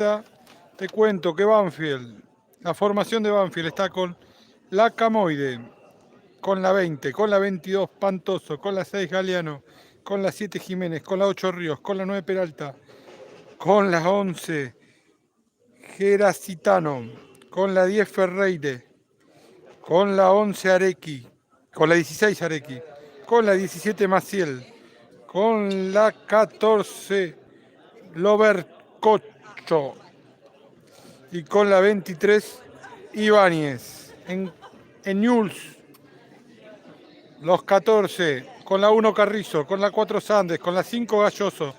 Te cuento que Banfield, la formación de Banfield está con la Camoide, con la 20, con la 22 Pantoso, con la 6 Galeano, con la 7 Jiménez, con la 8 Ríos, con la 9 Peralta, con la 11 Geracitano, con la 10 Ferreire, con la 11 Arequi, con la 16 Arequi, con la 17 Maciel, con la 14 Lobercocho y con la 23 Ibáñez. En Newell's, los 14, con la 1 Carrizo, con la 4 Sandes, con la 5 Galloso,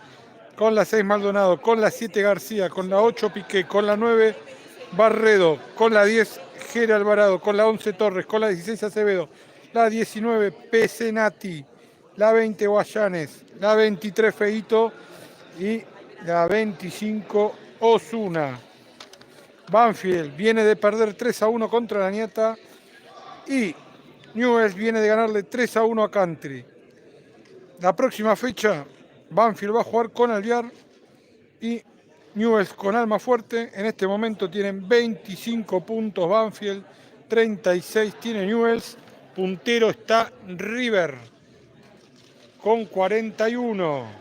con la 6 Maldonado, con la 7 García, con la 8 Piqué, con la 9 Barredo, con la 10 Jere Alvarado, con la 11 Torres, con la 16 Acevedo, la 19 Pesenati, la 20 Guayanes, la 23 Feito y la 25 Osuna. Banfield viene de perder 3-1 contra la Nieta y Newell's viene de ganarle 3-1 a Country. La próxima fecha, Banfield va a jugar con Alvear y Newell's con Almafuerte. En este momento tienen 25 puntos Banfield, 36 tiene Newell's. Puntero está River con 41.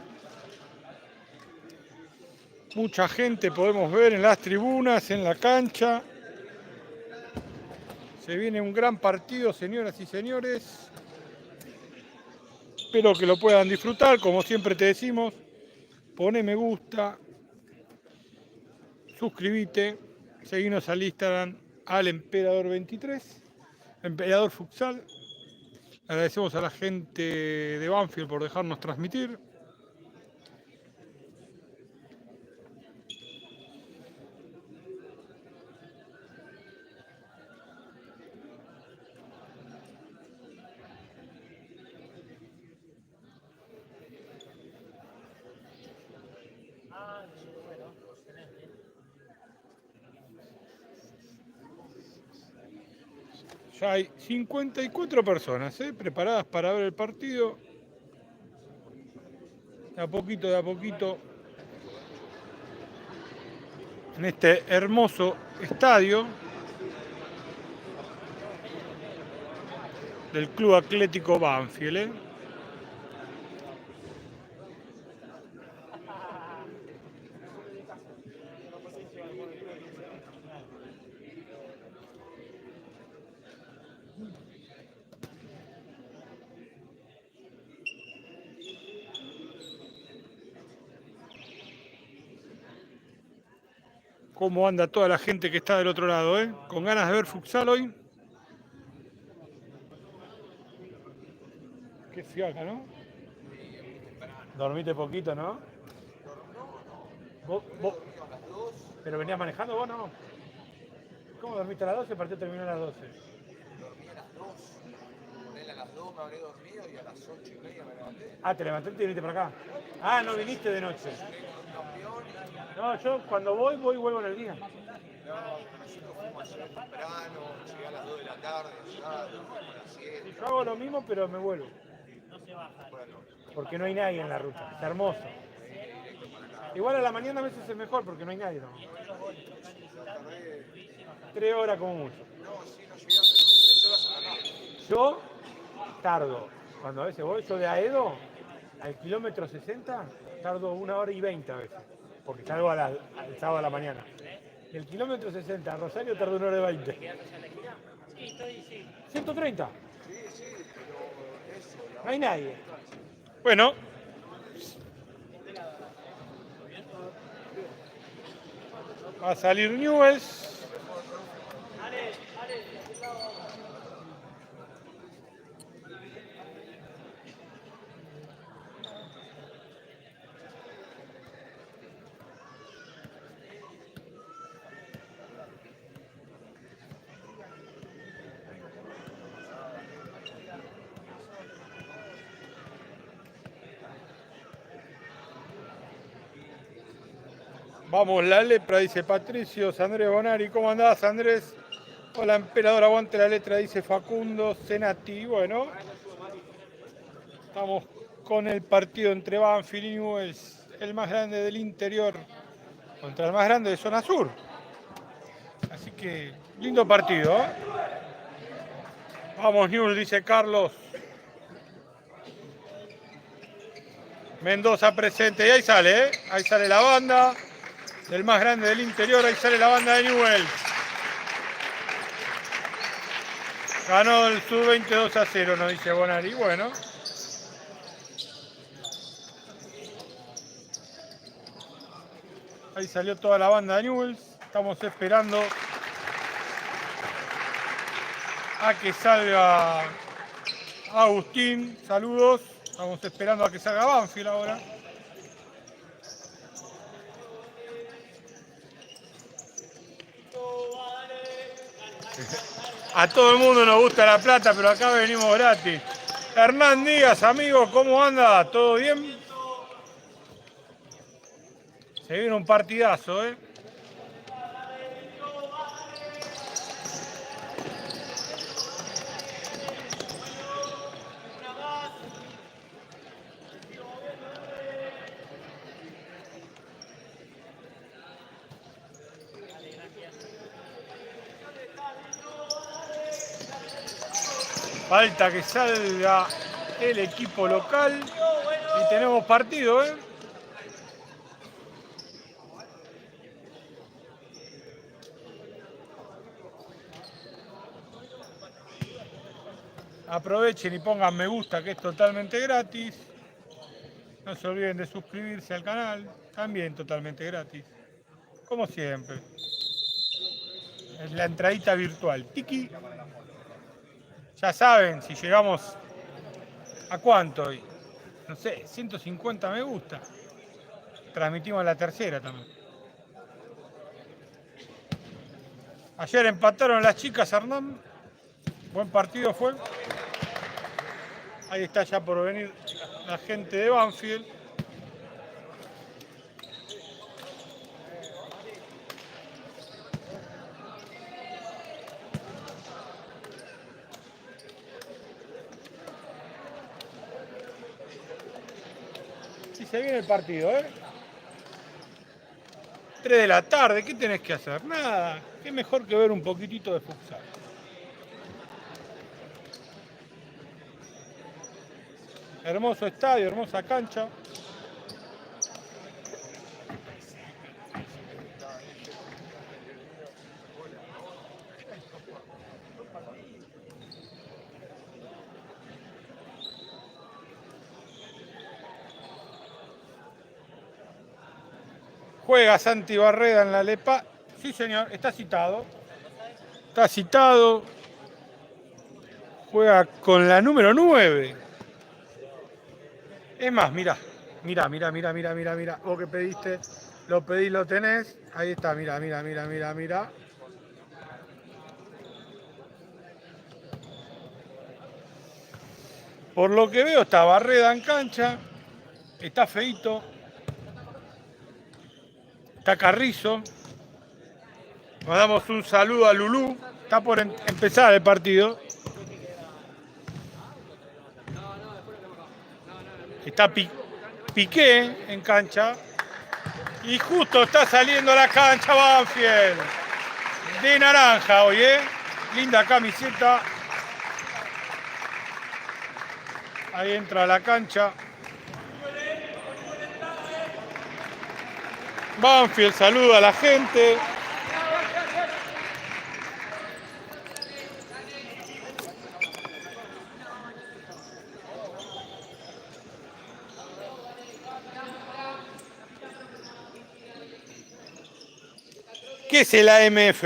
Mucha gente podemos ver en las tribunas, en la cancha. Se viene un gran partido, señoras y señores. Espero que lo puedan disfrutar, como siempre te decimos. Poné me gusta, suscríbete, seguinos al Instagram al Emperador23, Emperador Futsal. Agradecemos a la gente de Banfield por dejarnos transmitir. Ya hay 54 personas preparadas para ver el partido. De a poquito, en este hermoso estadio del Club Atlético Banfield. Cómo anda toda la gente que está del otro lado, con ganas de ver futsal hoy. Qué fiaca, ¿no? Dormiste poquito, ¿no? ¿Vos? ¿Pero venías manejando vos, no? ¿Cómo dormiste a las 12? El partido terminó a las 12. Dormí a las 2. A las 2 me habré dormido y a las 8:30 me levanté. Ah, te levantaste y viniste para acá. Ah, no viniste de noche. No, yo cuando voy, vuelvo en el día. No, nosotros fuimos ayer temprano, llegué a las 2 de la tarde, ya a las 7. Sí, yo hago lo mismo, pero me vuelvo. Porque no hay nadie en la ruta. Está hermoso. Igual a la mañana a veces es mejor porque no hay nadie, ¿no? 3 horas como mucho. No, sí, no llegué a 3 horas a la tarde. Yo tardo, cuando a veces voy, yo de Aedo al kilómetro 60, tardo 1 hora y 20 a veces, porque salgo al sábado a la mañana. Del kilómetro 60 a Rosario tardo 1 hora y 20. Sí, estoy, 130. Sí, pero eso. No hay nadie. Bueno. Va a salir Newell's. Vamos, la lepra, dice Patricio. Andrés Bonari, ¿cómo andás, Andrés? Hola, emperador, aguante la letra, dice Facundo Senati. Bueno, estamos con el partido entre Banfield y Newell's, el más grande del interior contra el más grande de zona sur. Así que, lindo partido, ¿eh? Vamos, Newell's, dice Carlos. Mendoza presente. Y ahí sale, ¿eh? Ahí sale la banda del más grande del interior. Ahí sale la banda de Newell's. Ganó el sub-20 2-0, nos dice Bonari. Bueno. Ahí salió toda la banda de Newell's. Estamos esperando a que salga Agustín. Saludos. Estamos esperando a que salga Banfield ahora. A todo el mundo nos gusta La Plata, pero acá venimos gratis. Hernán Díaz, amigo, ¿cómo anda? ¿Todo bien? Se viene un partidazo, ¿eh? Falta que salga el equipo local y tenemos partido, ¿eh? Aprovechen y pongan me gusta, que es totalmente gratis. No se olviden de suscribirse al canal, también totalmente gratis. Como siempre. Es la entradita virtual. Tiki. Ya saben, si llegamos a cuánto hoy. No sé, 150 me gusta. Transmitimos la tercera también. Ayer empataron las chicas, Hernán. Buen partido fue. Ahí está ya por venir la gente de Banfield. Y se viene el partido, ¿eh? 3 de la tarde, ¿qué tenés que hacer? Nada, qué mejor que ver un poquitito de futsal. Hermoso estadio, hermosa cancha. Juega Santi Barreda en la Lepa. Sí, señor, está citado. Está citado. Juega con la número 9. Es más, mirá. Mirá. Vos que pediste, lo pedís, lo tenés. Ahí está, mirá. Por lo que veo está Barreda en cancha. Está Feito. Está Carrizo. Mandamos un saludo a Lulú. Está por empezar el partido. Está Piqué en cancha. Y justo está saliendo a la cancha Banfield. De naranja hoy, ¿eh? Linda camiseta. Ahí entra a la cancha. Banfield saluda a la gente. ¿Qué es el AMF?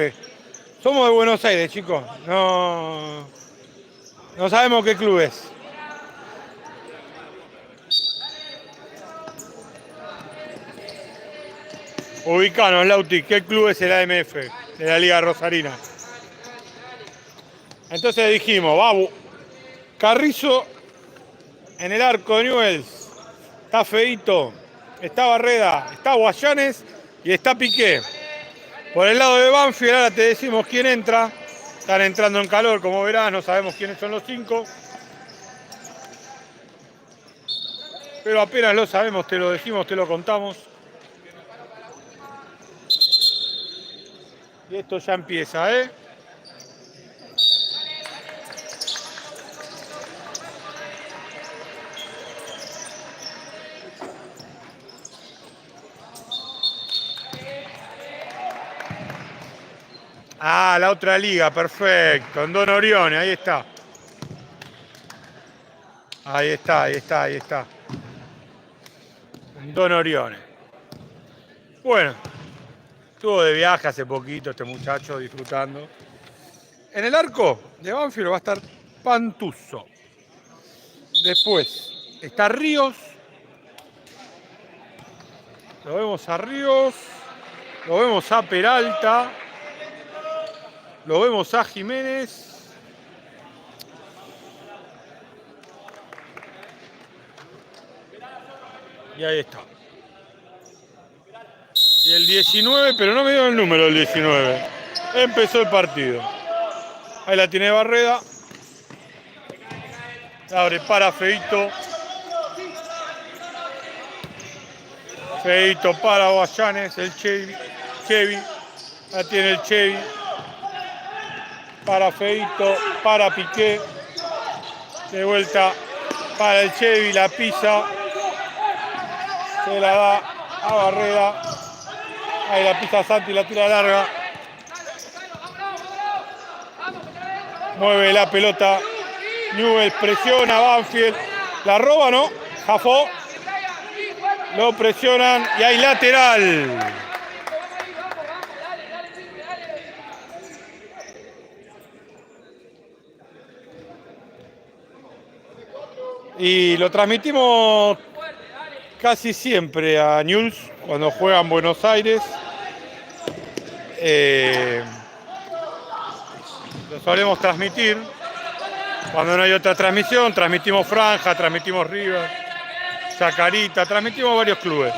Somos de Buenos Aires, chicos. No sabemos qué club es. Ubicanos, Lauti, ¿qué club es el AMF de la Liga Rosarina? Entonces dijimos, vamos, Carrizo en el arco de Newell's. Está Feito, está Barreda, está Guayanes y está Piqué. Por el lado de Banfield, ahora te decimos quién entra. Están entrando en calor, como verás, no sabemos quiénes son los 5. Pero apenas lo sabemos, te lo decimos, te lo contamos. Y esto ya empieza, ¿eh? Ah, la otra liga, perfecto. En Don Orione, ahí está. Ahí está, ahí está, ahí está. En Don Orione. Bueno, estuvo de viaje hace poquito este muchacho disfrutando. En el arco de Banfield va a estar Pantuso. Después está Ríos. Lo vemos a Ríos. Lo vemos a Peralta. Lo vemos a Jiménez. Y ahí está. Y el 19, pero no me dio el número del 19. Empezó el partido. Ahí la tiene Barreda. Abre para Feito. Feito para Guayanes. El Chevy. La tiene el Chevy. Para Feito. Para Piqué. De vuelta para el Chevy. La pisa. Se la da a Barreda. Ahí la pisa Santi, la tira larga. Mueve la pelota. Newell presiona a Banfield. La roba, ¿no? Jafó. Lo presionan y hay lateral. Y lo transmitimos casi siempre a Newell's cuando juega en Buenos Aires. Lo solemos transmitir. Cuando no hay otra transmisión, transmitimos Franja, transmitimos River, Chacarita, transmitimos varios clubes.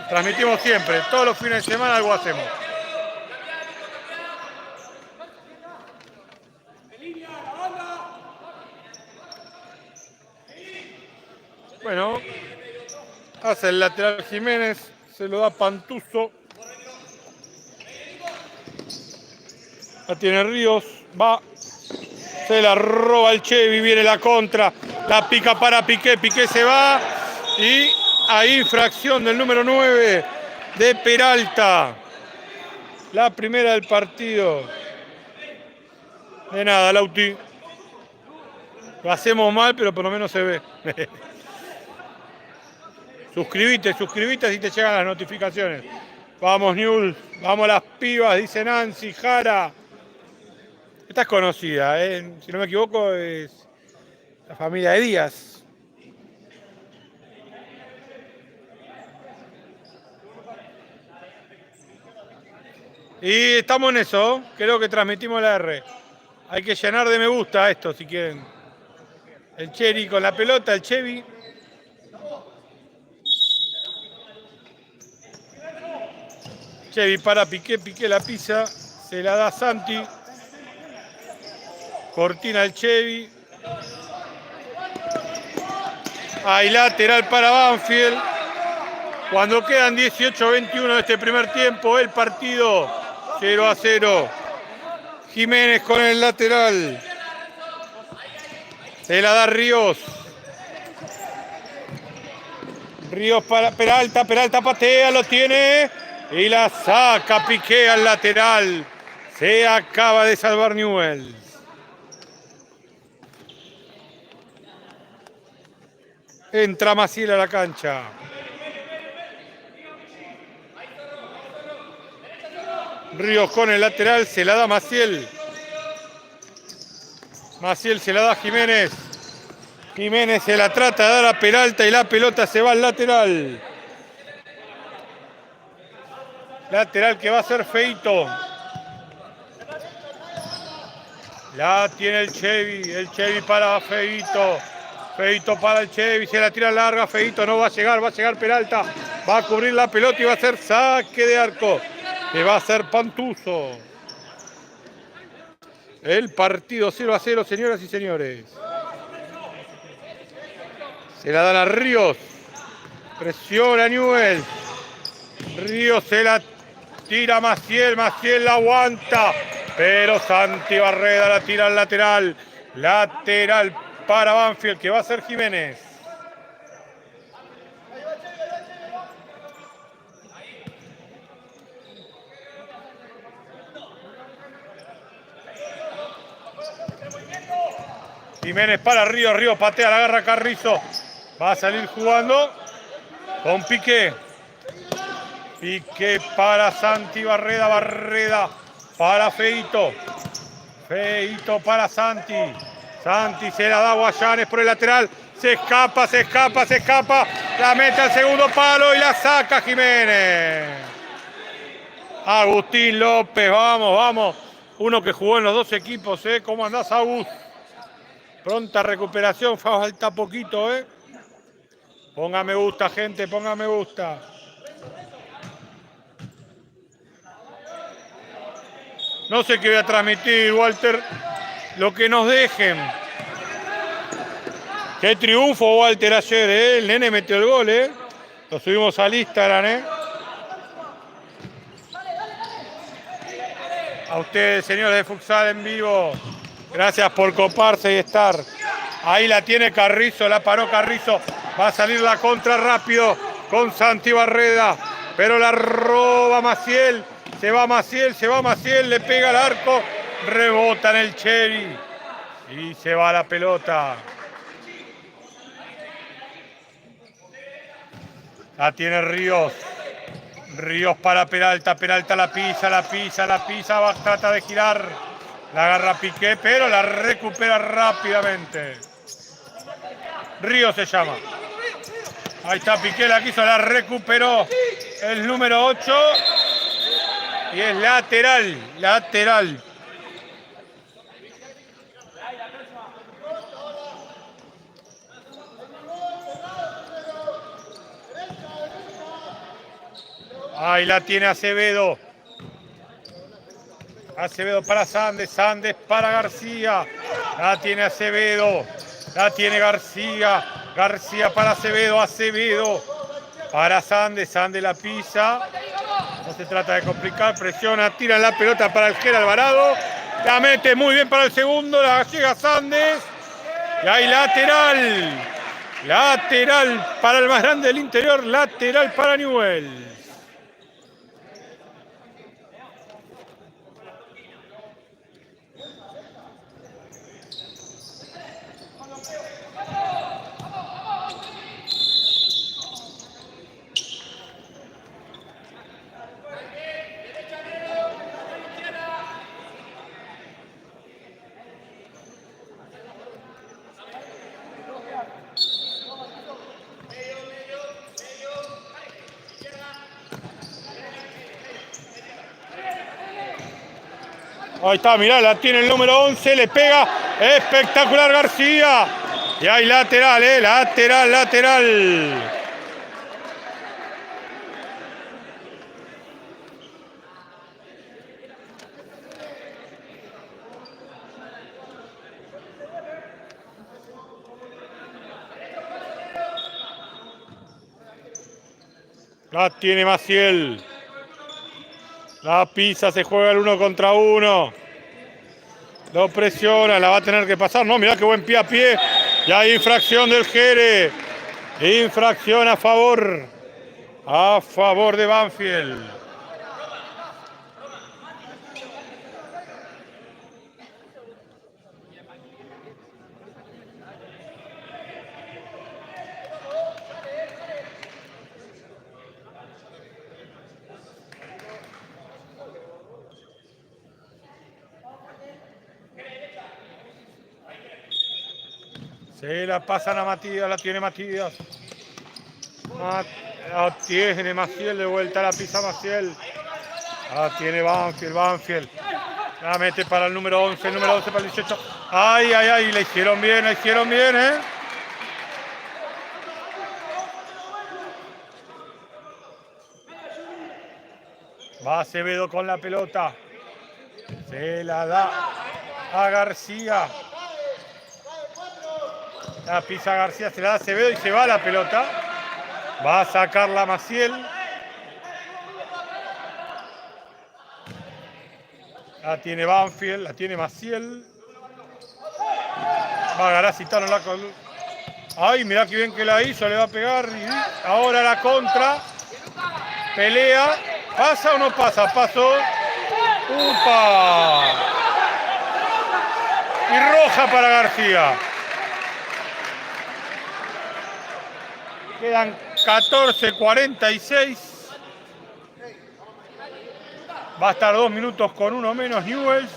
Transmitimos siempre, todos los fines de semana algo hacemos. Bueno, hace el lateral Jiménez, se lo da Pantuso. La tiene Ríos, va. Se la roba el Chevy, viene la contra, la pica para Piqué, Piqué se va y hay infracción del número 9 de Peralta. La primera del partido. De nada, Lauti. Lo hacemos mal, pero por lo menos se ve. Suscribite si te llegan las notificaciones. Vamos, Newell's, vamos las pibas, dice Nancy, Jara. Esta es conocida, si no me equivoco, es la familia de Díaz. Y estamos en eso, creo que transmitimos la R. Hay que llenar de me gusta esto, si quieren. El Cheri con la pelota, el Chevy. Chevy para Piqué, Piqué la pisa, se la da Santi. Cortina el Chevy. Hay lateral para Banfield. Cuando quedan 18-21 de este primer tiempo, el partido 0-0. Jiménez con el lateral. Se la da Ríos. Ríos para Peralta. Peralta patea, lo tiene. Y la saca Piqué al lateral. Se acaba de salvar Newell's. Entra Maciel a la cancha. Ríos con el lateral, se la da Maciel. Maciel se la da a Jiménez. Jiménez se la trata de dar a Peralta y la pelota se va al lateral. Lateral que va a ser Feito. La tiene el Chevy para Feito. Feito para el Chevy, se la tira larga, Feito no va a llegar Peralta. Va a cubrir la pelota y va a ser saque de arco. Que va a ser Pantuso. El partido 0-0, señoras y señores. Se la dan a Ríos. Presiona Newell's. Ríos se la tira Maciel, Maciel la aguanta, pero Santi Barreda la tira al lateral. Lateral para Banfield, que va a ser Jiménez. Jiménez para Ríos, Ríos patea, la agarra Carrizo. Va a salir jugando con Piqué. Piqué para Santi Barreda, Barreda para Feito. Feito para Santi. Santi se la da a Guayanes por el lateral. Se escapa, se escapa, se escapa. La mete al segundo palo y la saca Jiménez. Agustín López, vamos, vamos. Uno que jugó en los dos equipos, ¿eh? ¿Cómo andás, Agus? Pronta recuperación, falta poquito, ¿eh? Ponga me gusta, gente, ponga me gusta. No sé qué voy a transmitir, Walter. Lo que nos dejen. Qué triunfo, Walter, ayer, ¿eh? El nene metió el gol, ¿eh? Lo subimos al Instagram, ¿eh? A ustedes, señores de Futsal en vivo. Gracias por coparse y estar. Ahí la tiene Carrizo, la paró Carrizo. Va a salir la contra rápido con Santi Barreda. Pero la roba Maciel. Se va Maciel, le pega al arco. Rebota en el Cherry. Y se va la pelota. La tiene Ríos. Ríos para Peralta. Peralta la pisa. Trata de girar. La agarra Piqué, pero la recupera rápidamente. Ríos se llama. Ahí está Piqué, la quiso, la recuperó. El número 8. Y es lateral. Lateral. Ahí la tiene Acevedo. Acevedo para Sandes, Sandes para García. La tiene Acevedo. La tiene García. García para Acevedo. Acevedo para Sandes. Sandes la pisa. No se trata de complicar. Presiona. Tira la pelota para el Gera Alvarado. La mete muy bien para el segundo. La llega Sandes. Y hay lateral. Lateral para el más grande del interior. Lateral para Newell. Ahí está, mirá, la tiene el número 11, le pega, espectacular García. Y hay lateral, lateral. La tiene Maciel. La pisa, se juega el 1 contra 1. Lo presiona, la va a tener que pasar. No, mirá qué buen pie a pie. Y hay infracción del Jere. Infracción a favor de Banfield. Se la pasan a Matías, la tiene Matías. La tiene Maciel, de vuelta la pisa Maciel. La tiene Banfield. La mete para el número 11, el número 12 para el 18. Ay, la hicieron bien, ¿eh? Va Acevedo con la pelota. Se la da a García. La pisa García, se la da Acevedo y se va la pelota. Va a sacarla Maciel. La tiene Banfield, la tiene Maciel. Va a Garacitano la con... Ay, mirá qué bien que la hizo, le va a pegar. Ahora la contra. Pelea. ¿Pasa o no pasa? Pasó. ¡Upa! Y roja para García. Quedan 14:46. Va a estar 2 minutos con uno menos Newell's.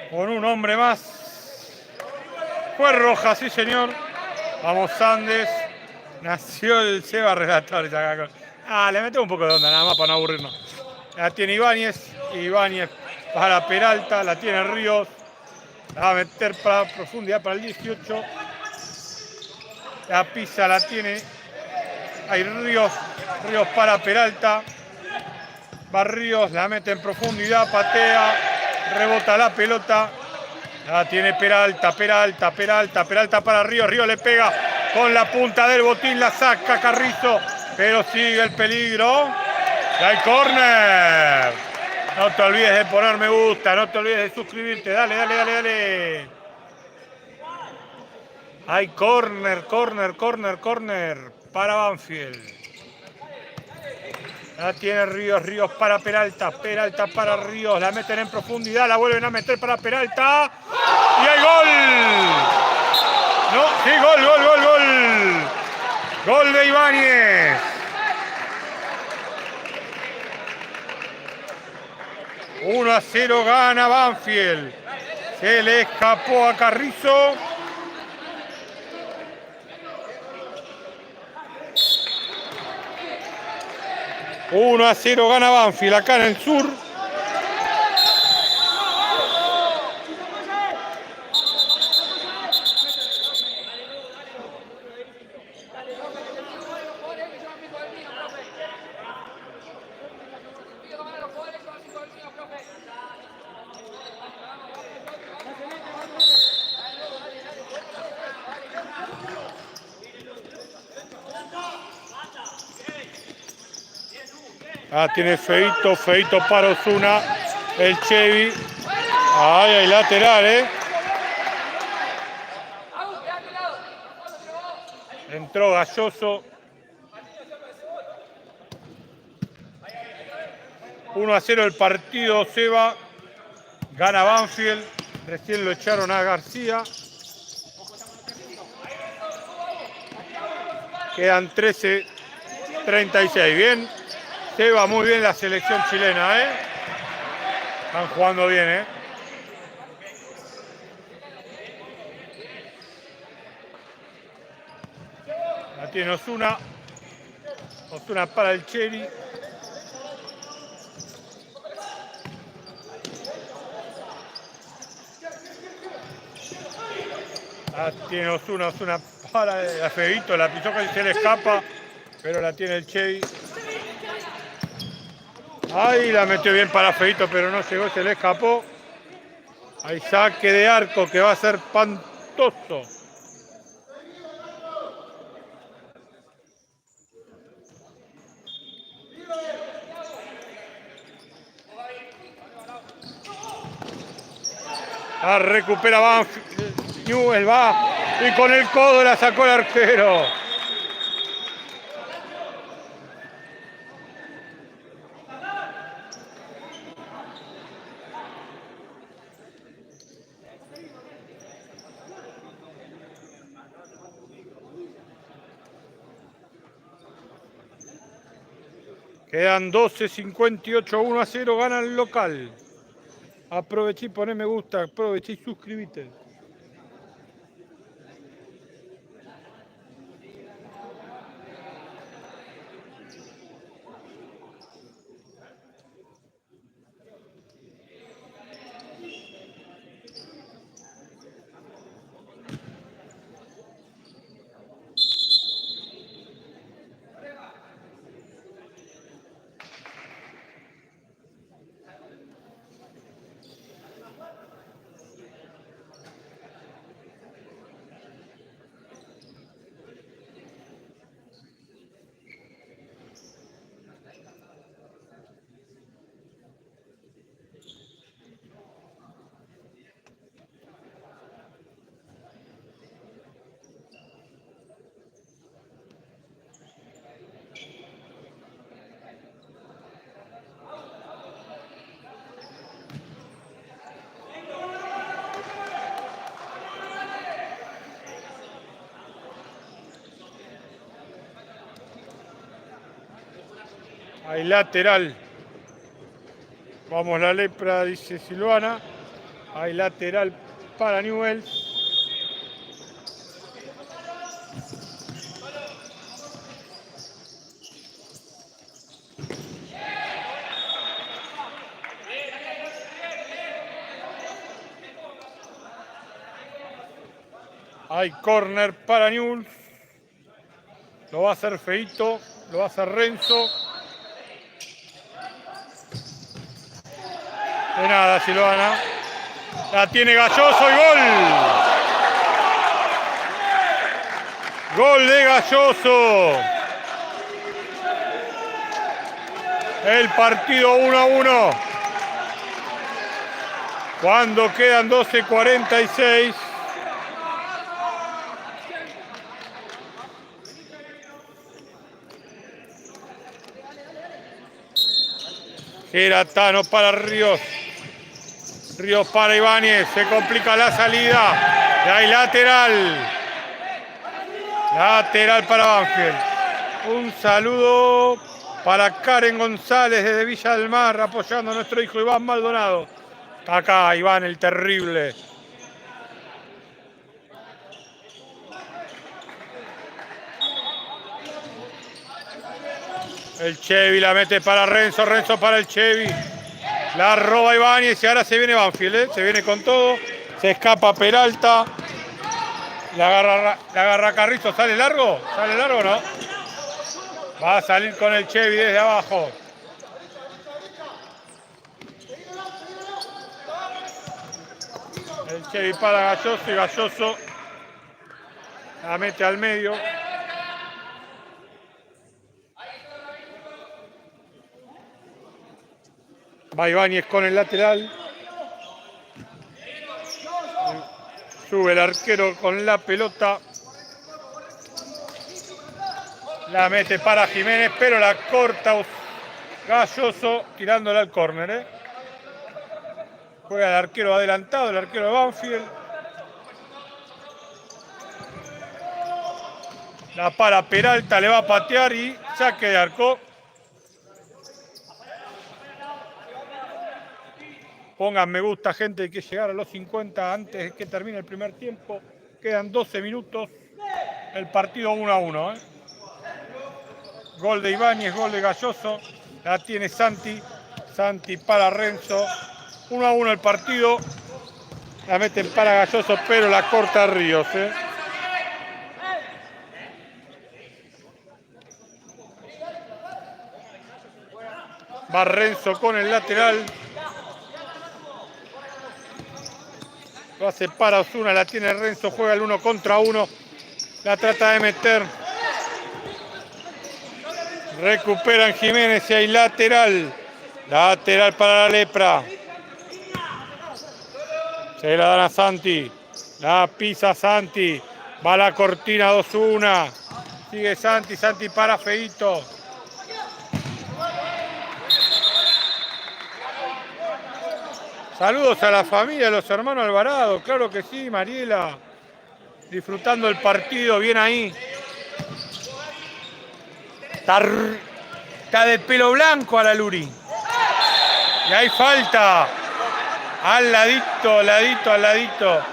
Con un hombre más. Fue roja, sí señor. Vamos Andes. Nació el Seba relator. Le metemos un poco de onda nada más para no aburrirnos. La tiene Ibáñez. Ibáñez para Peralta. La tiene Ríos. La va a meter para profundidad para el 18. La pisa la tiene. Hay Ríos. Ríos para Peralta. Va Ríos. La mete en profundidad. Patea. Rebota la pelota. La tiene Peralta, Peralta, Peralta, Peralta para Ríos. Ríos le pega con la punta del botín. La saca Carrizo. Pero sigue el peligro. Y hay córner. No te olvides de poner me gusta. No te olvides de suscribirte. Dale, dale, dale, dale. Hay córner, córner, córner, córner para Banfield. La tiene Ríos, Ríos para Peralta, Peralta para Ríos, la meten en profundidad, la vuelven a meter para Peralta. ¡Y hay gol! No, sí, gol, gol, gol, gol. Gol de Ibáñez. Uno a 0 gana Banfield. Se le escapó a Carrizo. Uno a 0 gana Banfield acá en el sur. Tiene Feito, Feito para Osuna, el Chevy. Ay, hay lateral, Entró Galloso. 1 a 0 el partido, Seba. Gana Banfield. Recién lo echaron a García. Quedan 13:36. Bien. Seba, muy bien la selección chilena, Están jugando bien, La tiene Osuna. Osuna para el Cheri. La tiene Osuna, Osuna para el Feito. La pisó que se le escapa, pero la tiene el Cheri. Ahí la metió bien para Feito, pero no llegó, se le escapó. Hay saque de arco que va a ser espantoso. La recupera Banfield. Newell va y con el codo la sacó el arquero. Quedan 12:58, 1 a 0, gana el local. Aproveché y poné me gusta, aproveché y suscribite. Hay lateral. Vamos la lepra, dice Silvana. Hay lateral para Newell's. Hay córner para Newell's. Lo va a hacer Feito. Lo va a hacer Renzo. De nada, Silvana. La tiene Galloso y gol. Gol de Galloso. El partido 1-1. Cuando quedan 12:46. Geratano para Ríos. Ríos para Ibáñez. Se complica la salida. Y hay lateral. Lateral para Banfield. Un saludo para Karen González desde Villa del Mar, apoyando a nuestro hijo Iván Maldonado. Está acá Iván el terrible. El Chevy la mete para Renzo, Renzo para el Chevy. La roba Ibáñez y ahora se viene Banfield, se viene con todo. Se escapa Peralta. La agarra Carrizo, ¿sale largo? ¿Sale largo o no? Va a salir con el Chevy desde abajo. El Chevy para Galloso y Galloso la mete al medio. Va Ibáñez con el lateral. Sube el arquero con la pelota. La mete para Jiménez, pero la corta Galloso tirándola al córner. Juega el arquero adelantado, el arquero de Banfield. La para Peralta, le va a patear y saque de arco. Pongan me gusta, gente, hay que llegar a los 50 antes de que termine el primer tiempo. Quedan 12 minutos. El partido 1-1. Gol de Ibáñez, gol de Galloso. La tiene Santi. Santi para Renzo. 1-1 el partido. La meten para Galloso, pero la corta Ríos. Va Renzo con el lateral. Lo hace para Osuna, la tiene Renzo, juega el 1 contra 1. La trata de meter. Recuperan Jiménez y hay lateral. Lateral para la lepra. Se la dan a Santi. La pisa Santi. Va la cortina 2-1. Sigue Santi, Santi para Feito. Saludos a la familia de los hermanos Alvarado, claro que sí, Mariela. Disfrutando el partido, bien ahí. Está de pelo blanco a la Luri. Y hay falta. Al ladito, al ladito, al ladito.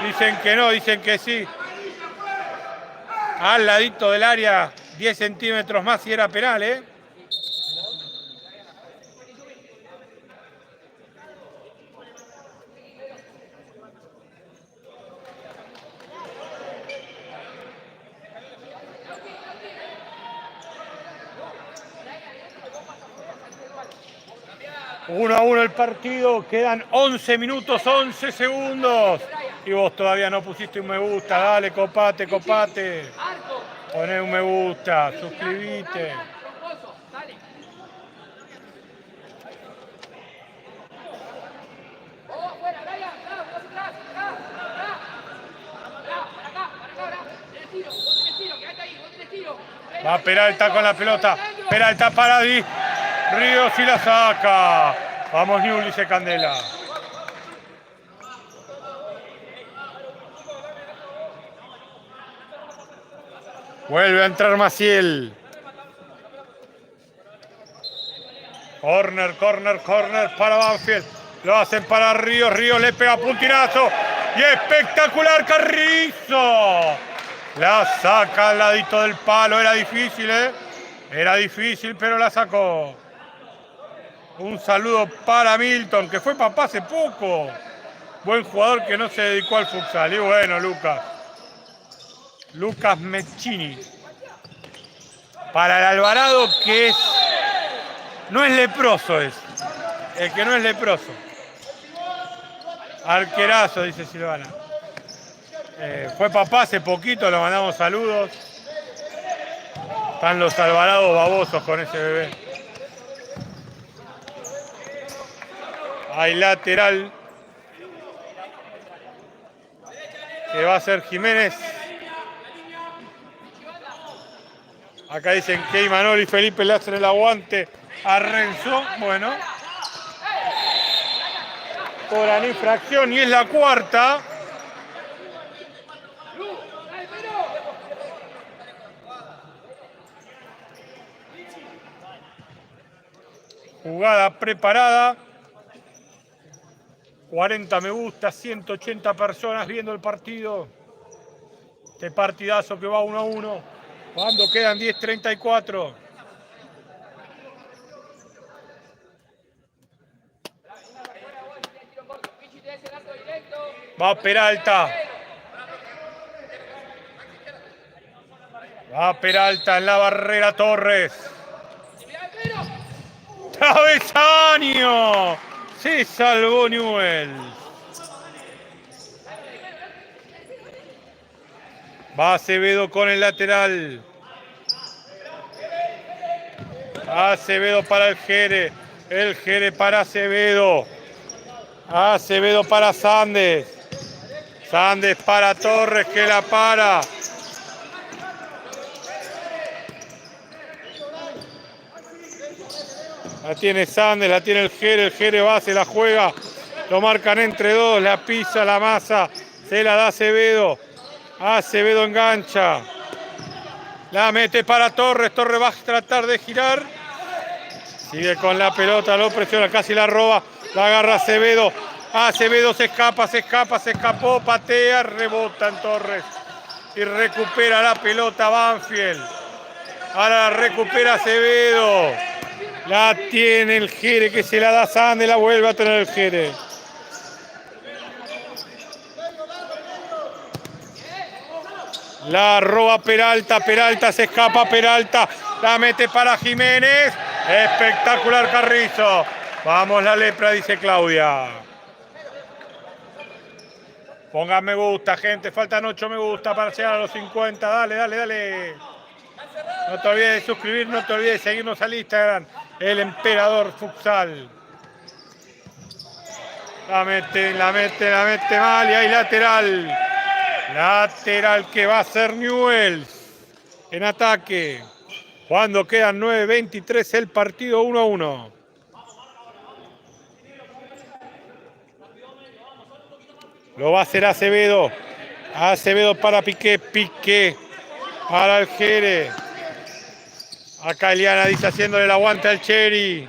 Dicen que no, dicen que sí. Al ladito del área, 10 centímetros más y era penal, 1-1 el partido, quedan 11 minutos, 11 segundos. Y vos todavía no pusiste un me gusta, dale, copate, copate. Poné un me gusta, suscribite. Va Peralta con la pelota, Peralta para Ríos y la saca. Vamos Newell's, dice Candela. Vuelve a entrar Maciel. Corner para Banfield. Lo hacen para Ríos. Ríos le pega puntinazo. Y espectacular Carrizo. La saca al ladito del palo. Era difícil, ¿eh? Era difícil, pero la sacó. Un saludo para Milton, que fue papá hace poco. Buen jugador que no se dedicó al futsal. Y bueno, Lucas Meccini. Para el Alvarado, que no es leproso, es. El que no es leproso. Arquerazo, dice Silvana. Fue papá hace poquito, le mandamos saludos. Están los Alvarados babosos con ese bebé. Hay lateral. Que va a ser Jiménez. Acá dicen que Imanol y Felipe le hacen el aguante a Renzo. Bueno. Cobran infracción y es la cuarta. Jugada preparada. 40 me gusta, 180 personas viendo el partido. Este partidazo que va 1-1. Cuando quedan 10:34. Va Peralta. Va Peralta en la barrera Torres. ¡Travesaño! Se salvó Newell. Va Acevedo con el lateral. Acevedo para el Jere. El Jere para Acevedo. Acevedo para Sandes. Sandes para Torres que la para. La tiene Sandes, la tiene el Jere va, se la juega. Lo marcan entre dos, la pisa, la masa. Se la da Acevedo. Acevedo engancha. La mete para Torres. Torres va a tratar de girar. Sigue con la pelota, lo presiona, casi la roba. La agarra Acevedo. Acevedo se escapó, patea, rebota en Torres. Y recupera la pelota Banfield. Ahora la recupera Acevedo. La tiene el Jere que se la da Sande, la vuelve a tener el Jere. La roba Peralta, Peralta se escapa, Peralta la mete para Jiménez. Espectacular Carrizo. Vamos la lepra, dice Claudia. Pongan me gusta, gente. Faltan 8 me gusta para llegar a los 50. Dale, dale, dale. No te olvides de suscribir, no te olvides de seguirnos al Instagram. El Emperador Futsal. La mete mal y hay lateral. Lateral que va a ser Newell's en ataque. Cuando quedan 9:23 el partido 1-1. Lo va a hacer Acevedo. Acevedo para Piqué. Piqué para el Jere. Acá Eliana dice haciéndole el aguante al Cheri.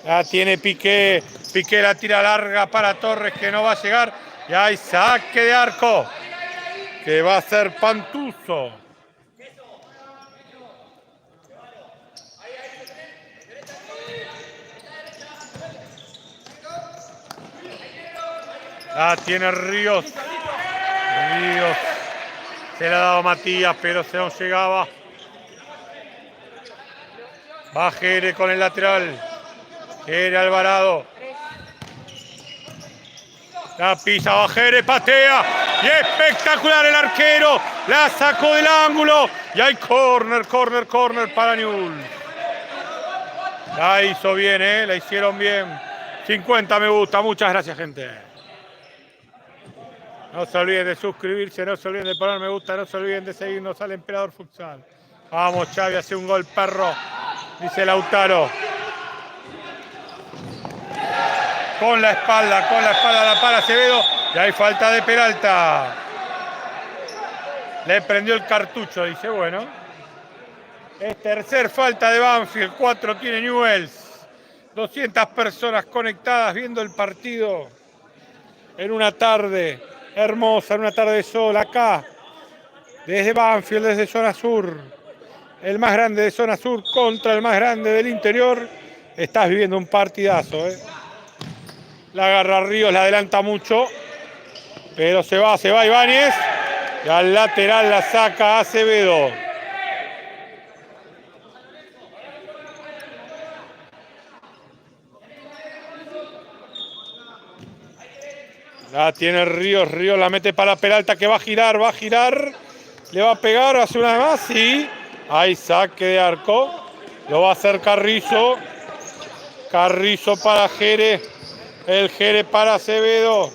La tiene Piqué. Piqué la tira larga para Torres que no va a llegar. Y hay saque de arco. Que va a ser Pantuso. La tiene Ríos. Ríos. Se la ha dado Matías, pero se nos llegaba. Va Jere con el lateral. Jere Alvarado. La pisa, va Jere, patea. Y espectacular el arquero. La sacó del ángulo. Y hay corner para Newell's. La hizo bien, la hicieron bien. 50 me gusta. Muchas gracias, gente. No se olviden de suscribirse, no se olviden de poner me gusta, no se olviden de seguirnos al Emperador Futsal. Vamos, Xavi, hace un gol perro, dice Lautaro. Con la espalda la para Acevedo. Y hay falta de Peralta. Le prendió el cartucho, dice, bueno. Es tercer falta de Banfield, 4 tiene Newell's. 200 personas conectadas viendo el partido en una tarde hermosa, en una tarde de sol, acá, desde Banfield, desde zona sur. El más grande de zona sur contra el más grande del interior. Estás viviendo un partidazo, ¿eh? La agarra Ríos, la adelanta mucho, pero se va Ibáñez. Y al lateral la saca Acevedo. La tiene Ríos, Ríos la mete para Peralta que va a girar. Le va a pegar, hace una más y hay saque de arco. Lo va a hacer Carrizo. Carrizo para Jere. El Jere para Acevedo.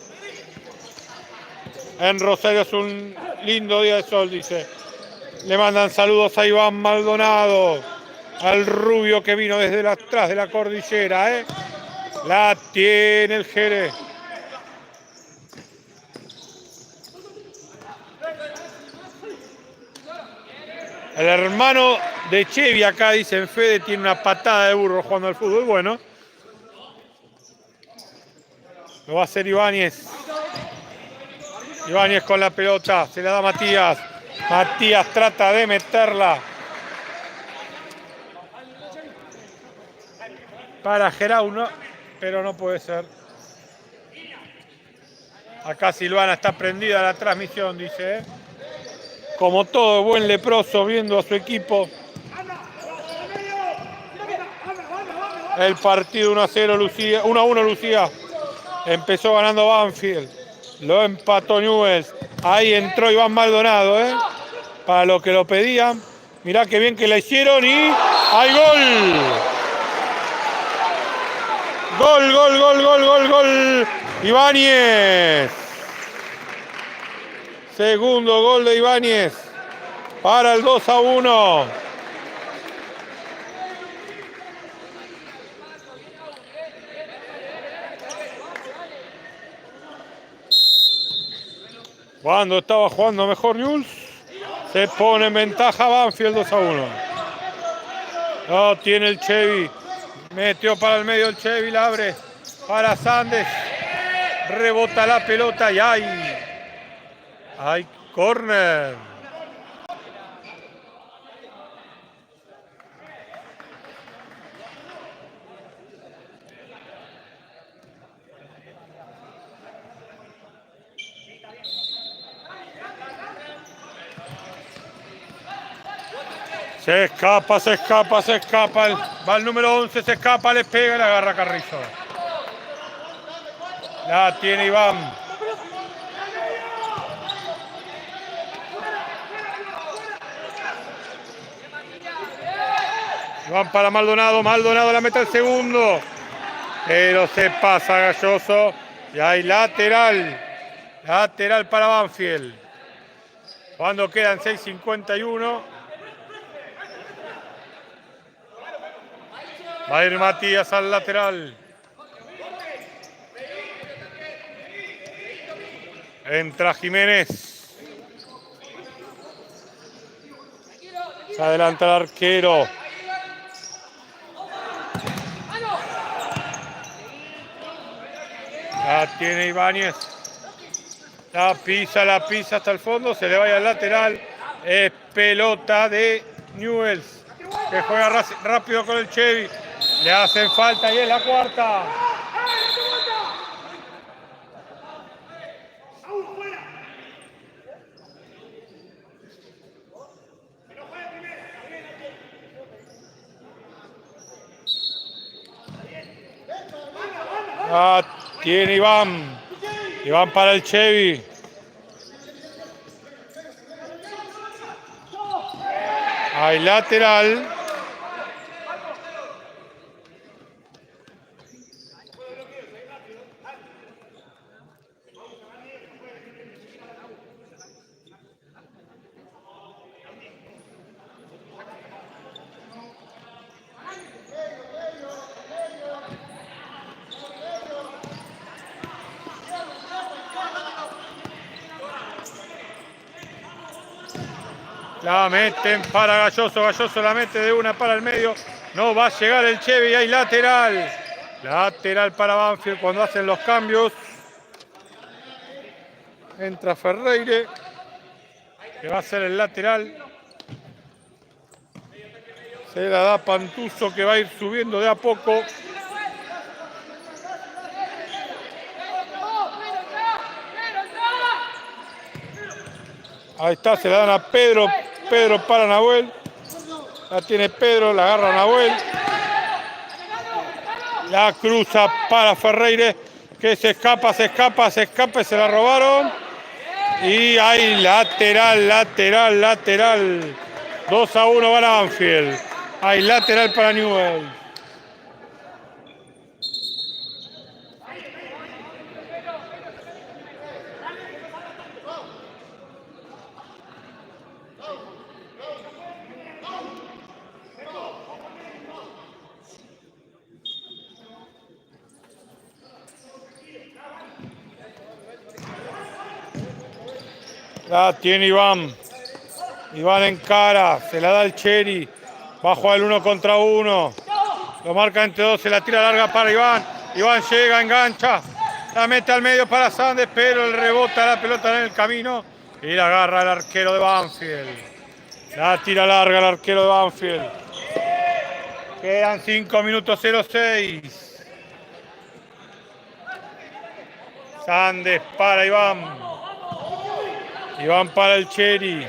En Rosario es un lindo día de sol, dice. Le mandan saludos a Iván Maldonado. Al rubio que vino desde atrás de la cordillera, ¿eh? La tiene el Jere. El hermano de Chevy acá, dicen Fede, tiene una patada de burro jugando al fútbol. Bueno, lo va a hacer Ibáñez. Ibáñez con la pelota, se la da Matías. Matías trata de meterla para Gerauno, pero no puede ser. Acá Silvana está prendida la transmisión, dice, ¿eh? Como todo buen leproso viendo a su equipo. El partido 1-0 Lucía, 1-1 Lucía. Empezó ganando Banfield. Lo empató Newell's. Ahí entró Iván Maldonado, ¿eh? Para lo que lo pedían. Mirá qué bien que la hicieron y ¡hay gol! Gol. Ibáñez. Segundo gol de Ibáñez para el 2-1. Cuando estaba jugando mejor Newell's, se pone en ventaja Banfield 2-1. No tiene el Chevy. Metió para el medio el Chevy, la abre para Sandes. Rebota la pelota y hay córner. Se escapa. Va el número 11, se escapa, le pega y la agarra Carrizo. La tiene Iván. Iván para Maldonado. Maldonado la mete al segundo. Pero se pasa Galloso. Y hay lateral. Lateral para Banfield. Cuando quedan 6:51. Va a ir Matías al lateral. Entra Jiménez. Se adelanta el arquero. La tiene Ibáñez. La pisa hasta el fondo. Se le vaya al lateral. Es pelota de Newell's, que juega rápido con el Chevy. Le hacen falta y es la cuarta. Ah, tiene Iván. Iván para el Chevy. Hay lateral. La meten para Galloso. Galloso la mete de una para el medio. No va a llegar el Chevy. Hay lateral. Lateral para Banfield cuando hacen los cambios. Entra Ferreire, que va a ser el lateral. Se la da Pantuso, que va a ir subiendo de a poco. Ahí está, se la dan a Pedro. Pedro para Nahuel. La tiene Pedro, la agarra Nahuel. La cruza para Ferreire, que se escapa y se la robaron. Y hay lateral. 2-1 gana Banfield. Hay lateral para Newell. La tiene Iván. Iván encara, se la da el Cheri. Va a jugar el 1 contra 1. Lo marca entre dos, se la tira larga para Iván. Iván llega, engancha. La mete al medio para Sandes, pero el rebota la pelota en el camino. Y la agarra el arquero de Banfield. La tira larga el arquero de Banfield. Quedan 5 minutos 06. Sandes para Iván. Iván para el Cheri.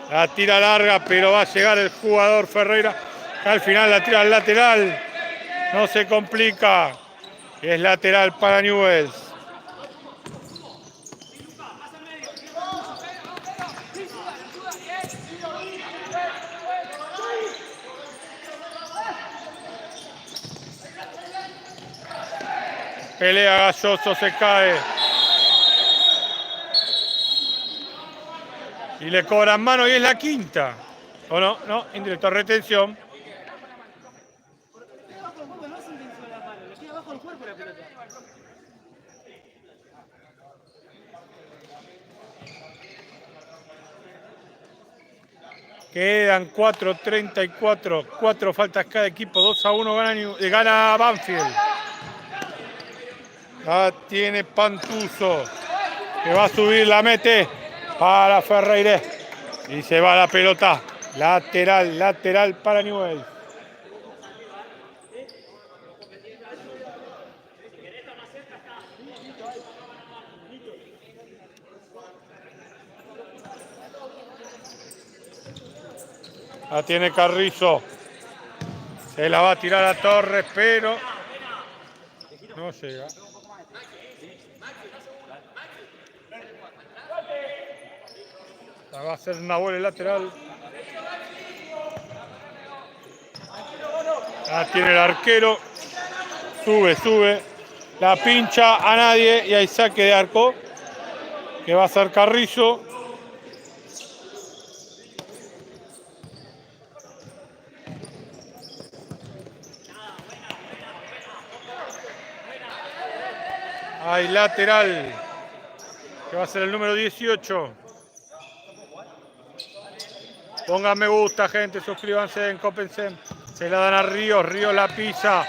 La tira larga, pero va a llegar el jugador Ferreira. Que al final la tira al lateral. No se complica. Es lateral para Newell's. Pelea Galloso, se cae. Y le cobran mano y es la quinta. ¿O no? No, indirecto, retención. Quedan 4:34, 4 faltas cada equipo, 2-1 gana Banfield. La tiene Pantuso, que va a subir, la mete para Ferreire. Y se va la pelota. Lateral para Newell. La tiene Carrizo. Se la va a tirar a Torres, pero no llega. La va a hacer Nahuel el lateral. La tiene el arquero. Sube. La pincha a nadie y hay saque de arco. Que va a ser Carrizo. Hay lateral. Que va a ser el número 18. Pongan me gusta, gente. Suscríbanse en Copensen. Se la dan a Ríos. Ríos la pisa.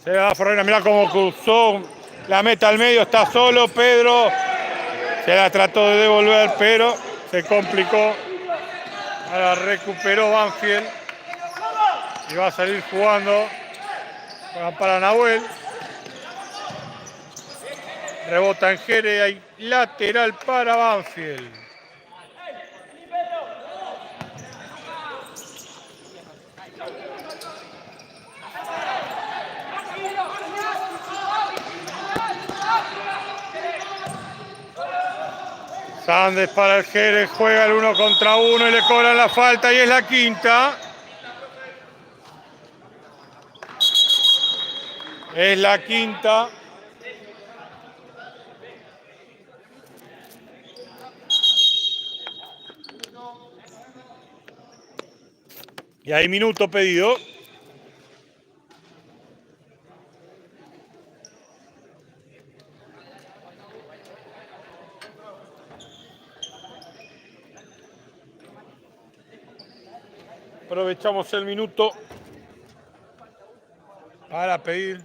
Se la da a Ferreira. Mirá cómo cruzó. La meta al medio. Está solo Pedro. Se la trató de devolver, pero se complicó. Ahora recuperó Banfield. Y va a salir jugando para Nahuel. Rebota en Jere. Hay lateral para Banfield. Sandes para el Jerez, juega el 1 contra 1 y le cobran la falta y es la quinta. Es la quinta. Y hay minuto pedido. Aprovechamos el minuto para pedir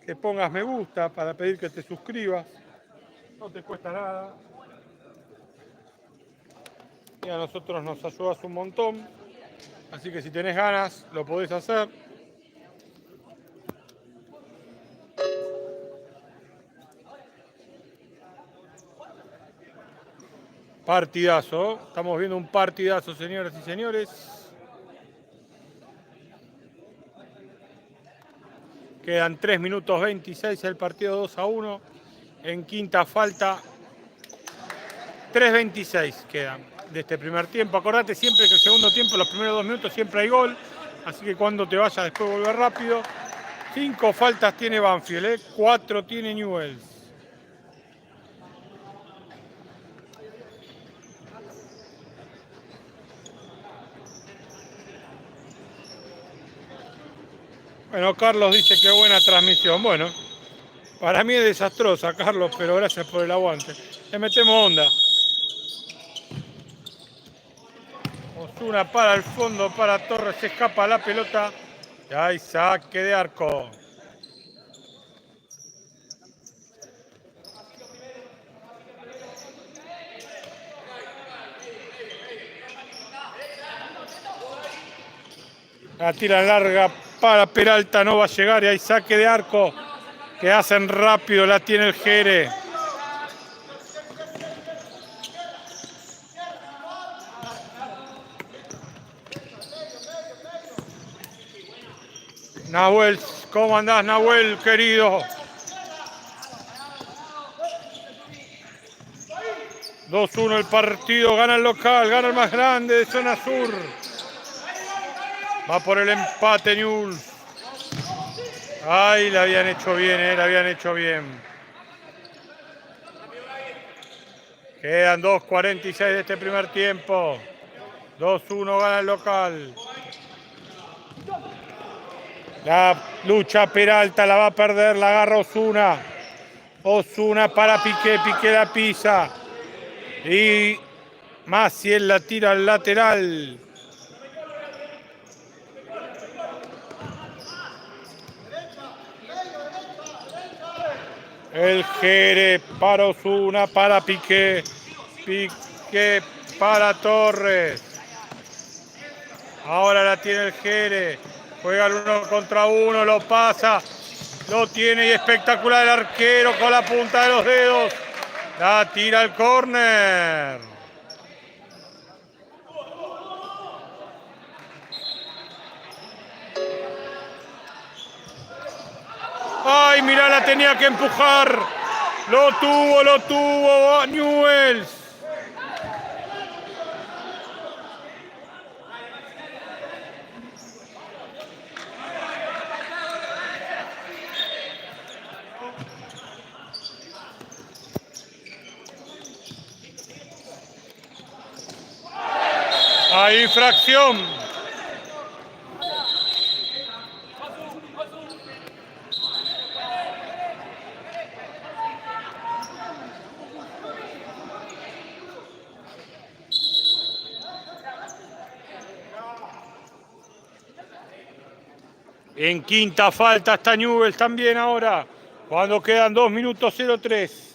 que pongas me gusta, para pedir que te suscribas. No te cuesta nada. Y a nosotros nos ayudas un montón. Así que si tenés ganas, lo podés hacer. Partidazo. Estamos viendo un partidazo, señoras y señores. Quedan 3 minutos 26, el partido 2-1. En quinta falta, 3:26 quedan de este primer tiempo. Acordate siempre que el segundo tiempo, los primeros 2 minutos, siempre hay gol. Así que cuando te vayas después volver rápido. 5 faltas tiene Banfield, 4 tiene Newell's. Bueno, Carlos dice que buena transmisión. Bueno, para mí es desastrosa, Carlos, pero gracias por el aguante. Le metemos onda. Osuna para el fondo, para Torres, se escapa la pelota. Y hay saque de arco. La tira larga para Peralta, no va a llegar y hay saque de arco que hacen rápido, la tiene el Jere. Nahuel, ¿cómo andás, Nahuel, querido? 2-1 el partido, gana el local, gana el más grande de zona sur. Va por el empate Newell's. Ay, la habían hecho bien, la habían hecho bien. Quedan 2:46 de este primer tiempo. 2-1 gana el local. La lucha Peralta, la va a perder, la agarra Osuna. Osuna para Piqué, Piqué la pisa. Y Maciel la tira al lateral. El Jere para Osuna, para Piqué. Piqué para Torres. Ahora la tiene el Jere. Juega el 1 contra 1, lo pasa. Lo tiene y espectacular el arquero con la punta de los dedos. La tira al córner. Ay, mirá, la tenía que empujar. Lo tuvo Newell's. Hay infracción. En quinta falta está Newell's también ahora, cuando quedan 2 minutos 03.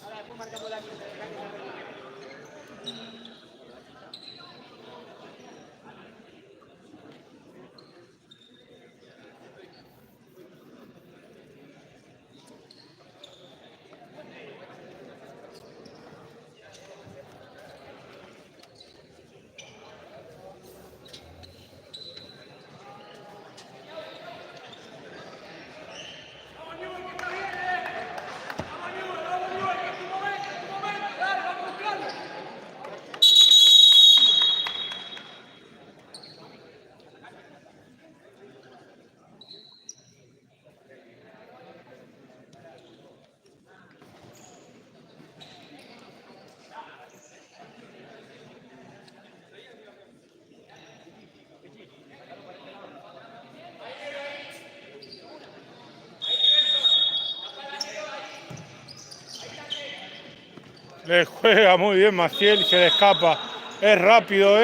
Le juega muy bien Maciel y se le escapa. Es rápido,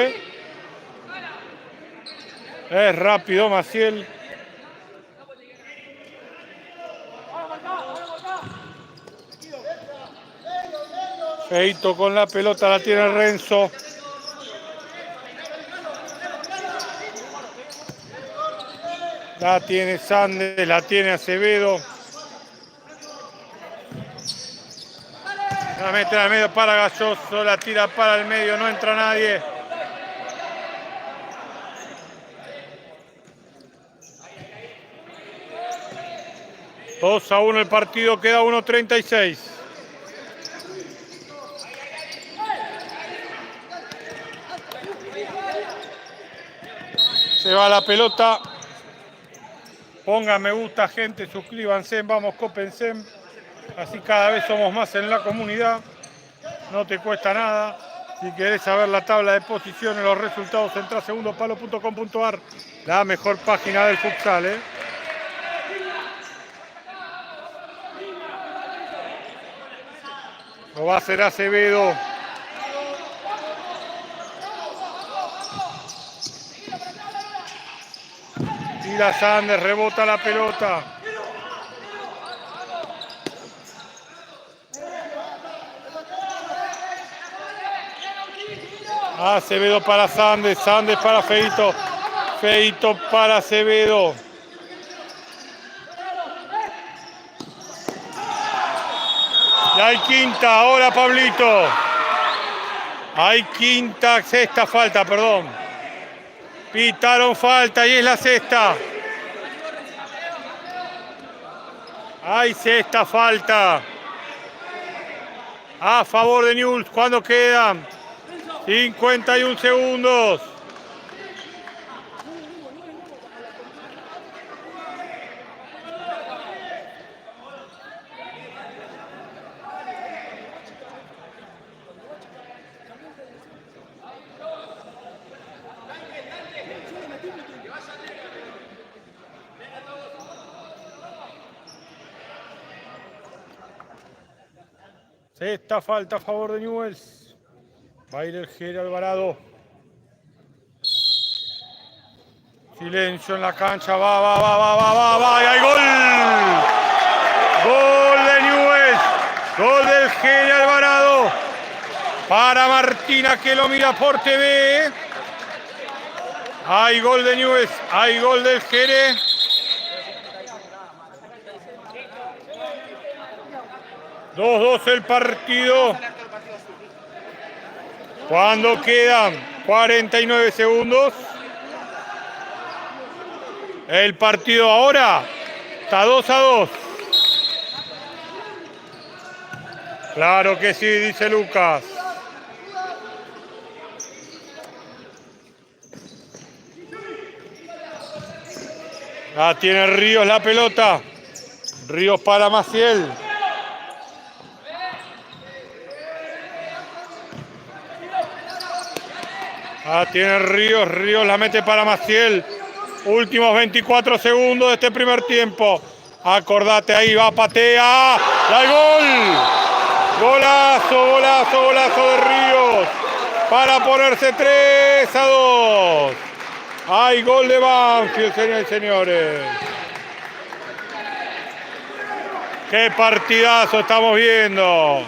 Es rápido Maciel. Feito con la pelota, la tiene Renzo. La tiene Sandes, la tiene Acevedo. La mete al medio para Galloso, la tira para el medio, no entra nadie. Dos a 1 el partido, queda 1:36. Se va la pelota. Pongan me gusta, gente, suscríbanse, vamos, cópense. Así cada vez somos más en la comunidad. No te cuesta nada. Si querés saber la tabla de posiciones, los resultados, entra a segundopalo.com.ar, la mejor página del futsal, ¿eh? Lo va a hacer Acevedo. Tira Sanders, rebota la pelota. Acevedo para Sanders, Sanders para Feito. Feito para Acevedo. Y hay quinta, ahora Pablito. Hay quinta, sexta falta, perdón. Pitaron falta y es la sexta. Hay sexta falta. A favor de Newell's, ¿cuándo quedan? 51 segundos. Sexta falta a favor de Newell's. Va a ir el Jere Alvarado. Silencio en la cancha. Va. Y hay gol. Gol de Newell's. Gol del Jere Alvarado. Para Martina, que lo mira por TV. Hay gol de Newell's. Hay gol del Jere. Dos el partido. Cuando quedan 49 segundos. El partido ahora está 2-2. Claro que sí, dice Lucas. La tiene Ríos la pelota. Ríos para Maciel. Tiene Ríos, Ríos la mete para Maciel. Últimos 24 segundos de este primer tiempo. Acordate, ahí va, patea. ¡Hay gol! Golazo de Ríos. Para ponerse 3-2. Hay gol de Banfield, señores y señores. ¡Qué partidazo estamos viendo!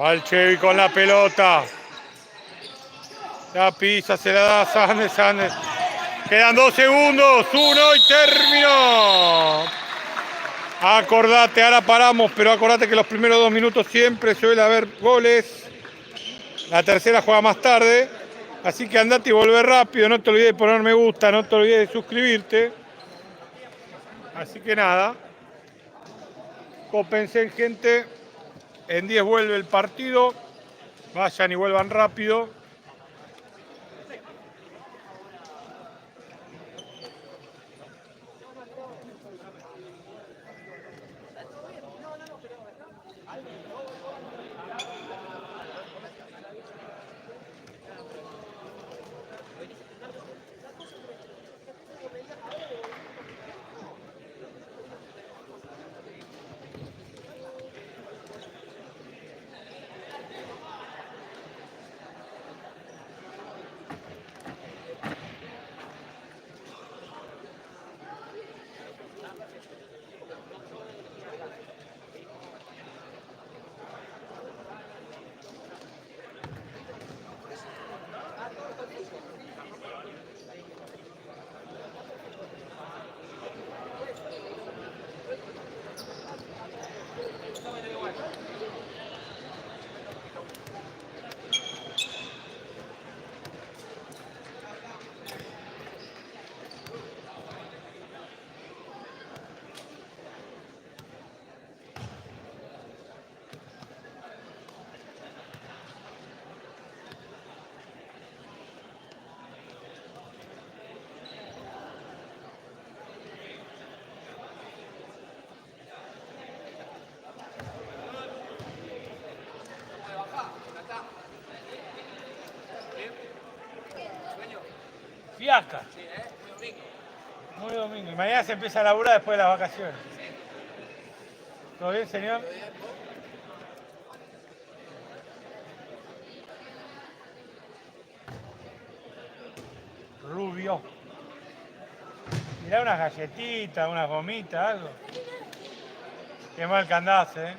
Va el Chevy con la pelota. La pisa, se la da a Sanders. Quedan 2 segundos. 1 y terminó. Acordate, ahora paramos, pero acordate que los primeros 2 minutos siempre suele haber goles. La tercera juega más tarde. Así que andate y volvé rápido. No te olvides de poner me gusta, no te olvides de suscribirte. Así que nada. Cópense, gente. En 10 vuelve el partido. Vayan y vuelvan rápido. Fiaca. Muy domingo. Y mañana se empieza a laburar después de las vacaciones. ¿Todo bien, señor? Rubio. Mirá unas galletitas, unas gomitas, algo. Qué mal que andás, ¿eh?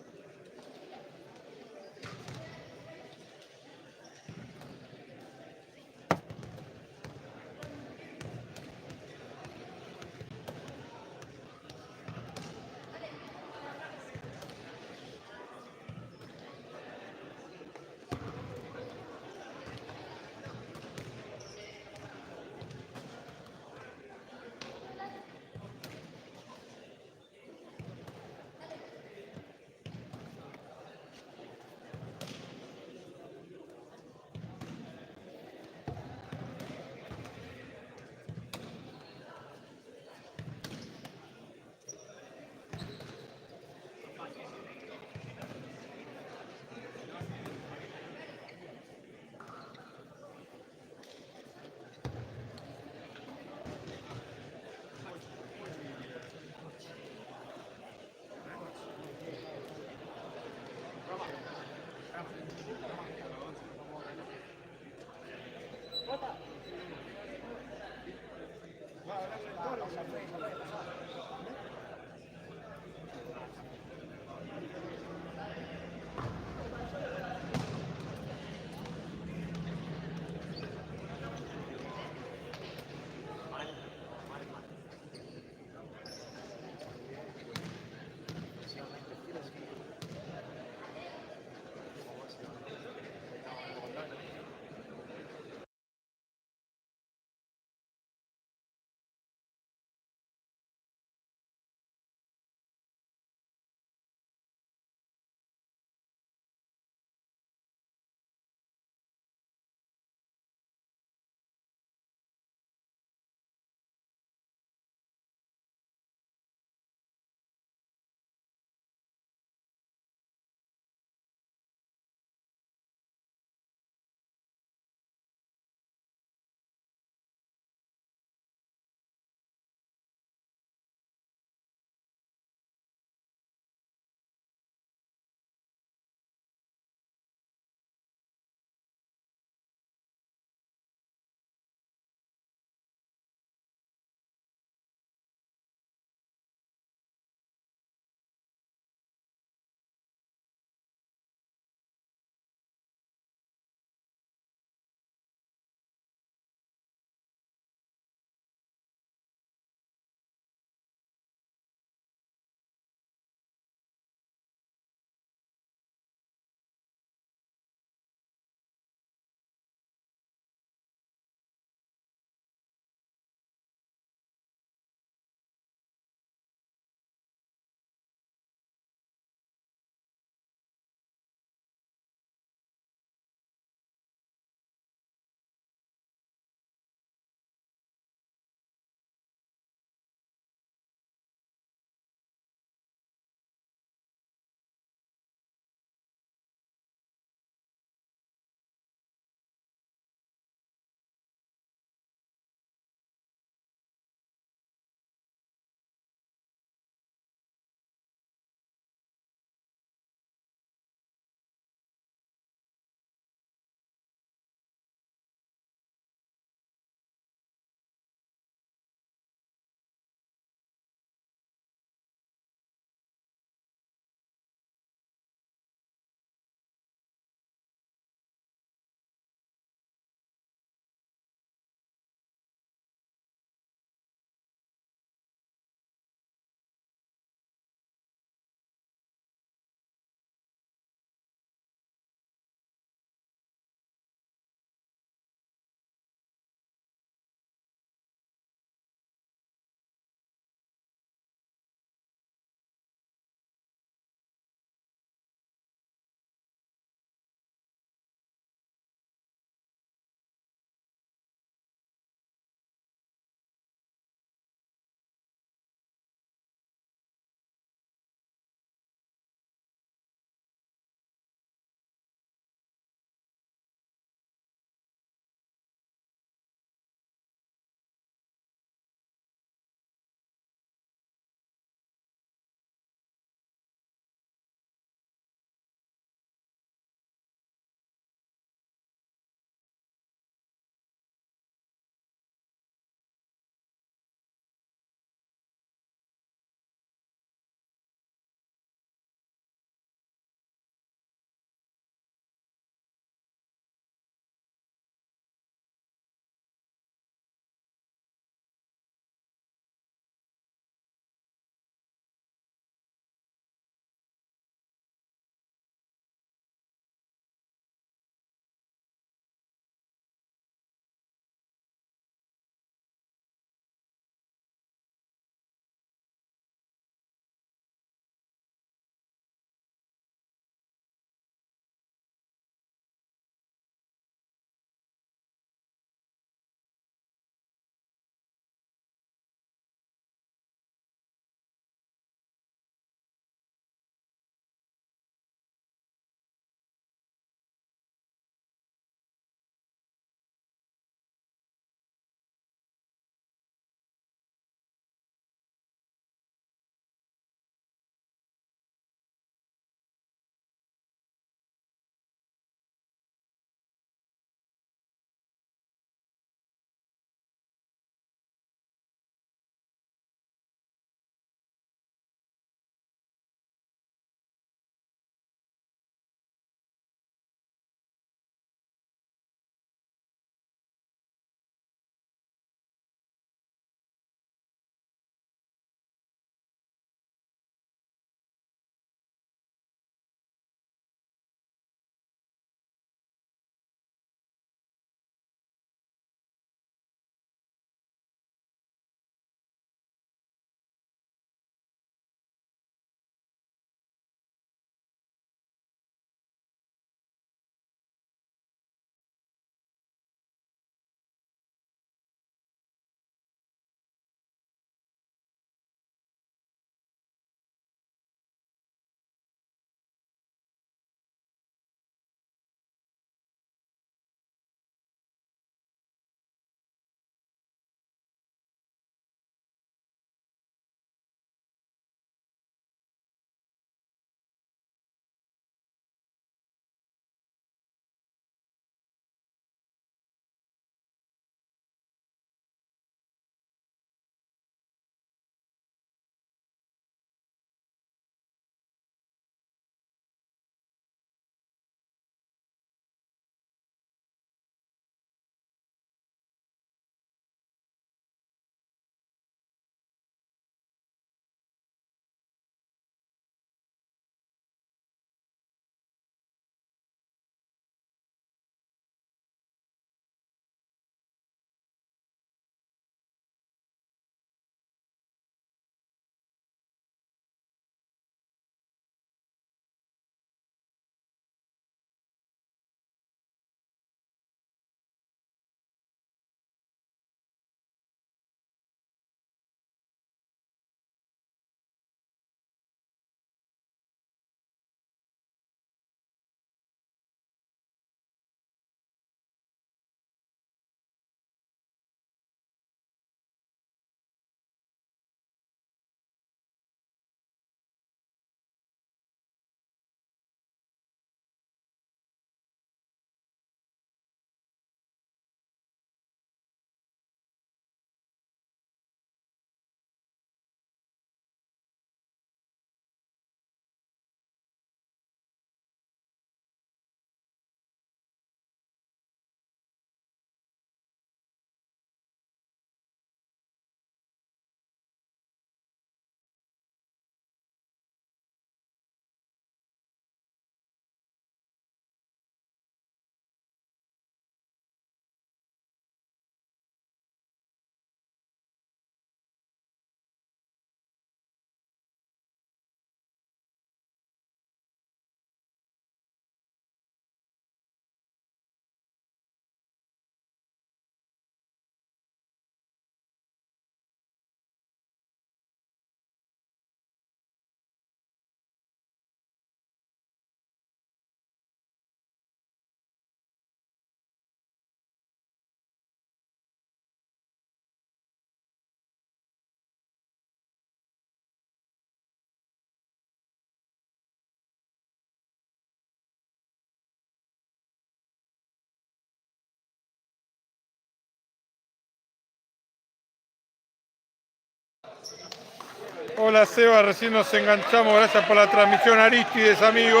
Hola Seba, recién nos enganchamos, gracias por la transmisión Aristides, amigo.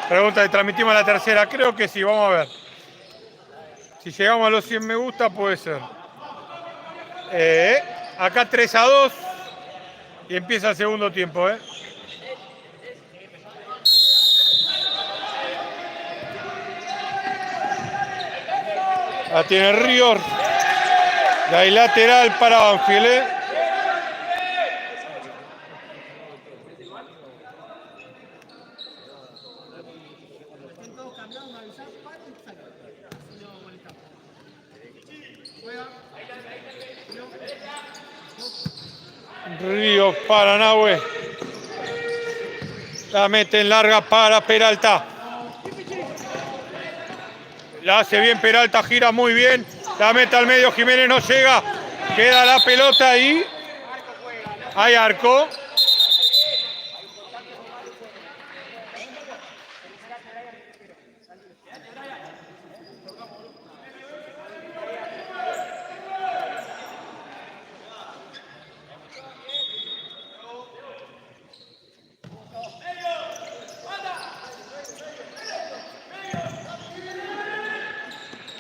Pregunta de transmitimos la tercera, creo que sí, vamos a ver. Si llegamos a los 100 me gusta, puede ser. Acá 3-2 y empieza el segundo tiempo, La tiene Ríos. Y ahí lateral para Banfield, Ríos para Nahue. La mete en larga para Peralta. La hace bien Peralta, gira muy bien. La mete al medio, Jiménez no llega. Queda la pelota ahí. Hay arco.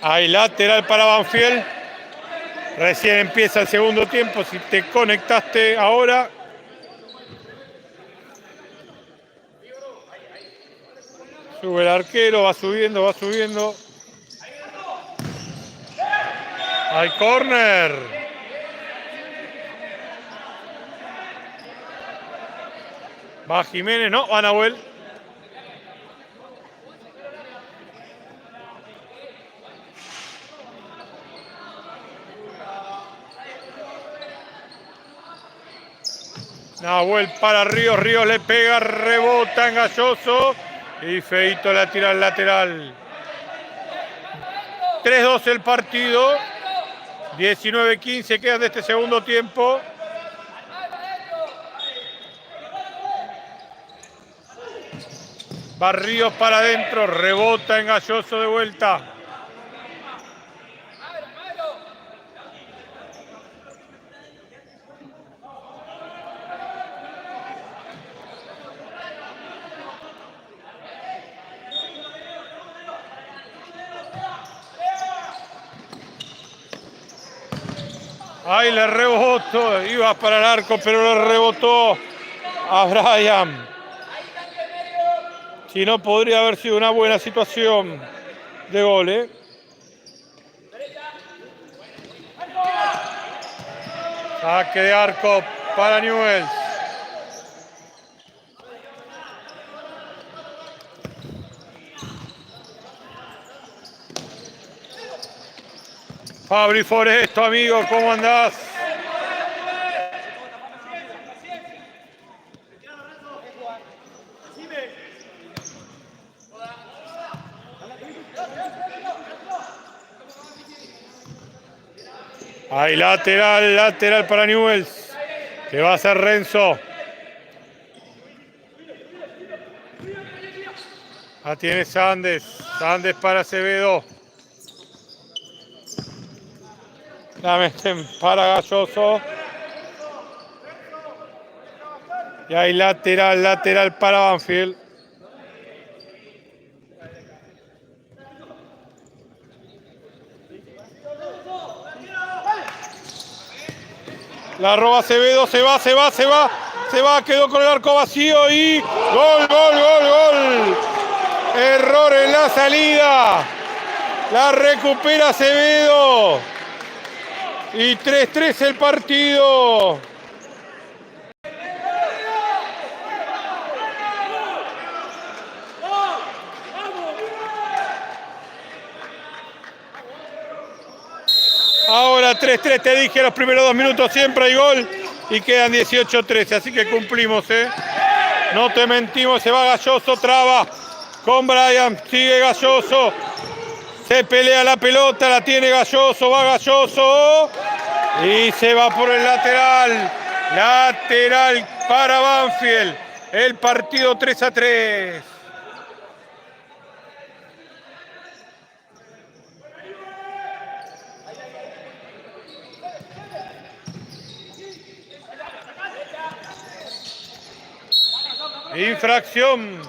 Hay lateral para Banfield. Recién empieza el segundo tiempo. Si te conectaste ahora. Sube el arquero, va subiendo, va subiendo. Hay córner. Va Jiménez, no, va Nahuel. Nahuel para Ríos, Ríos le pega, rebota en Galloso y Feito la tira al lateral. 3-2 el partido, 19-15 quedan de este segundo tiempo. Va Ríos para adentro, rebota en Galloso de vuelta. Ahí le rebotó, iba para el arco, pero le rebotó a Brian. Si no, podría haber sido una buena situación de gol, Saque de arco para Newell's. Fabri Foresto, amigo, ¿cómo andás? Hay lateral para Newell's. Que va a ser Renzo. La tiene Sandes. Sandes para Acevedo. La meten para Galloso. Y hay lateral para Banfield. La roba Acevedo, se va, quedó con el arco vacío y gol. Error en la salida. La recupera Acevedo. Y 3-3 el partido. Ahora 3-3, te dije, los primeros 2 minutos siempre hay gol y quedan 18-13, así que cumplimos, No te mentimos, se va Galloso, traba con Brian, sigue Galloso, se pelea la pelota, la tiene Galloso, va Galloso y se va por el lateral para Banfield, el partido 3-3. Infracción.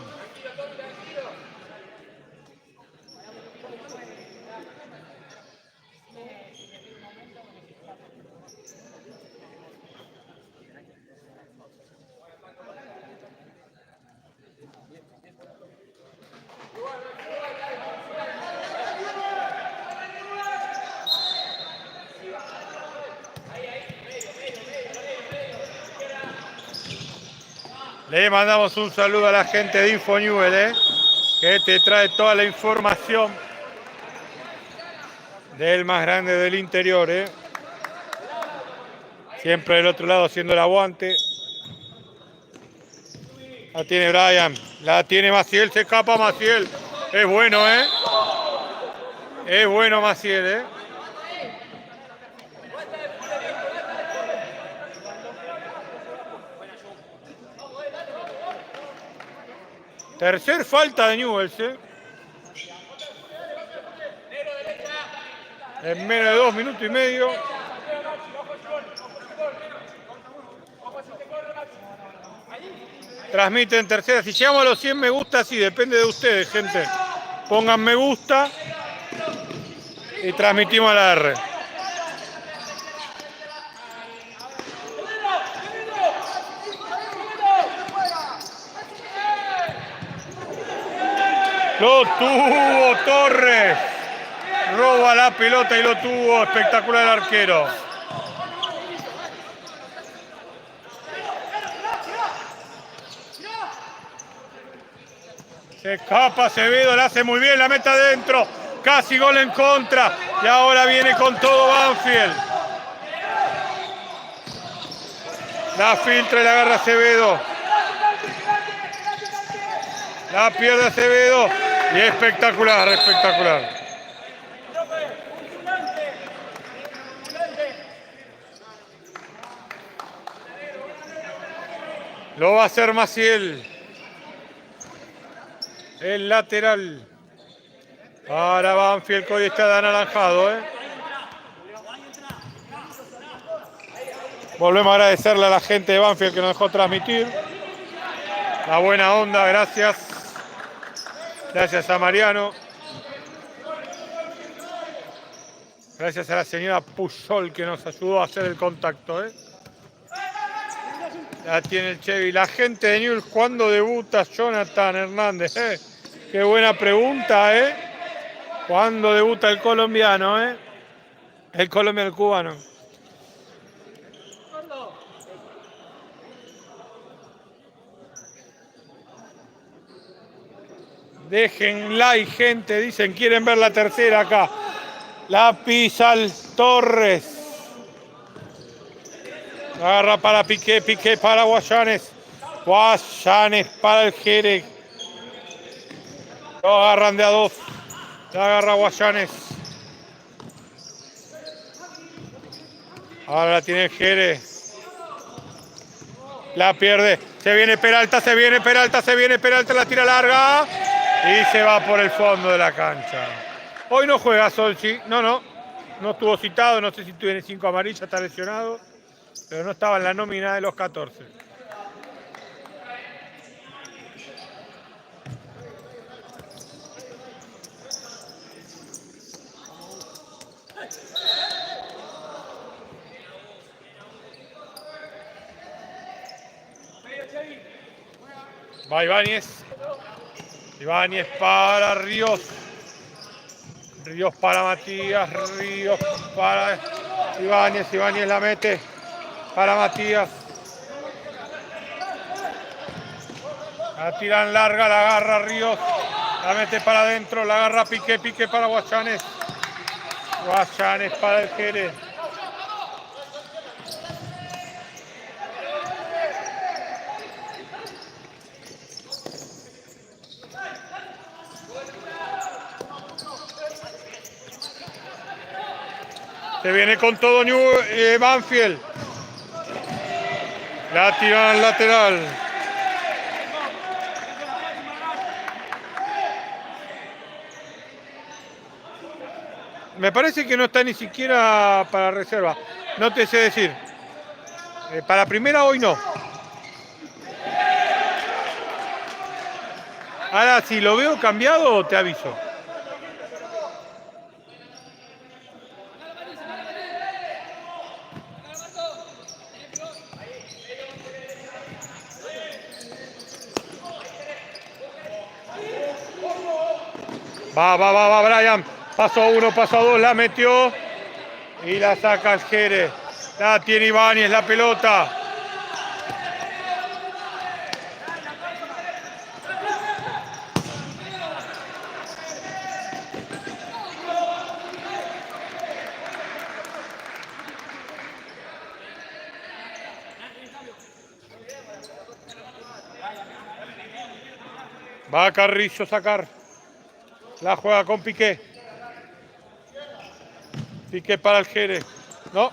Le mandamos un saludo a la gente de Infonewell, que te trae toda la información del más grande del interior. Siempre del otro lado haciendo el aguante. La tiene Brian, la tiene Maciel, se escapa Maciel. Es bueno, Es bueno Maciel, Tercer falta de Newell's, En menos de 2 minutos y medio. Transmiten tercera. Si llegamos a los 100 me gusta, sí, depende de ustedes, gente. Pongan me gusta y transmitimos a la R. Lo tuvo Torres. Roba la pelota y lo tuvo. Espectacular el arquero. Se escapa Acevedo, la hace muy bien, la mete adentro. Casi gol en contra. Y ahora viene con todo Banfield. La filtra y la agarra Acevedo. La pierde Acevedo. Y espectacular, espectacular. Lo va a hacer Maciel. El lateral. Para Banfield, que hoy está anaranjado, Volvemos a agradecerle a la gente de Banfield que nos dejó transmitir. La buena onda, gracias. Gracias a Mariano. Gracias a la señora Pujol que nos ayudó a hacer el contacto, Ya tiene el Chevy. La gente de Newell's, ¿cuándo debuta Jonathan Hernández? Qué buena pregunta, ¿Cuándo debuta el colombiano, El colombiano, el cubano. Dejen like, gente. Dicen, quieren ver la tercera acá. La pisa el Torres. Agarra para Piqué, Piqué para Guayanes. Guayanes para el Jerez. Lo agarran de a dos. La agarra Guayanes. Ahora la tiene el Jerez. La pierde. Se viene Peralta, se viene Peralta, se viene Peralta. La tira larga. Y se va por el fondo de la cancha. Hoy no juega Solchi. No estuvo citado. No sé si tiene 5 amarillas, está lesionado. Pero no estaba en la nómina de los 14. Va Ibáñez. Ibáñez para Ríos. Ríos para Matías. Ríos para Ibáñez. Ibáñez la mete para Matías. La tiran larga, la agarra Ríos. La mete para adentro, la agarra Piqué. Piqué para Guayanes. Guayanes para el Jerez. Se viene con todo Banfield. La tiran al lateral. Me parece que no está ni siquiera para reserva. No te sé decir. Para primera hoy no. Ahora, si lo veo cambiado, te aviso. Va, Brian. Paso 1, paso 2, la metió. Y la saca el Jerez. La tiene Ibáñez, la pelota. Va Carrillo a sacar. La juega con Piqué. Piqué para el Jerez. No.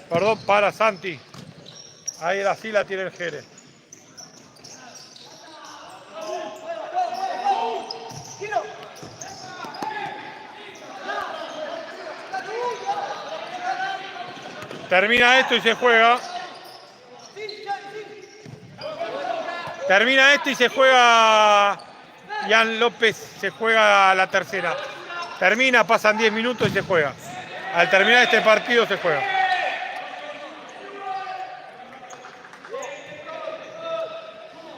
Perdón, para Santi. Ahí sí la tiene el Jerez. Termina esto y se juega. Termina esto y se juega. Ian López se juega la tercera. Termina, pasan 10 minutos y se juega. Al terminar este partido se juega.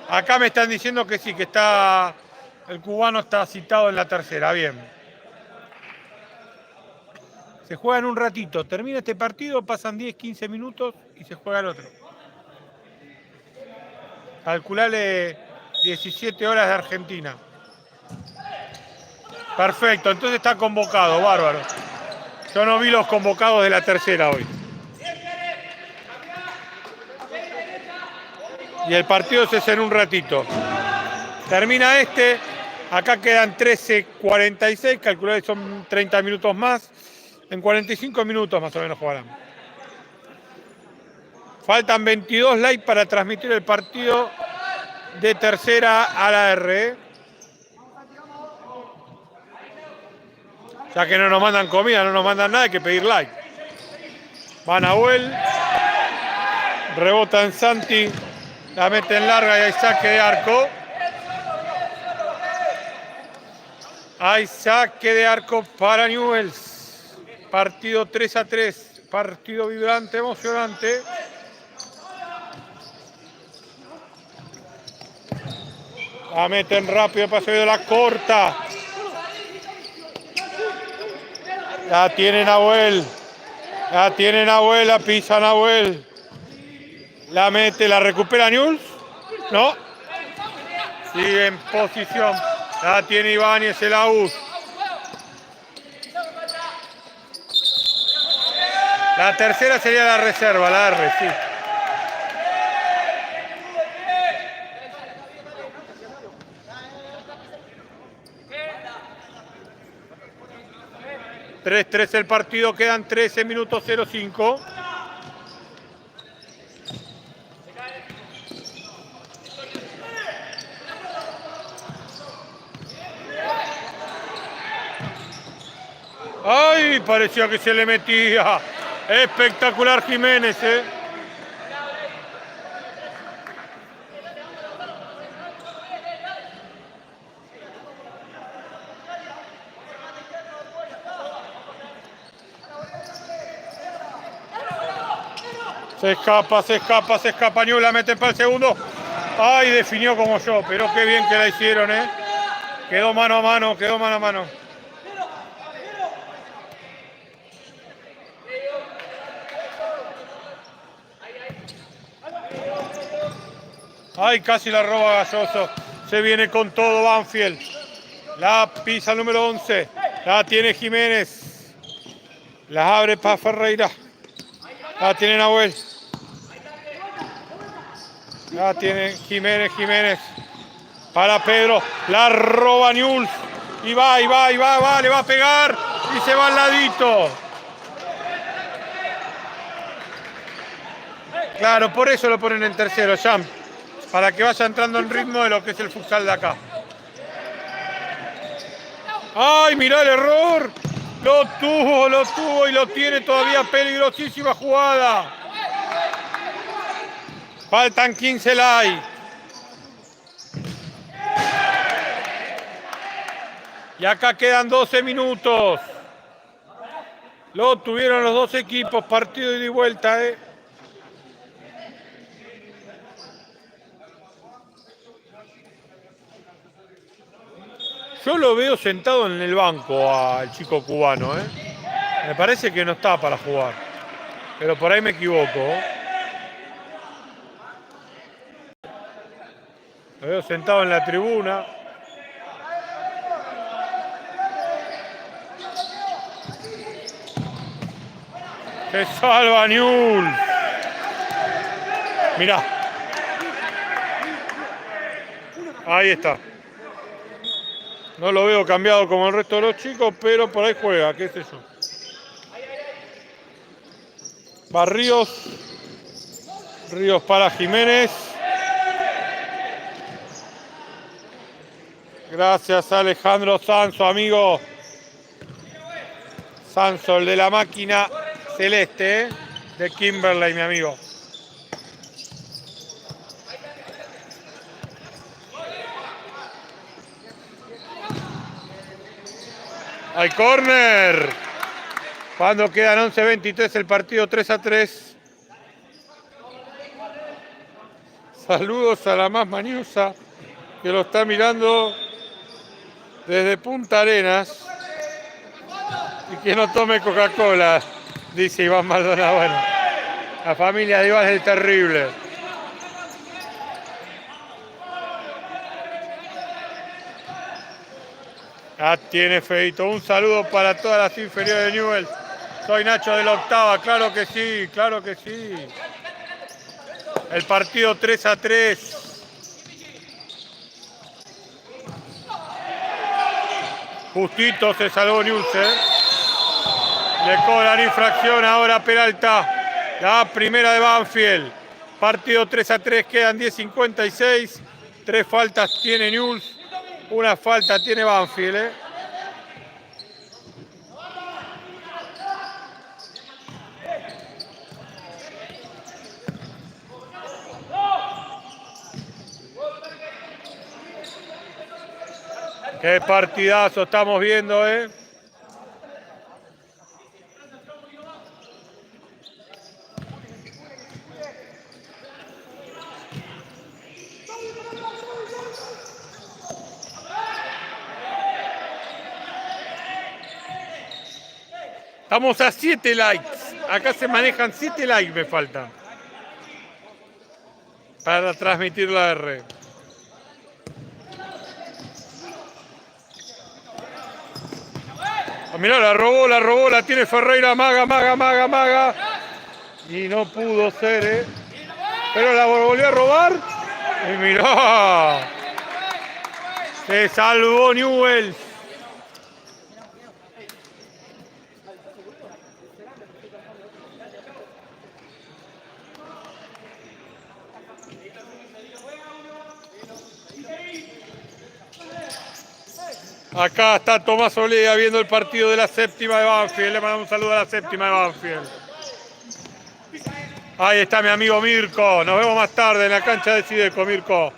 Acá me están diciendo que sí, que está. El cubano está citado en la tercera. Bien. Se juega en un ratito. Termina este partido, pasan 10, 15 minutos y se juega el otro. Calculale 17 horas de Argentina. Perfecto, entonces está convocado, bárbaro. Yo no vi los convocados de la tercera hoy. Y el partido se hace en un ratito. Termina este, acá quedan 13:46, calculé que son 30 minutos más. En 45 minutos más o menos jugarán. Faltan 22 likes para transmitir el partido de tercera a la R. Ya que no nos mandan comida, no nos mandan nada, hay que pedir like. Va Nahuel. Rebota en Santi. La mete en larga y hay saque de arco. Hay saque de arco para Newell's. Partido 3-3. Partido vibrante, emocionante. La meten rápido, paseo de la corta. La tiene Nahuel. La pisa Nahuel. La mete, la recupera Newell's. No. Sigue en posición. La tiene Ibáñez, el AUS. La tercera sería la reserva, la R, sí. (3-3) el partido, quedan 13 minutos 05. ¡Ay! Parecía que se le metía. Espectacular Jiménez, ¿eh? Se escapa Newell's, la mete para el segundo. ¡Ay! Definió como yo, pero qué bien que la hicieron, ¿eh? Quedó mano a mano. ¡Ay! Casi la roba Galloso. Se viene con todo Banfield. La pisa el número 11. La tiene Jiménez. La abre para Ferreira. La tiene Nahuel. La tiene Jiménez. Para Pedro. La roba Newell's. Y va. Le va a pegar. Y se va al ladito. Claro, por eso lo ponen en tercero, Jam. Para que vaya entrando en ritmo de lo que es el futsal de acá. ¡Ay, mirá el error! Lo tuvo y lo tiene todavía. Peligrosísima jugada. Faltan 15 likes. Y acá quedan 12 minutos. Lo tuvieron los dos equipos, partido ida y vuelta, Yo lo veo sentado en el banco al chico cubano, Me parece que no está para jugar. Pero por ahí me equivoco. Lo veo sentado en la tribuna. ¡Se salva Newell's! Mirá. Ahí está. No lo veo cambiado como el resto de los chicos, pero por ahí juega, qué es eso. Va Ríos. Ríos para Jiménez. Gracias Alejandro Sanso, amigo. Sanso, el de la máquina celeste, de Kimberley, mi amigo. Hay córner. Cuando quedan 11:23 el partido 3-3. Saludos a la más mañosa que lo está mirando desde Punta Arenas. Y que no tome Coca-Cola, dice Iván Maldonado. Bueno, la familia de Iván es terrible. Ah, tiene feito. Un saludo para todas las inferiores de Newell's. Soy Nacho de la octava, claro que sí, claro que sí. El partido 3-3. Justito se salvó Newell's, Le cobran infracción ahora Peralta. La primera de Banfield. Partido 3-3, quedan 10:56. 3 faltas tiene Newell's. Una falta tiene Banfield, Qué partidazo estamos viendo, Estamos a 7 likes. Acá se manejan 7 likes, me faltan. Para transmitir la R. Ah, mirá, la robó, la tiene Ferreira, maga. Y no pudo ser, Pero la volvió a robar. Y mirá. Se salvó Newell's. Acá está Tomás Olea viendo el partido de la séptima de Banfield. Le mandamos un saludo a la séptima de Banfield. Ahí está mi amigo Mirko. Nos vemos más tarde en la cancha de Sideco, Mirko.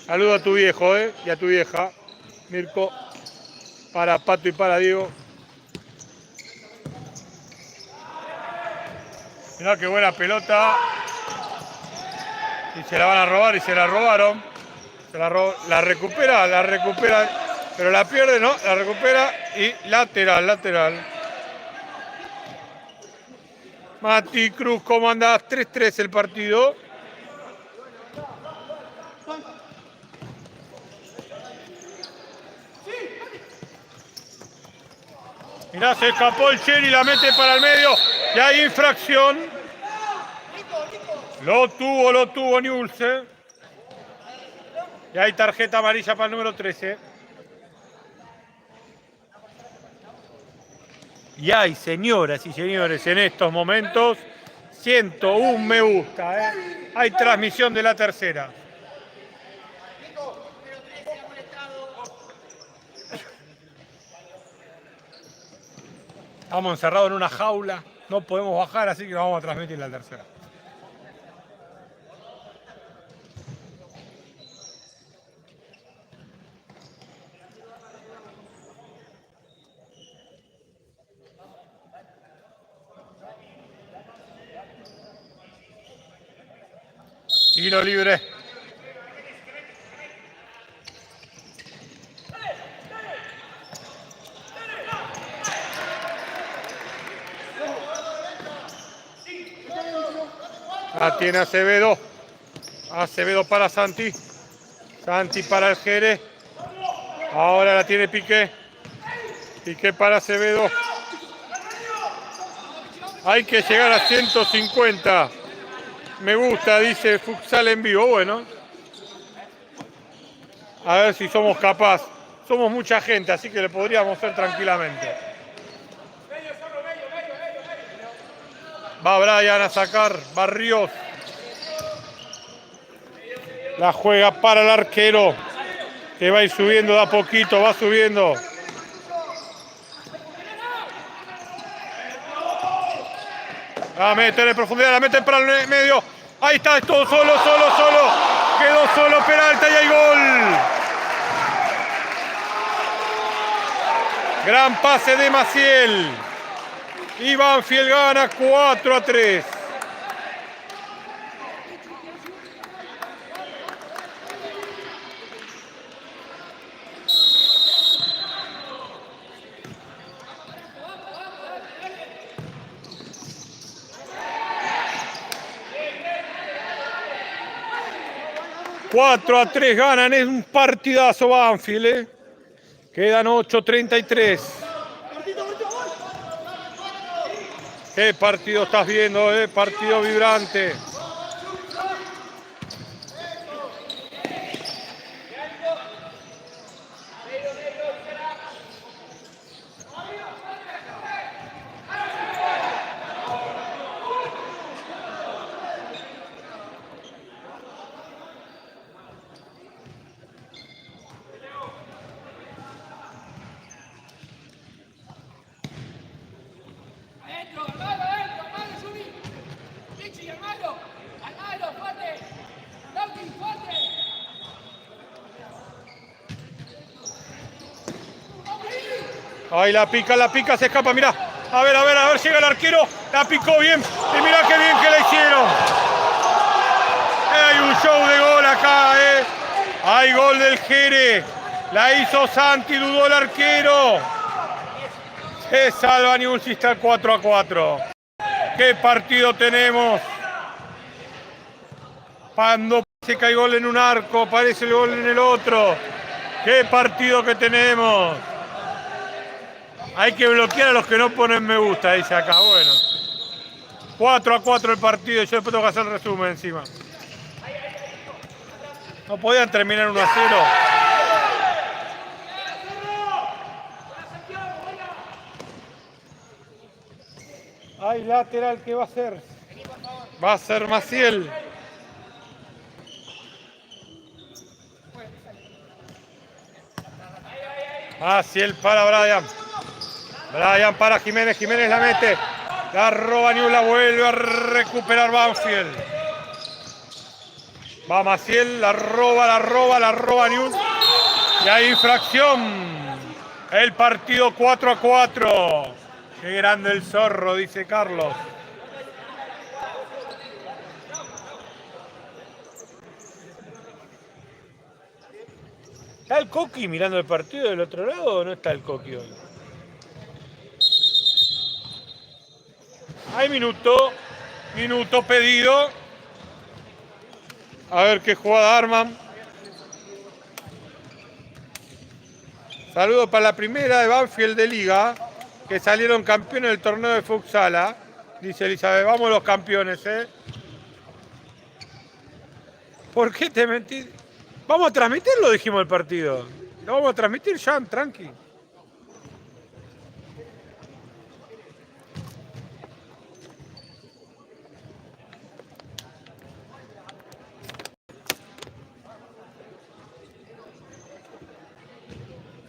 Saludo a tu viejo, y a tu vieja. Mirko, para Pato y para Diego. Mirá qué buena pelota. Y se la van a robar y se la robaron. La recupera, pero la pierde, ¿no? La recupera y lateral. Mati Cruz, ¿cómo andás? 3-3 el partido. Mirá, se escapó el Cheri, la mete para el medio. Y hay infracción. Lo tuvo Newell's, Y hay tarjeta amarilla para el número 13. Y hay, señoras y señores, en estos momentos, 101 me gusta, Hay transmisión de la tercera. Estamos encerrados en una jaula, no podemos bajar, así que vamos a transmitir la tercera. Tiro libre. La tiene Acevedo. Acevedo para Santi. Santi para el Jerez. Ahora la tiene Piqué. Piqué para Acevedo. Hay que llegar a 150. Me gusta, dice Futsal en vivo. Bueno. A ver si somos capaces. Somos mucha gente, así que le podríamos hacer tranquilamente. Va Brian a sacar. Barrios. La juega para el arquero. Que va a ir subiendo de a poquito. Va subiendo. La mete en profundidad. La mete para el medio. Ahí está. Todo solo. Quedó solo Peralta y hay gol. Gran pase de Maciel. Y Banfield gana 4-3. ...4-3 ganan, es un partidazo Banfield, Quedan 8:33. ¿Qué partido estás viendo, Partido vibrante. Ahí la pica, se escapa, mirá. A ver, llega el arquero. La picó bien. Y mirá qué bien que la hicieron. Hay un show de gol acá, Hay gol del Jere. La hizo Santi, dudó el arquero. Se salva Newell's y está 4-4. ¿Qué partido tenemos? Cuando parece que hay gol en un arco, aparece el gol en el otro. ¿Qué partido que tenemos? Hay que bloquear a los que no ponen me gusta, dice acá. Bueno. 4-4 el partido. Yo después tengo que hacer el resumen encima. No podían terminar 1-0. Hay lateral que va a ser. Va a ser Maciel. Maciel para Brian. Brian para Jiménez. Jiménez la mete. La roba Newell's, la vuelve a recuperar Banfield. Va Maciel, la roba Newell's. Y hay infracción. El partido 4-4. Qué grande el zorro, dice Carlos. ¿Está el Coqui mirando el partido del otro lado o no está el Coqui hoy? Hay minuto pedido. A ver qué jugada arman. Saludos para la primera de Banfield de Liga, que salieron campeones del torneo de Futsala. Dice Elizabeth, vamos los campeones, ¿Por qué te mentís? Vamos a transmitirlo, dijimos el partido. Lo vamos a transmitir, Jan, tranqui.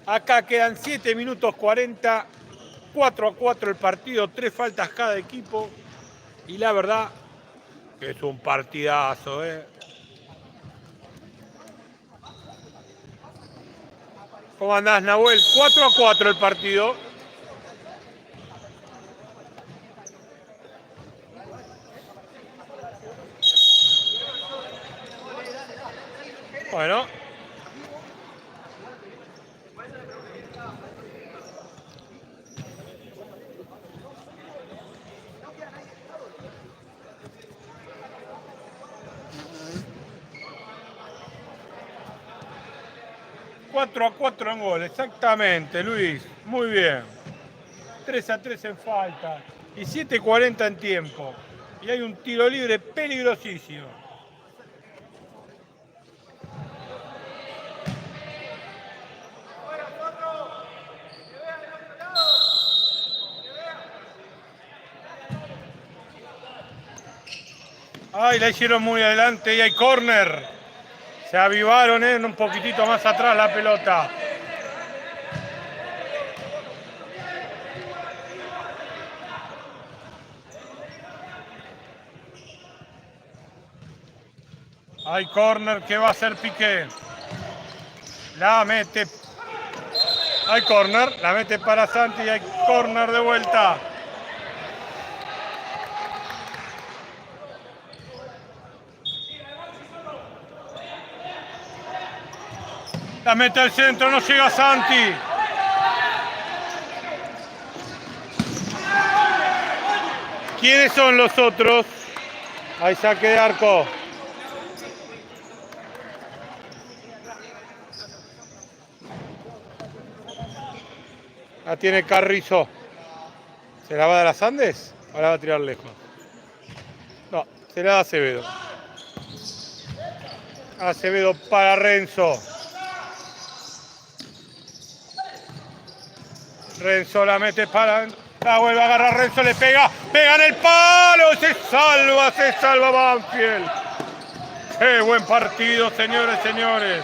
Acá quedan 7 minutos 40, 4-4 el partido, 3 faltas cada equipo. Y la verdad que es un partidazo, ¿Cómo andás, Nahuel? 4-4 el partido. 4-4 en gol, exactamente, Luis. Muy bien. 3-3 en falta y 7:40 en tiempo. Y hay un tiro libre peligrosísimo. Ay, la hicieron muy adelante y hay córner. Se avivaron, un poquitito más atrás la pelota. Hay córner que va a hacer Piqué. La mete. Hay córner, la mete para Santi y hay córner de vuelta. La mete al centro, no llega Santi. ¿Quiénes son los otros? Hay saque de arco. La tiene Carrizo. ¿Se la va a dar a Sandes o la va a tirar lejos? No, se la da a Acevedo. Acevedo para Renzo. Renzo la mete para... La vuelve a agarrar Renzo, le pega. ¡Pega en el palo! Se salva Banfield. ¡Qué buen partido, señores, señores!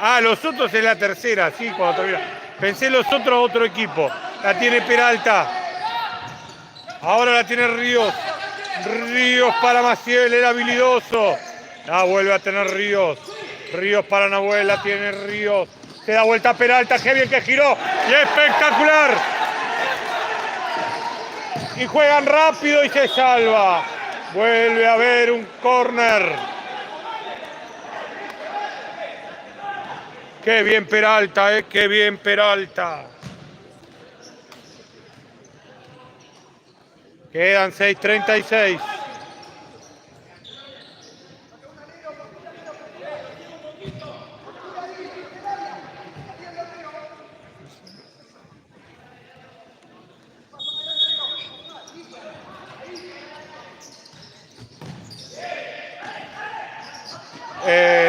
Ah, los otros es la tercera, sí, cuando termina. Pensé los otros otro equipo. La tiene Peralta. Ahora la tiene Ríos. Ríos para Maciel, era habilidoso. La vuelve a tener Ríos. Ríos para Nahuel, la tiene Ríos. Se da vuelta a Peralta, qué bien que giró. Y espectacular. Y juegan rápido y se salva. Vuelve a haber un córner. Qué bien Peralta, qué bien Peralta. Quedan 6:36.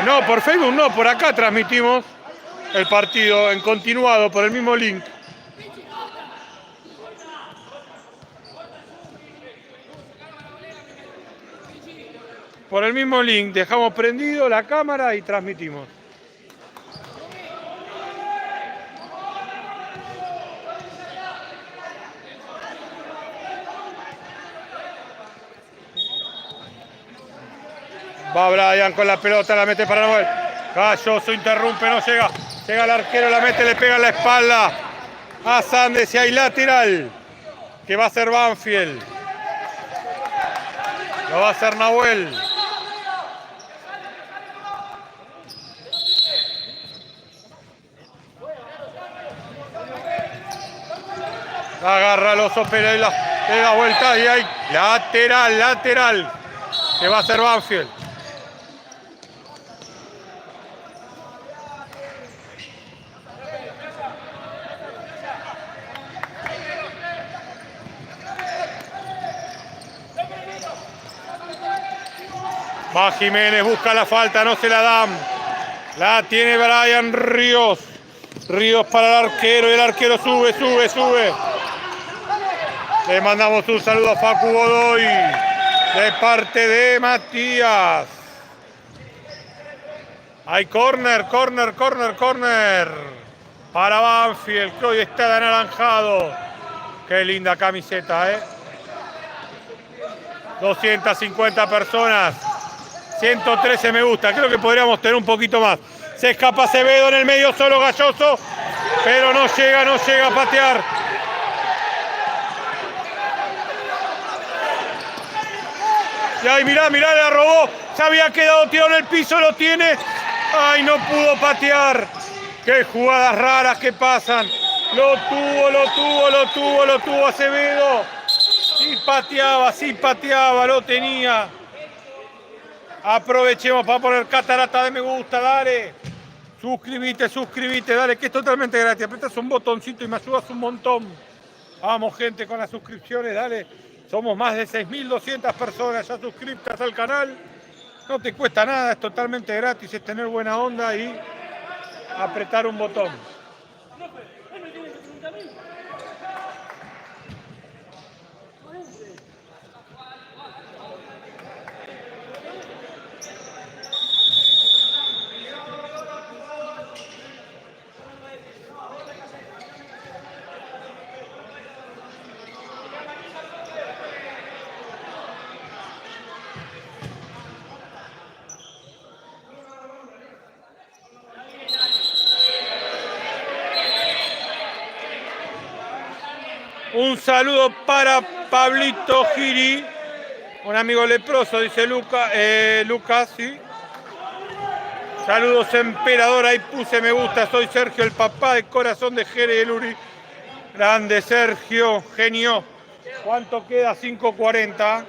No, por Facebook no, por acá transmitimos el partido en continuado por el mismo link. Por el mismo link dejamos prendido la cámara y transmitimos. Va Brian con la pelota, la mete para Nahuel. Galloso interrumpe, no llega. Llega el arquero, la mete, le pega en la espalda a Sandes y hay lateral que va a ser Banfield. Lo va a hacer Nahuel. Agarra el oso Pereira, le da vuelta y hay lateral que va a ser Banfield. Va Jiménez, busca la falta, no se la dan. La tiene Brian Ríos. Ríos para el arquero y el arquero sube. Le mandamos un saludo a Facu Godoy de parte de Matías. Hay córner para Banfield, que hoy está de anaranjado. Qué linda camiseta, 250 personas. 113 me gusta, creo que podríamos tener un poquito más. Se escapa Acevedo en el medio, solo Galloso, pero no llega a patear. Y ahí mirá, la robó. Se había quedado tirado en el piso, lo tiene. Ay, no pudo patear. Qué jugadas raras que pasan. Lo tuvo Acevedo. Sí pateaba, lo tenía. Aprovechemos para poner catarata de me gusta, dale. Suscríbete, dale, que es totalmente gratis. Apretas un botoncito y me ayudas un montón. Vamos, gente, con las suscripciones, dale. Somos más de 6.200 personas ya suscriptas al canal. No te cuesta nada, es totalmente gratis, es tener buena onda y apretar un botón. Un saludo para Pablito Giri, un amigo leproso, dice Lucas, ¿sí? Saludos, emperador, ahí puse me gusta, soy Sergio, el papá de corazón de Jere y Luri. Grande Sergio, genio. ¿Cuánto queda? 5:40.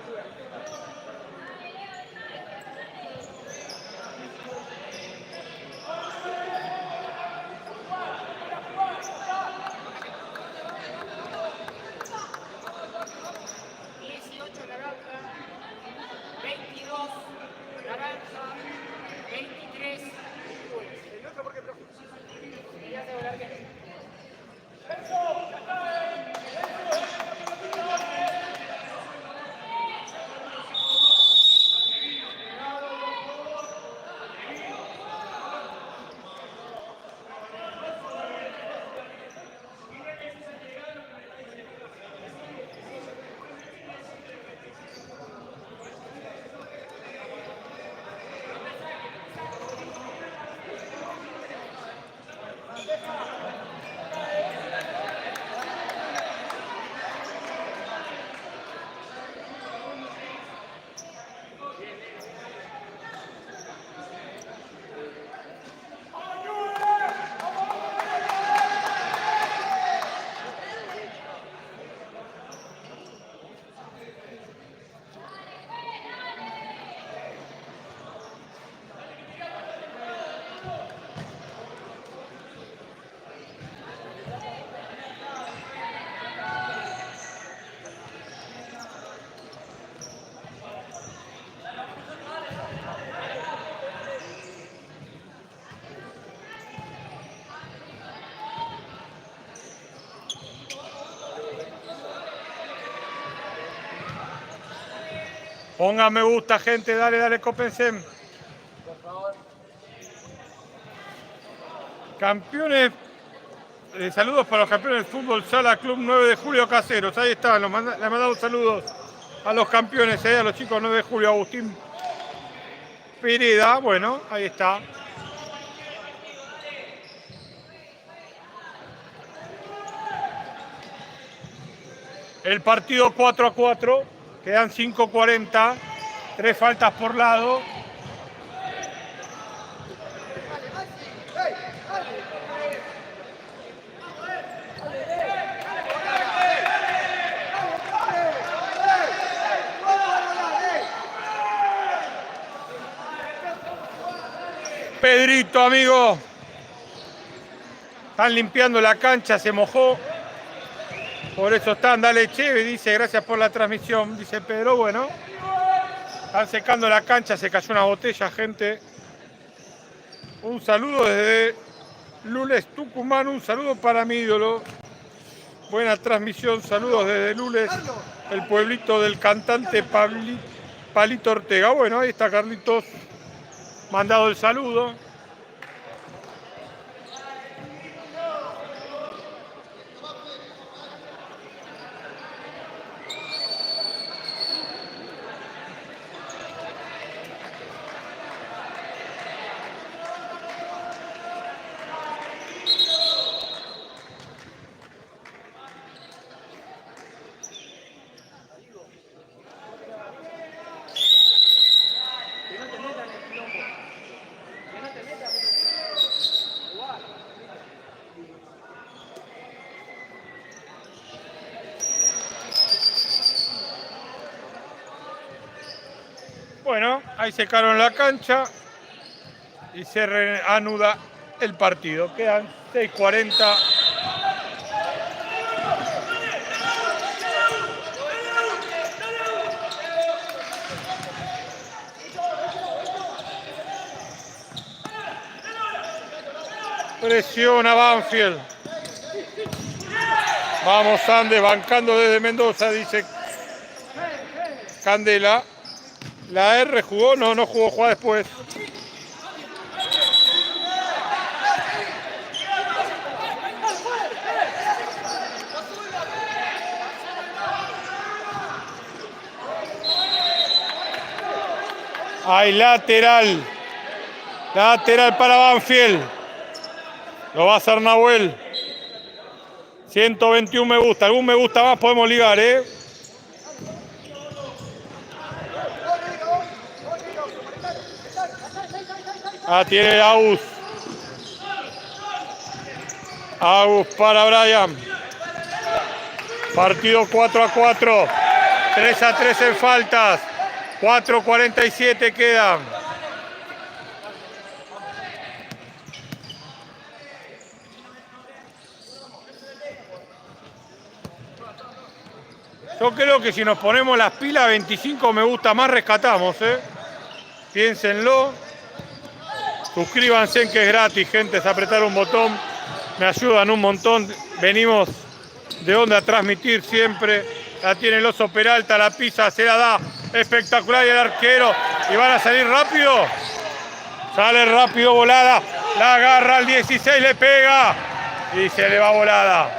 Pongan me gusta, gente, dale, cópense. Campeones, saludos para los campeones del fútbol sala Club 9 de Julio Caseros. Ahí están, le mandamos saludos a los campeones, a los chicos 9 de Julio, Agustín Pereda. Bueno, ahí está. El partido 4-4, quedan 5:40, 3 faltas por lado. Pedrito, amigo. Están limpiando la cancha, se mojó. Por eso están, dale Cheve, dice, gracias por la transmisión, dice Pedro, bueno. Están secando la cancha, se cayó una botella, gente. Un saludo desde Lules, Tucumán, un saludo para mi ídolo. Buena transmisión, saludos desde Lules, el pueblito del cantante Palito Ortega. Bueno, ahí está Carlitos, mandado el saludo. Ahí secaron la cancha y se reanuda el partido. Quedan 6:40. Presiona Banfield. Vamos Andes, bancando desde Mendoza, dice Candela. La R jugó, no jugó, juega después. Hay lateral. Lateral para Banfield. Lo va a hacer Nahuel. 121 me gusta. Algún me gusta más podemos ligar, ¿eh? Tiene Agus. Agus para Brian. Partido 4-4. 3-3 en faltas. 4:47 quedan. Yo creo que si nos ponemos las pilas, 25 me gusta más rescatamos, ¿eh? Piénsenlo. Suscríbanse, que es gratis, gente, es apretar un botón. Me ayudan un montón. Venimos de Onda a transmitir siempre. La tiene el Oso Peralta, la pisa, se la da. Espectacular y el arquero. Y van a salir rápido. Sale rápido volada. La agarra al 16, le pega. Y se le va volada.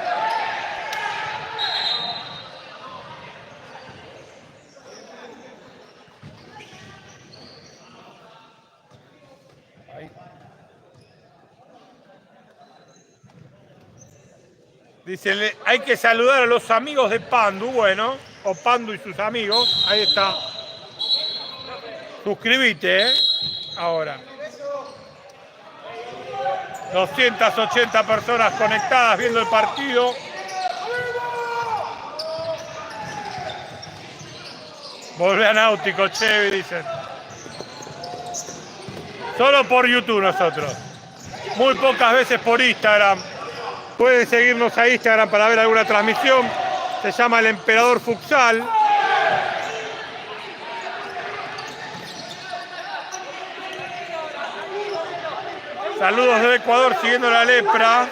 Dice, hay que saludar a los amigos de Pandu, bueno, o Pandu y sus amigos, ahí está. Suscríbete, ¿eh? Ahora. 280 personas conectadas viendo el partido. Volvé a Náutico, Chevy, dicen. Solo por YouTube nosotros. Muy pocas veces por Instagram. Pueden seguirnos a Instagram para ver alguna transmisión. Se llama El Emperador Futsal. Saludos de Ecuador siguiendo la lepra.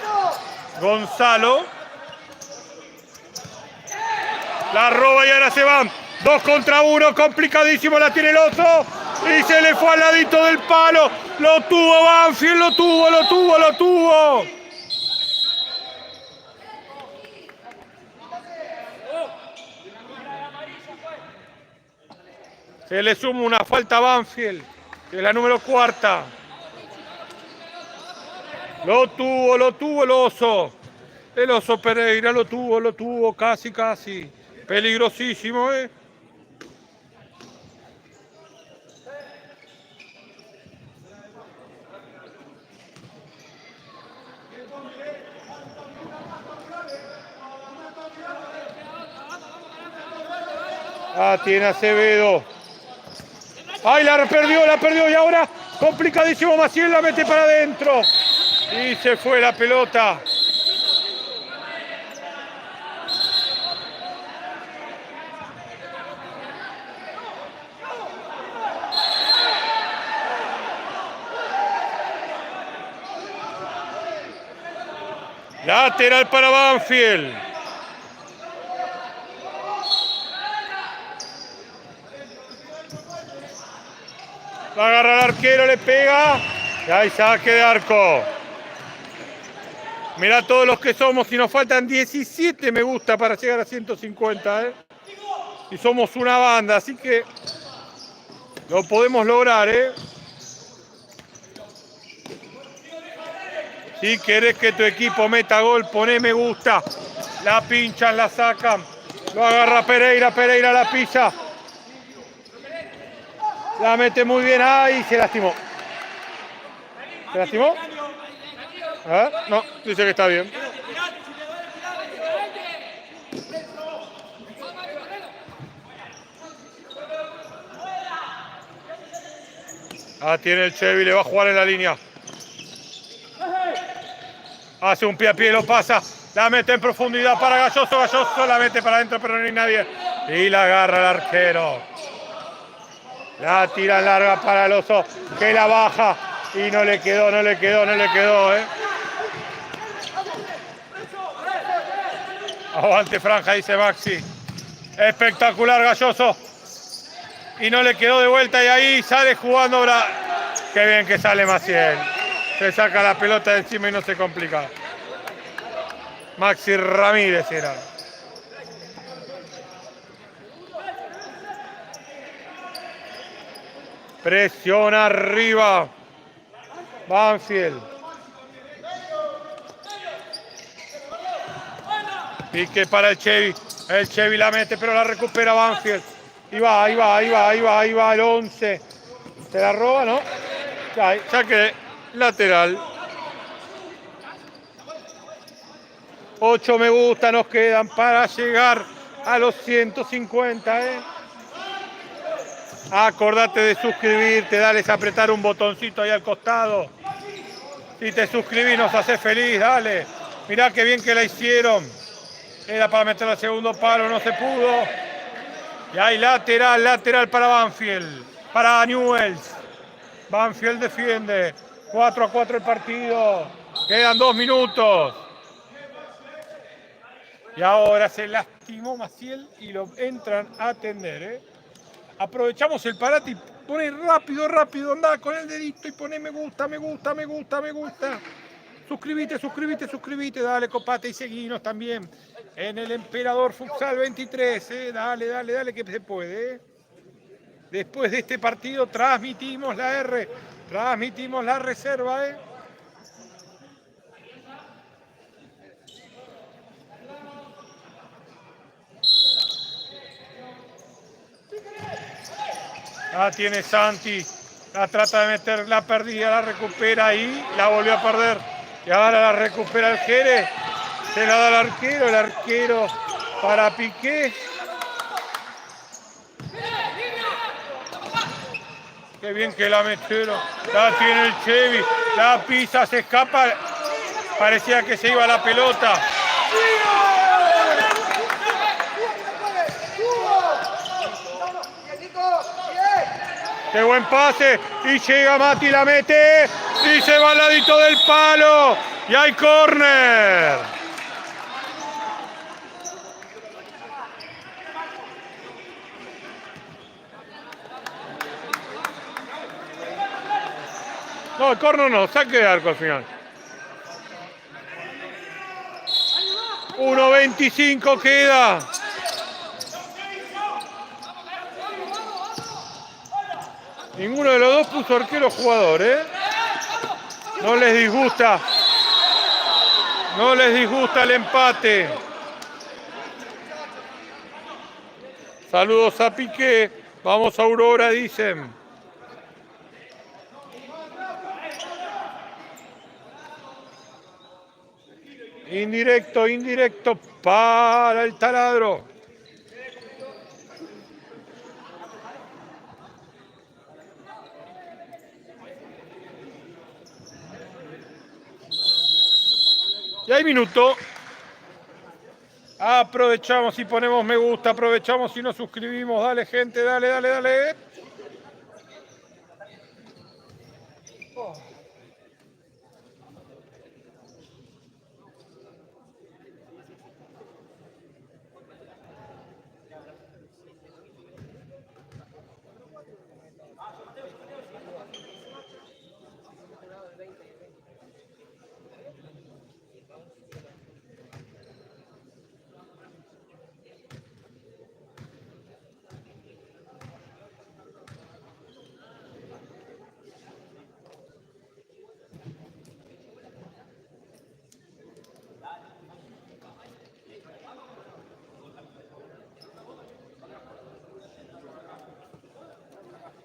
Gonzalo. La roba y ahora se van. 2 contra 1. Complicadísimo. La tiene el Oso. Y se le fue al ladito del palo. Lo tuvo Banfield. Lo tuvo. Se le suma una falta a Banfield, que es la número 4. Lo tuvo el Oso. El Oso Pereira lo tuvo, casi. Peligrosísimo, ¿eh? Tiene Acevedo. ¡Ay, la perdió! Y ahora, complicadísimo, Maciel la mete para adentro. Y se fue la pelota. Lateral para Banfield. Va a agarrar al arquero, le pega. Y ahí saque de arco. Mirá todos los que somos y nos faltan 17 me gusta para llegar a 150, ¿eh? Y somos una banda, así que lo podemos lograr, ¿eh? Si querés que tu equipo meta gol, poné me gusta. La pinchan, la sacan. Lo agarra Pereira la pisa. La mete muy bien. ¡Ay! Se lastimó. ¿Se lastimó? No, dice que está bien. Tiene el Chevy, le va a jugar en la línea. Hace un pie a pie, lo pasa. La mete en profundidad para Galloso. Galloso la mete para adentro, pero no hay nadie. Y la agarra el arquero. La tira larga para el Oso, que la baja. Y no le quedó. Aguante franja, dice Maxi. Espectacular Galloso. Y no le quedó de vuelta. Y ahí sale jugando. Qué bien que sale Maciel. Se saca la pelota de encima y no se complica. Maxi Ramírez era. Presión arriba. Banfield. Pique para el Chevy. El Chevy la mete, pero la recupera Banfield. Y va el 11. Se la roba, ¿no? Saque lateral. 8 me gusta nos quedan para llegar a los 150, Acordate de suscribirte, dales a apretar un botoncito ahí al costado. Si te suscribís nos haces feliz, dale. Mirá qué bien que la hicieron. Era para meter al segundo palo, no se pudo. Y hay lateral para Banfield, para Newells. Banfield defiende. 4-4 el partido. Quedan 2 minutos. Y ahora se lastimó Maciel y lo entran a atender, Aprovechamos el parate y pone rápido, andá con el dedito y pone me gusta. Suscríbete, dale, copate y seguinos también en el Emperador Futsal 23, dale, que se puede, Después de este partido transmitimos la reserva, Tiene Santi, la trata de meter, la perdida, la recupera y la volvió a perder. Y ahora la recupera el Jerez, se la da el arquero para Piqué. Qué bien que la metieron, la tiene el Chevy, la pisa, se escapa, parecía que se iba la pelota. ¡Qué buen pase! Y llega Mati, la mete y se va al ladito del palo. Y hay córner. No, el córner no, saque de arco al final. 1.25 queda. Ninguno de los dos puso arquero jugador, No les disgusta el empate. Saludos a Piqué. Vamos a Aurora, dicen. Indirecto para el taladro. Y hay minuto. Aprovechamos y ponemos me gusta, aprovechamos y nos suscribimos. Dale, gente, dale.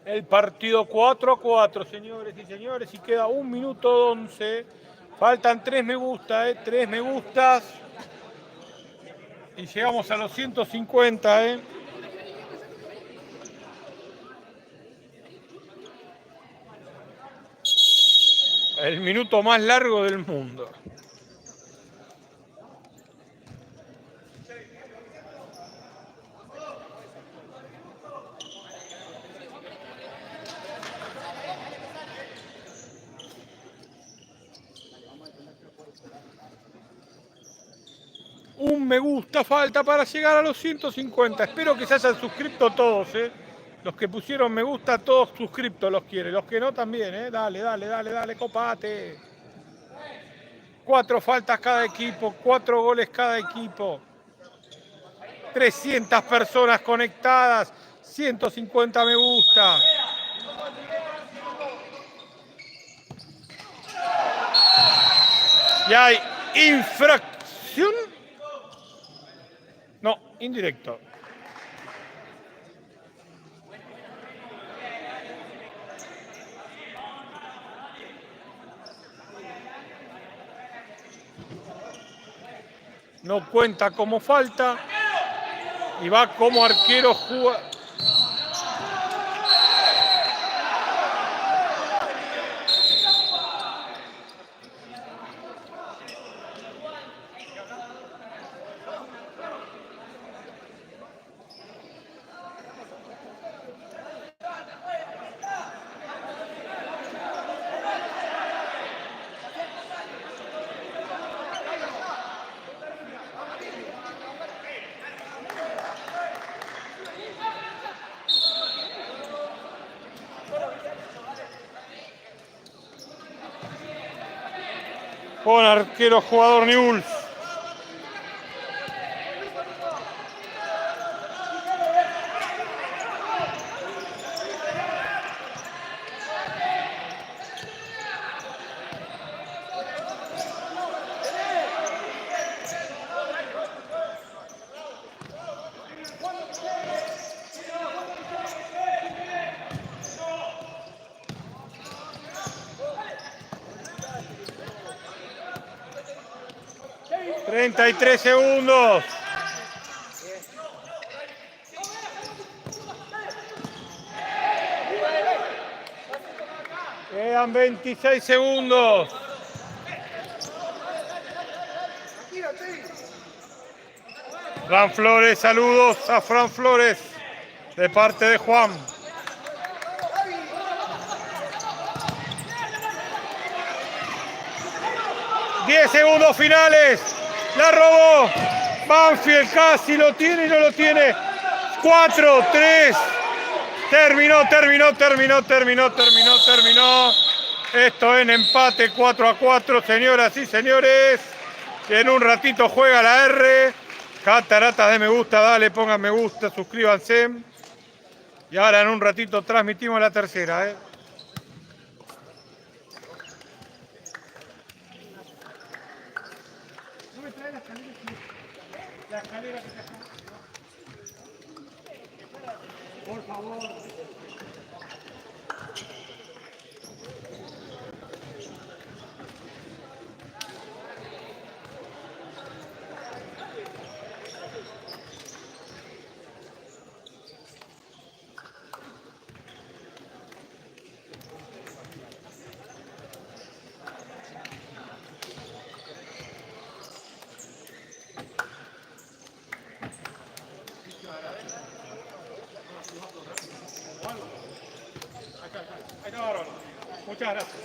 El partido 4-4, señores y señores, y queda 1 minuto 11. Faltan 3 me gusta, 3 me gustas. Y llegamos a los 150, El minuto más largo del mundo. Un me gusta falta para llegar a los 150. Espero que se hayan suscrito todos, Los que pusieron me gusta, todos suscriptos los quiere. Los que no también, Dale, dale, dale, dale, copate. 4 faltas cada equipo, 4 goles cada equipo. 300 personas conectadas, 150 me gusta. Y hay infracción. No, indirecto. No cuenta como falta. Y va como arquero jugador. Con arquero jugador Newell's. ...33 segundos... Quedan 26 segundos... Fran Flores, saludos a Fran Flores... de parte de Juan. ...10 segundos finales... La robó. Banfield casi lo tiene y no lo tiene. 4, 3. Terminó. Esto en empate 4-4, señoras y señores. En un ratito juega la R. Cataratas de me gusta, dale, pongan me gusta, suscríbanse. Y ahora en un ratito transmitimos la tercera, La escalera que está. Por favor. Muchas gracias.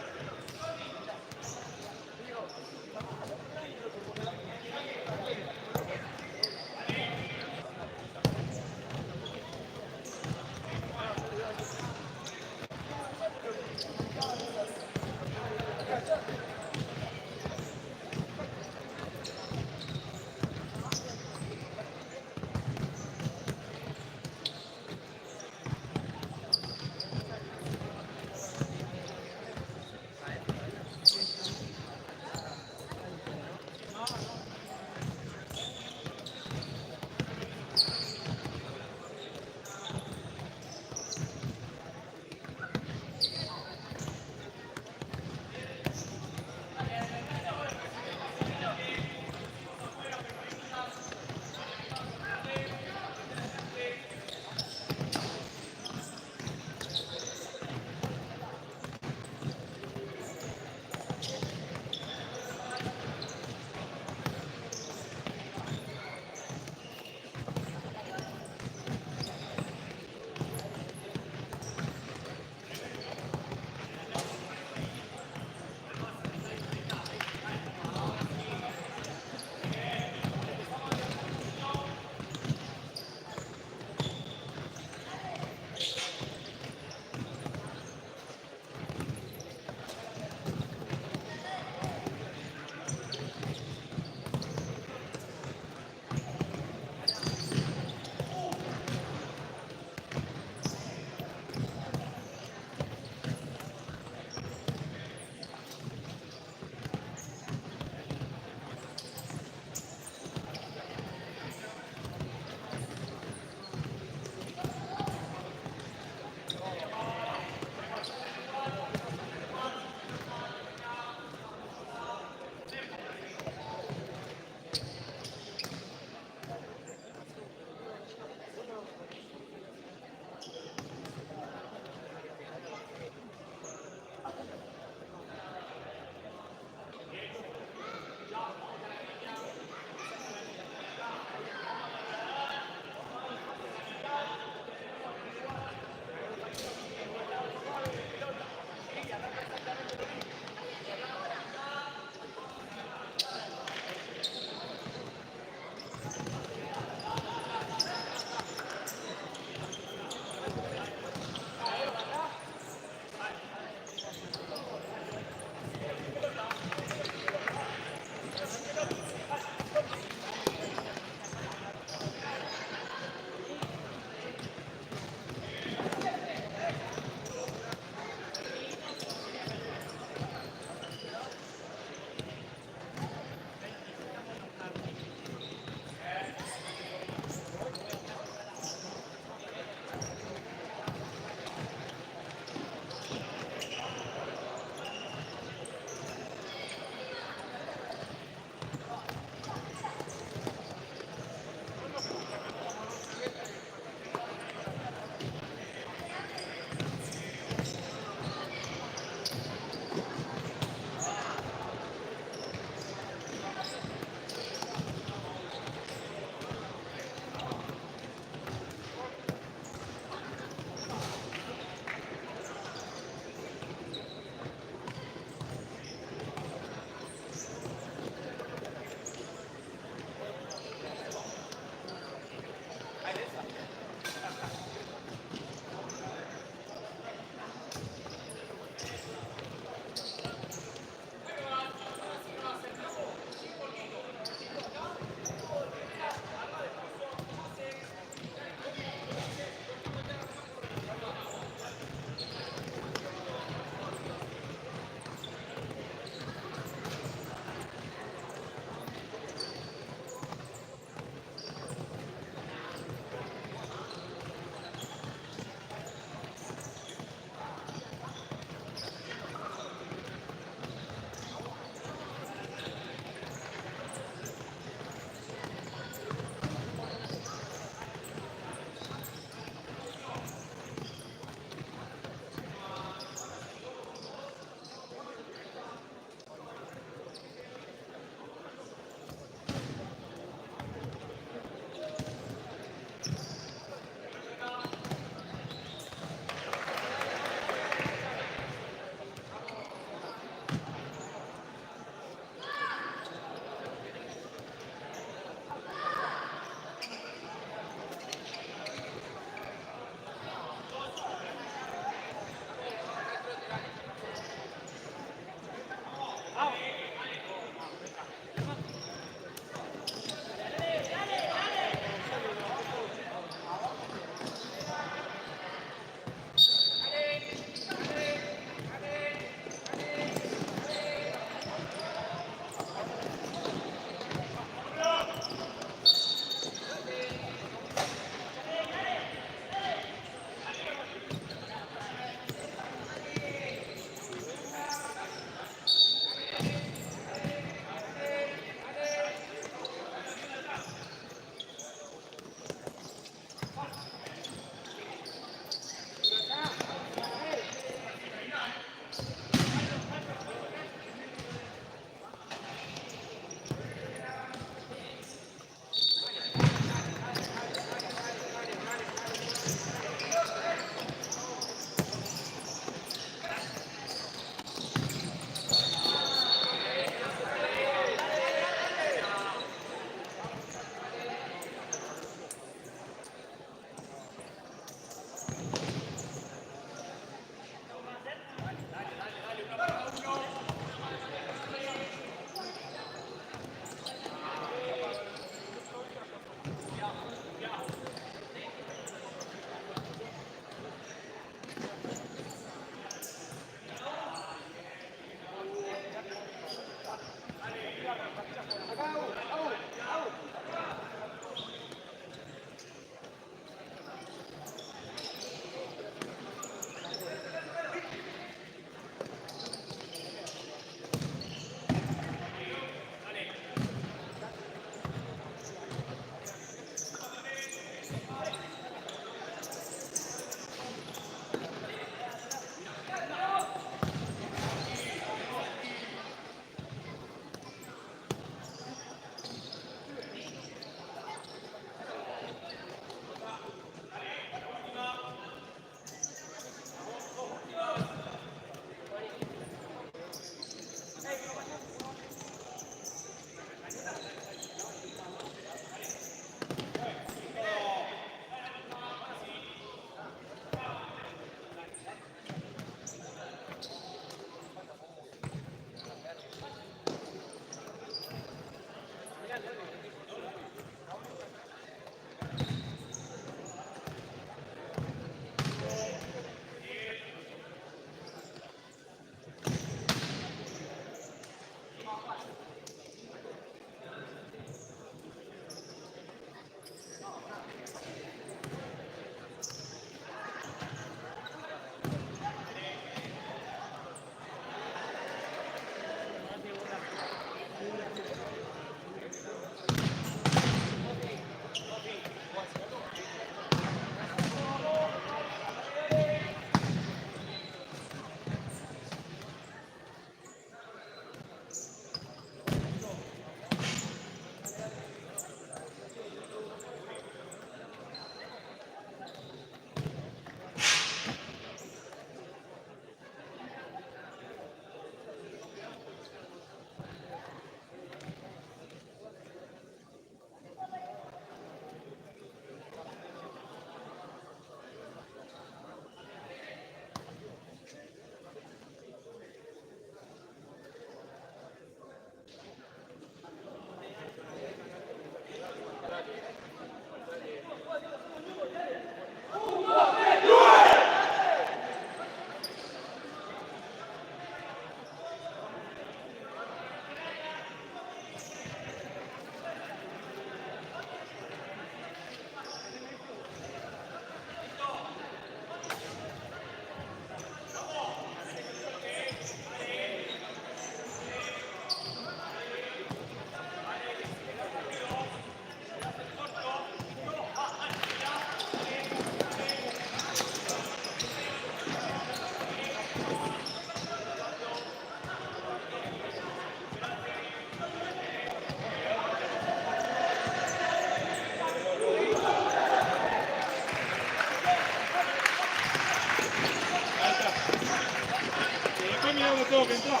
No tengo que entrar.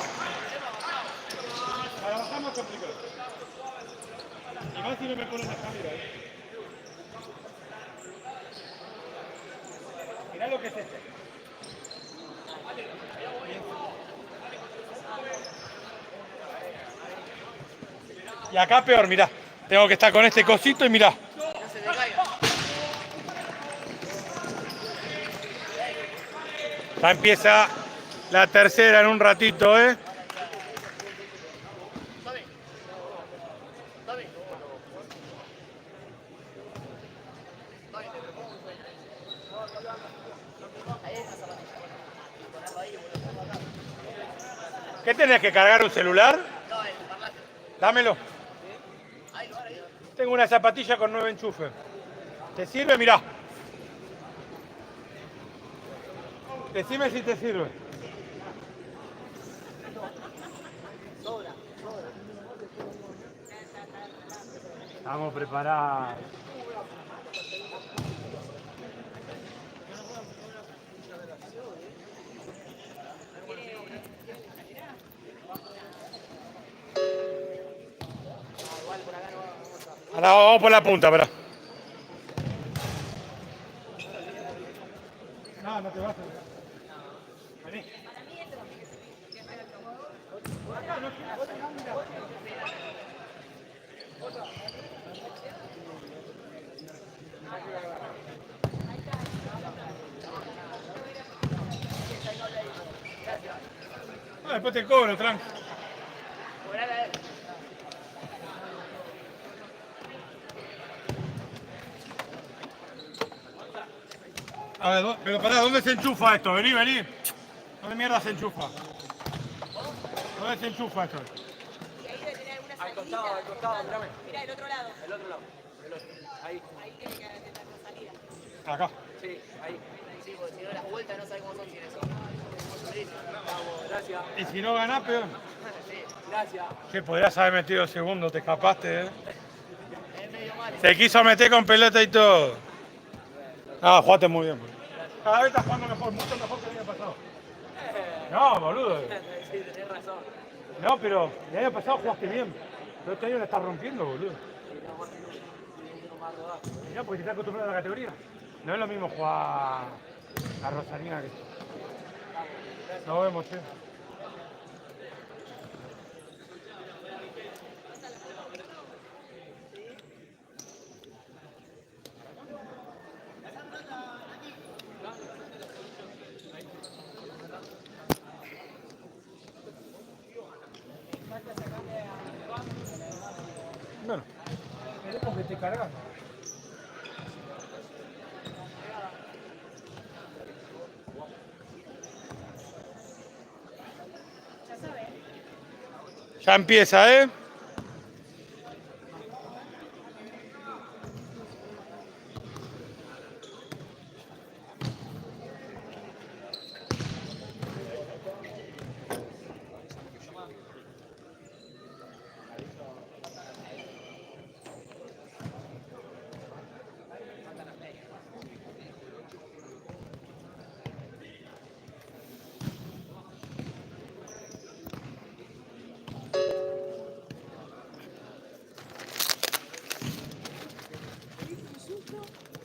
Para bajar más complicado. Y más si no me ponen la escalera. Mirá lo que es esto. Y acá peor, mirá. Tengo que estar con este cosito y mirá. No se te caiga. Ya empieza la tercera en un ratito, ¿eh? ¿Qué tenés que cargar un celular? Dámelo. Tengo una zapatilla con 9 enchufes. ¿Te sirve? Mirá. Decime si te sirve. Estamos preparados. Ahora vamos por la punta, espera. No, no te vas a... Vení. Después te cobro, tranqui. A ver, pero pará, ¿dónde se enchufa esto? Vení, vení. ¿Dónde mierda se enchufa? ¿Dónde se enchufa esto? Y ahí debe tener alguna salida. Al costado, mirame. Mirá, el otro lado. El otro lado. Ahí. Ahí tiene que tener la salida. Acá. Sí, ahí. Sí, porque si no las vueltas no sabes cómo son sin eso. Vamos, gracias. Y si no ganás, peor. Sí, Gracias. Que podrías haber metido segundo, te escapaste, ¿eh? es medio mal. Se quiso meter con pelota y todo. Ah, jugaste muy bien. Pues. Cada vez estás jugando mejor, mucho mejor que el año pasado. No, boludo. Sí, tenés razón. No, pero el año pasado jugaste bien. Pero este año la estás rompiendo, boludo. Mirá, porque te estás acostumbrado a la categoría. No es lo mismo jugar a Rosalina que... Nos vemos, che. Bueno, Esperemos que esté cargando. ya empieza, ¿eh?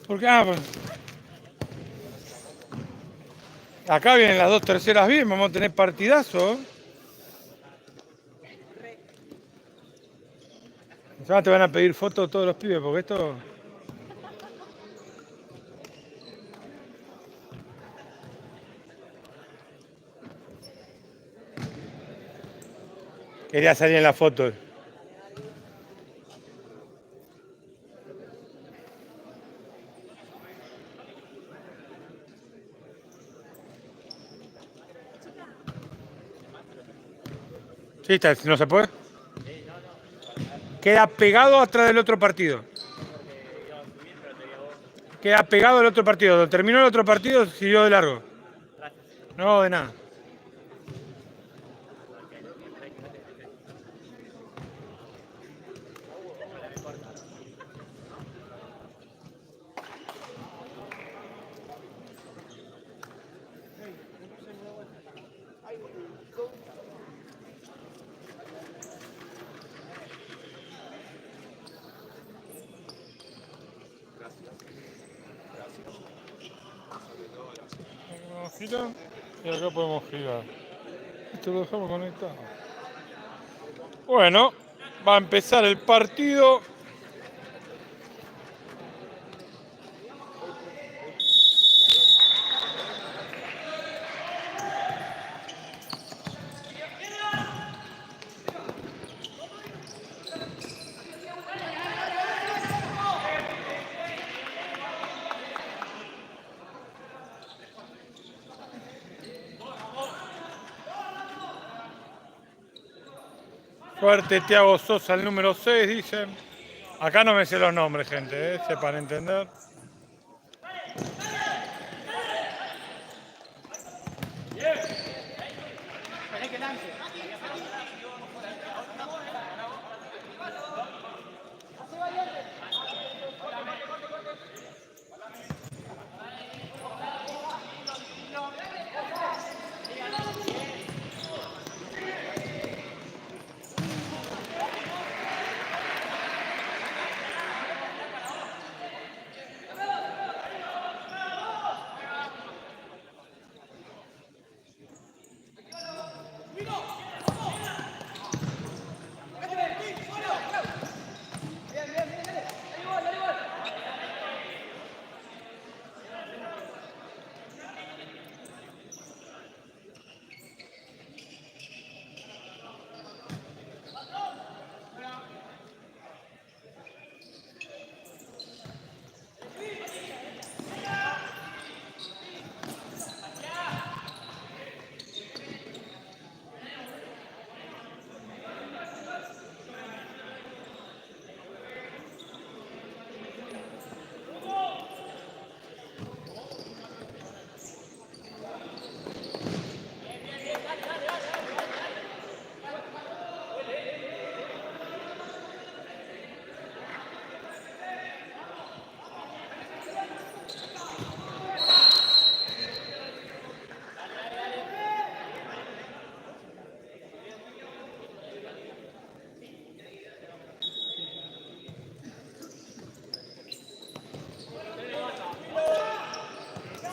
Porque, pues, acá vienen las 2 terceras bien, vamos a tener partidazo. Ya te van a pedir fotos todos los pibes, porque esto... Quería salir en la foto. Sí, está, no se puede. Queda pegado atrás del otro partido. Queda pegado al otro partido. Cuando terminó el otro partido, siguió de largo. No, de nada. Gira y acá podemos girar. Esto lo dejamos conectado. Bueno, va a empezar el partido. Fuerte Thiago Sosa, el número 6, dicen. Acá no me sé los nombres, gente, sepan entender.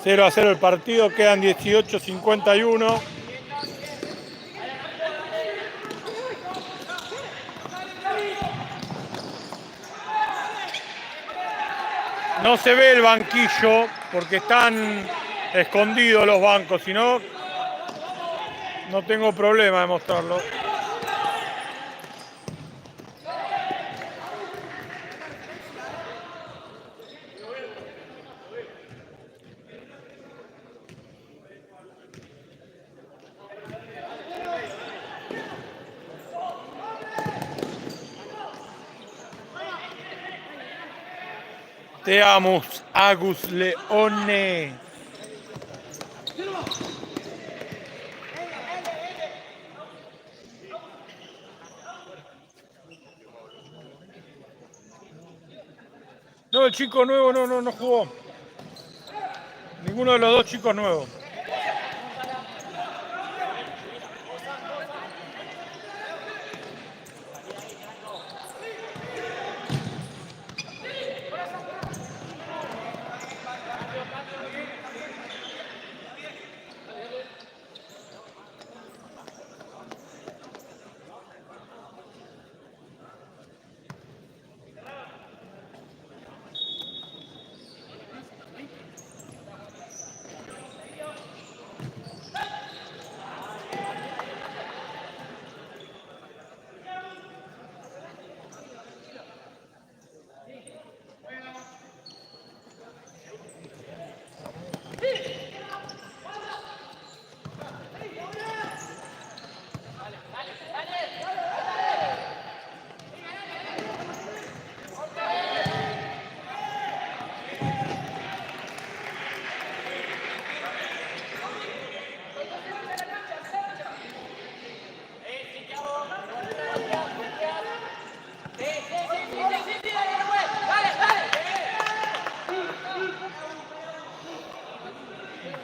Cero a 0 el partido, quedan 18:51. No se ve el banquillo porque están escondidos los bancos, si no, no tengo problema de mostrarlo. Te amo, Agus Leone. No, el chico nuevo no jugó. Ninguno de los dos chicos nuevos.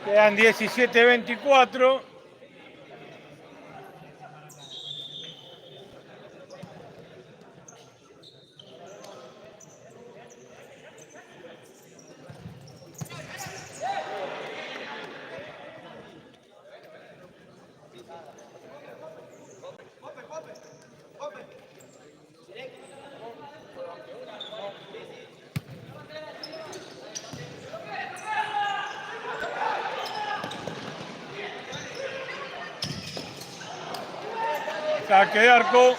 Quedan 17-24. Saque de arco.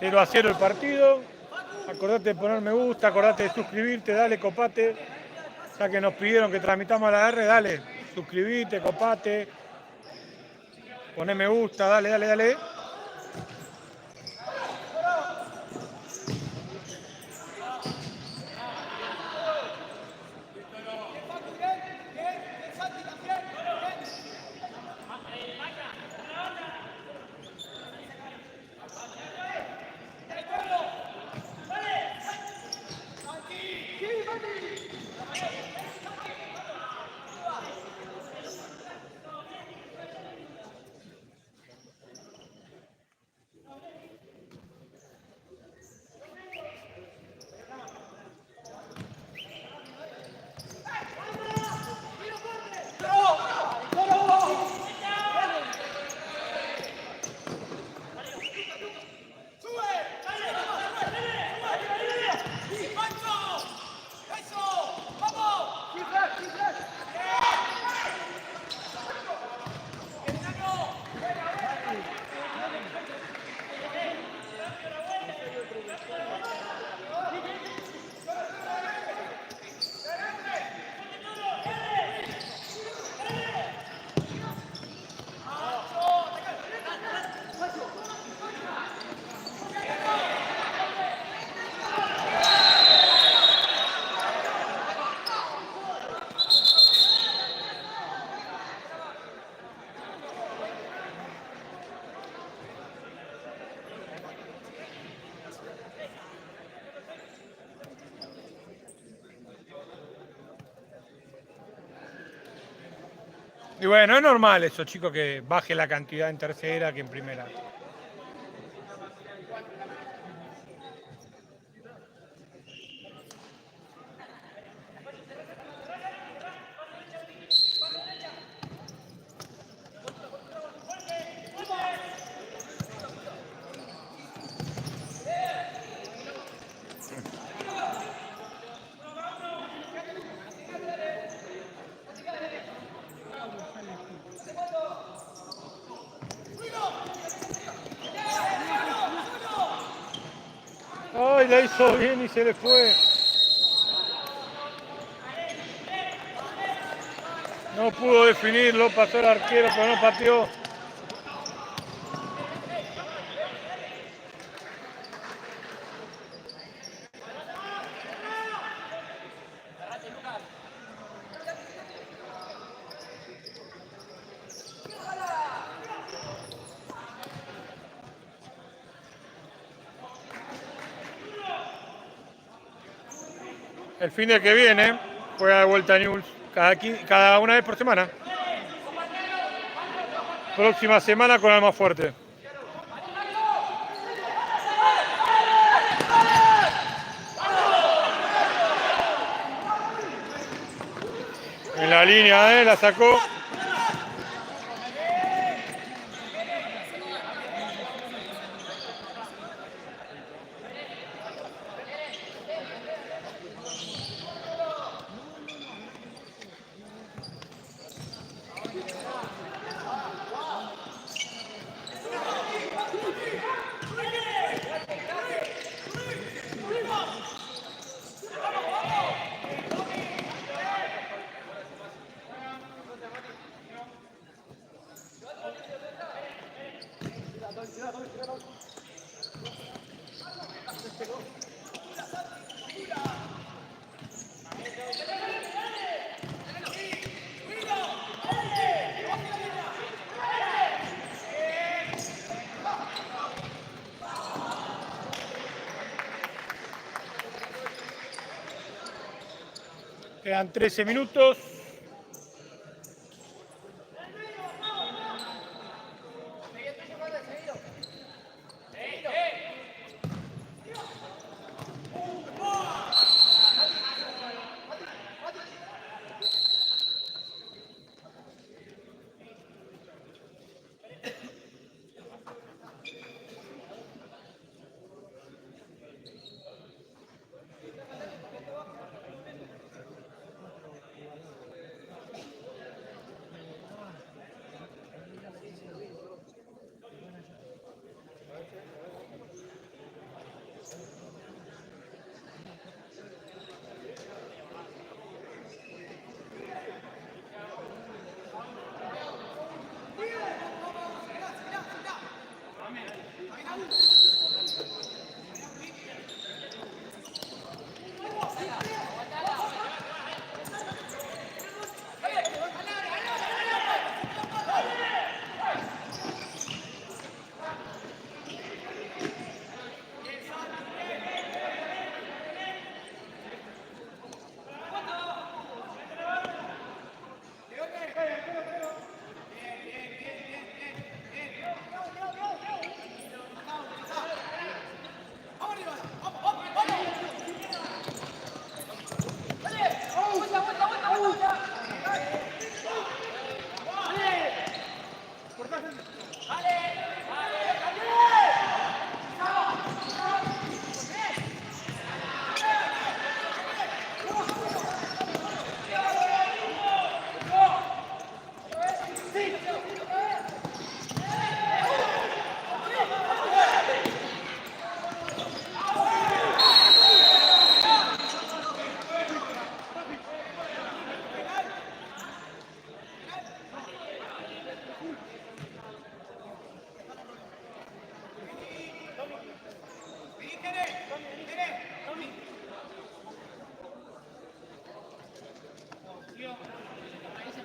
0-0 el partido. Acordate de poner me gusta, acordate de suscribirte, dale, copate. Ya que nos pidieron que tramitamos la R, dale, suscribite, copate. Poné me gusta, dale, dale, dale. Y bueno, es normal eso, chicos, que baje la cantidad en tercera que en primera. Ay, la hizo bien y se le fue. No pudo definirlo, pasó el arquero, pero no pateó. El fin de que viene juega de vuelta News cada una vez por semana. Próxima semana con Alma Fuerte. En la línea, la sacó. Quedan 13 minutos.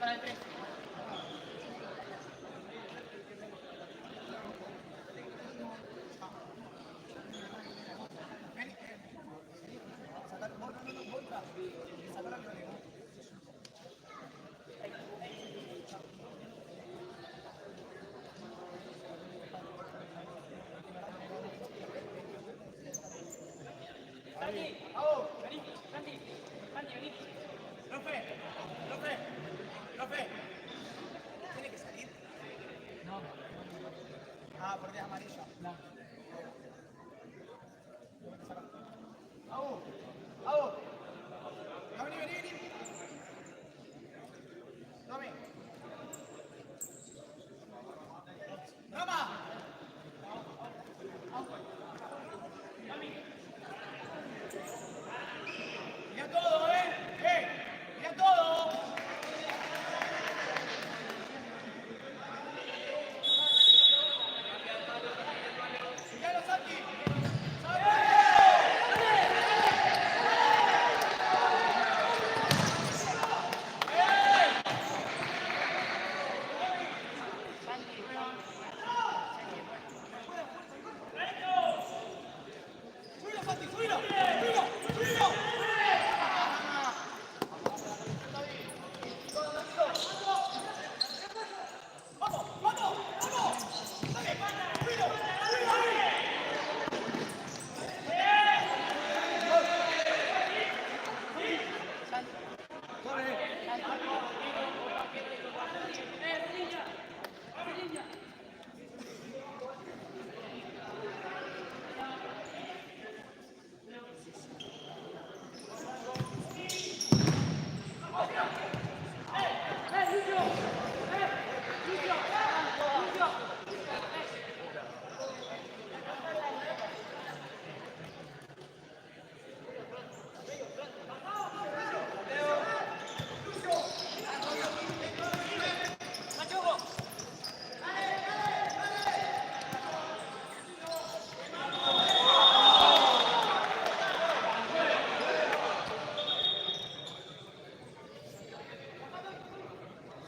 para el 3.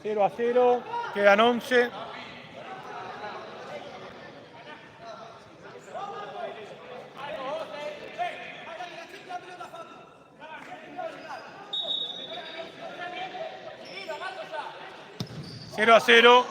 Cero a 0, quedan 11. Cero a 0.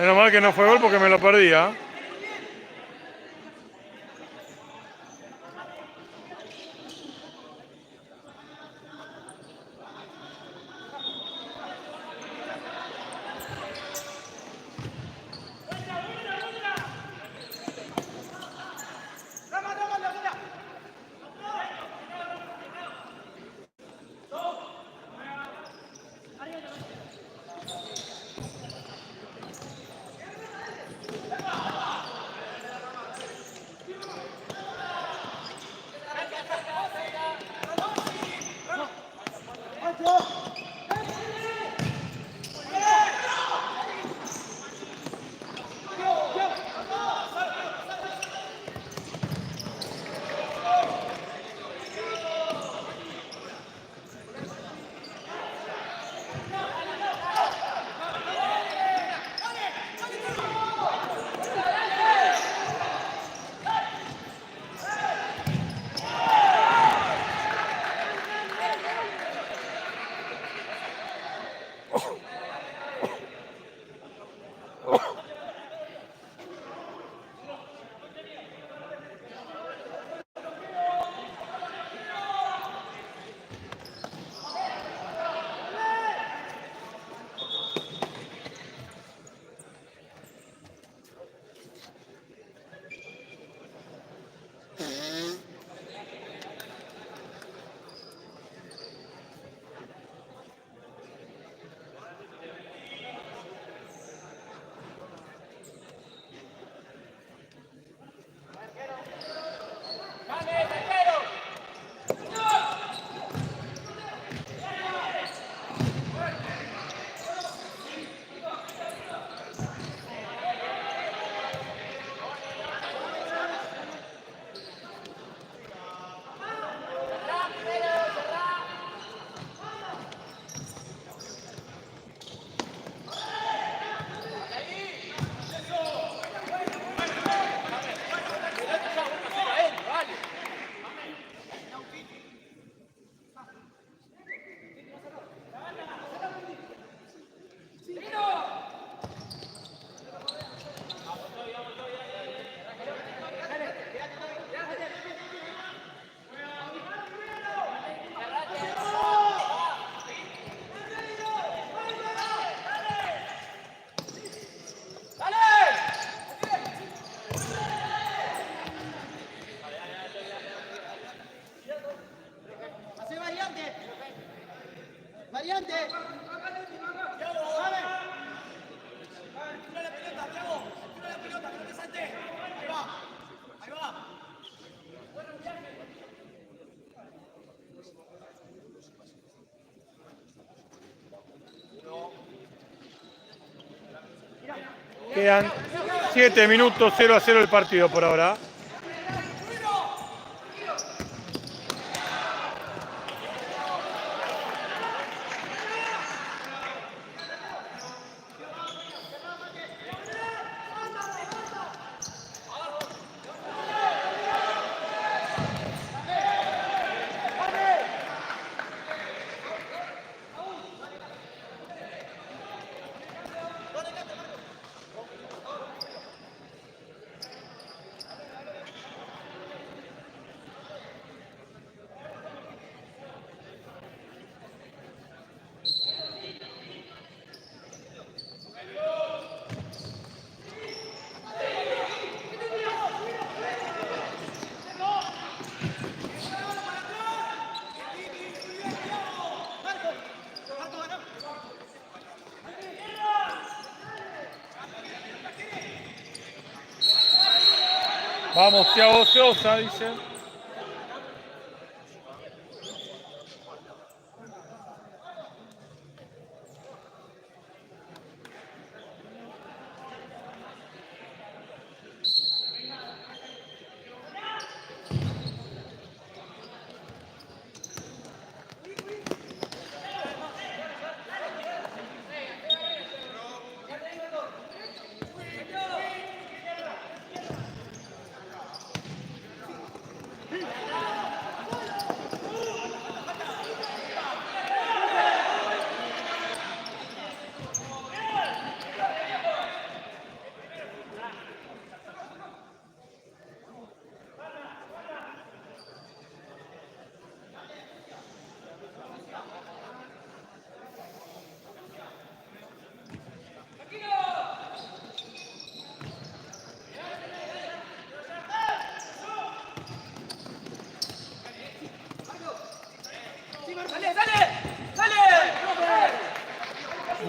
Menos mal que no fue gol porque me lo perdía. Quedan 7 minutos, 0-0 el partido por ahora. Vamos, Thiago Sosa, dice.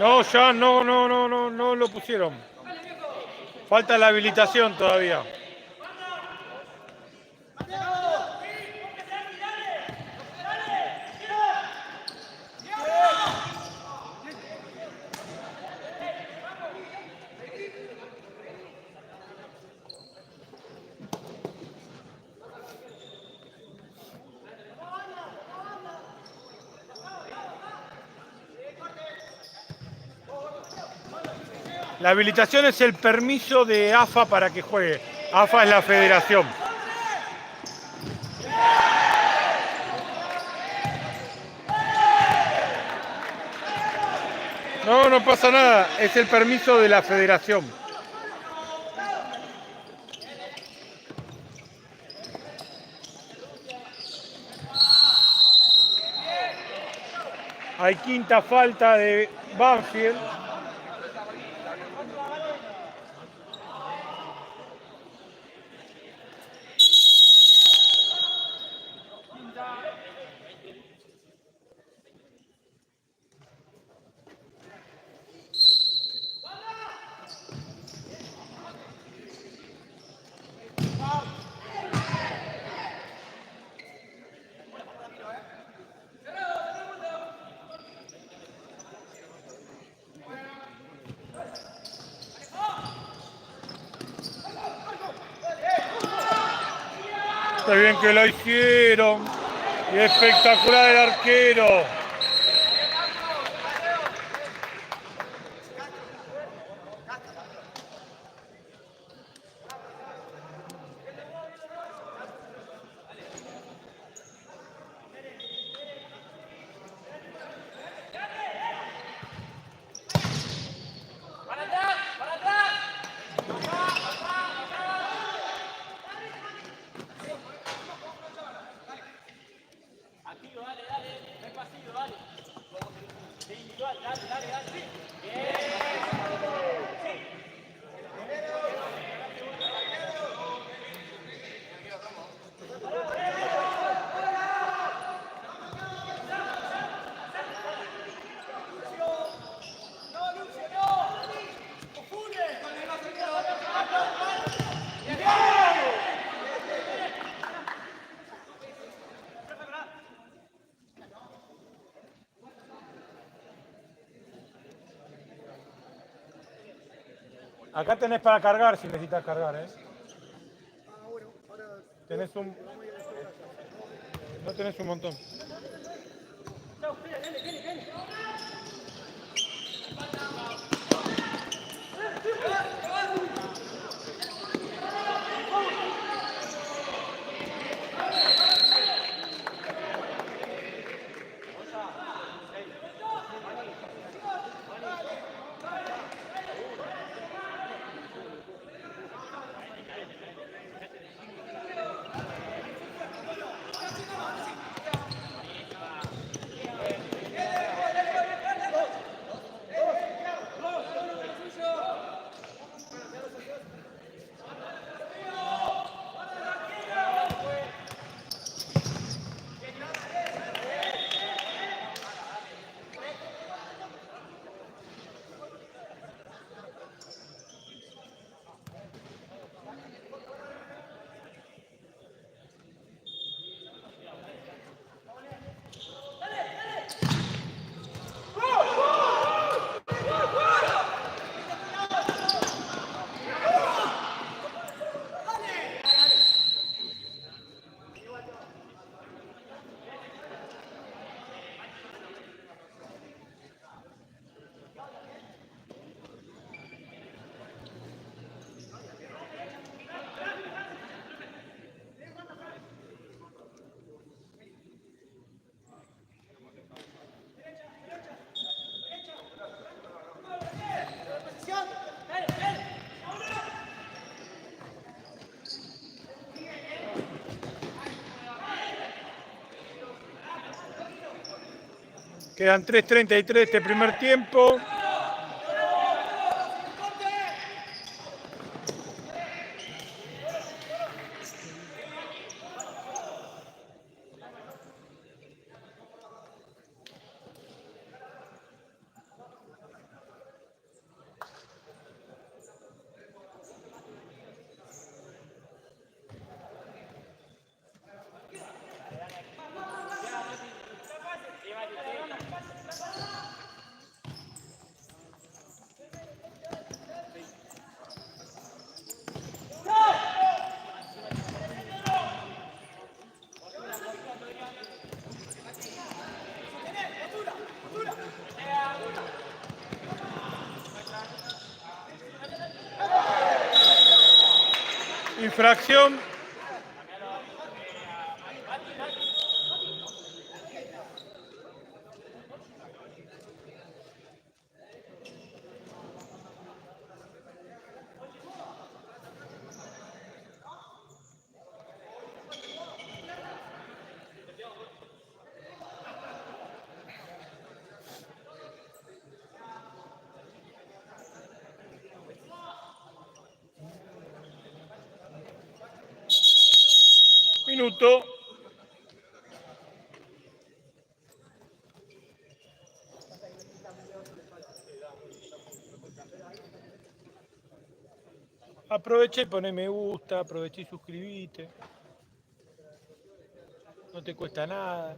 No, ya no lo pusieron. Falta la habilitación todavía. La habilitación es el permiso de AFA para que juegue. AFA es la federación. No pasa nada. Es el permiso de la federación. Hay quinta falta de Banfield. Está bien que lo hicieron. Y espectacular el arquero. Acá tenés para cargar si necesitas cargar, ¿eh? Tenés un... No tenés un montón. Quedan 3:33 este primer tiempo. Infracción. Minuto. Aprovecha y poné me gusta, aprovecha y suscribite. No te cuesta nada.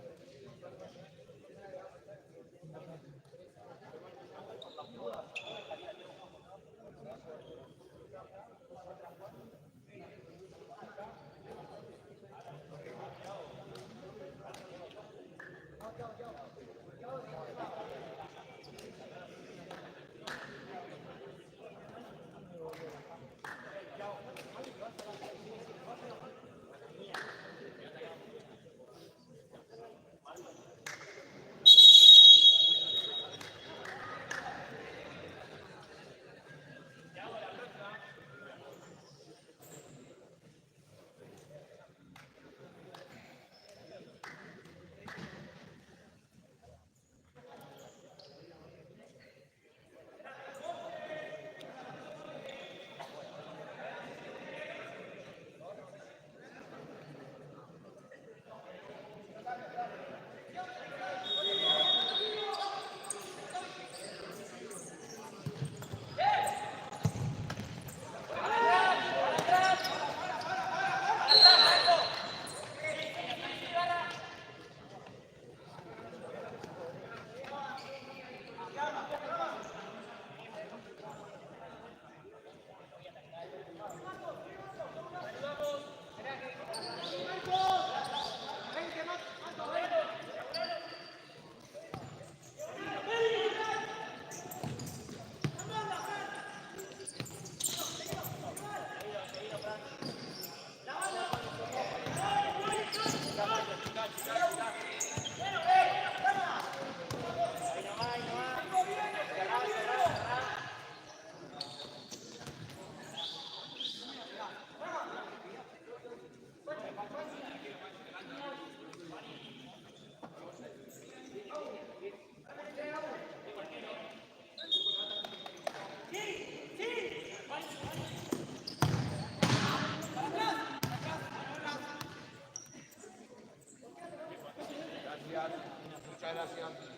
Muchas gracias.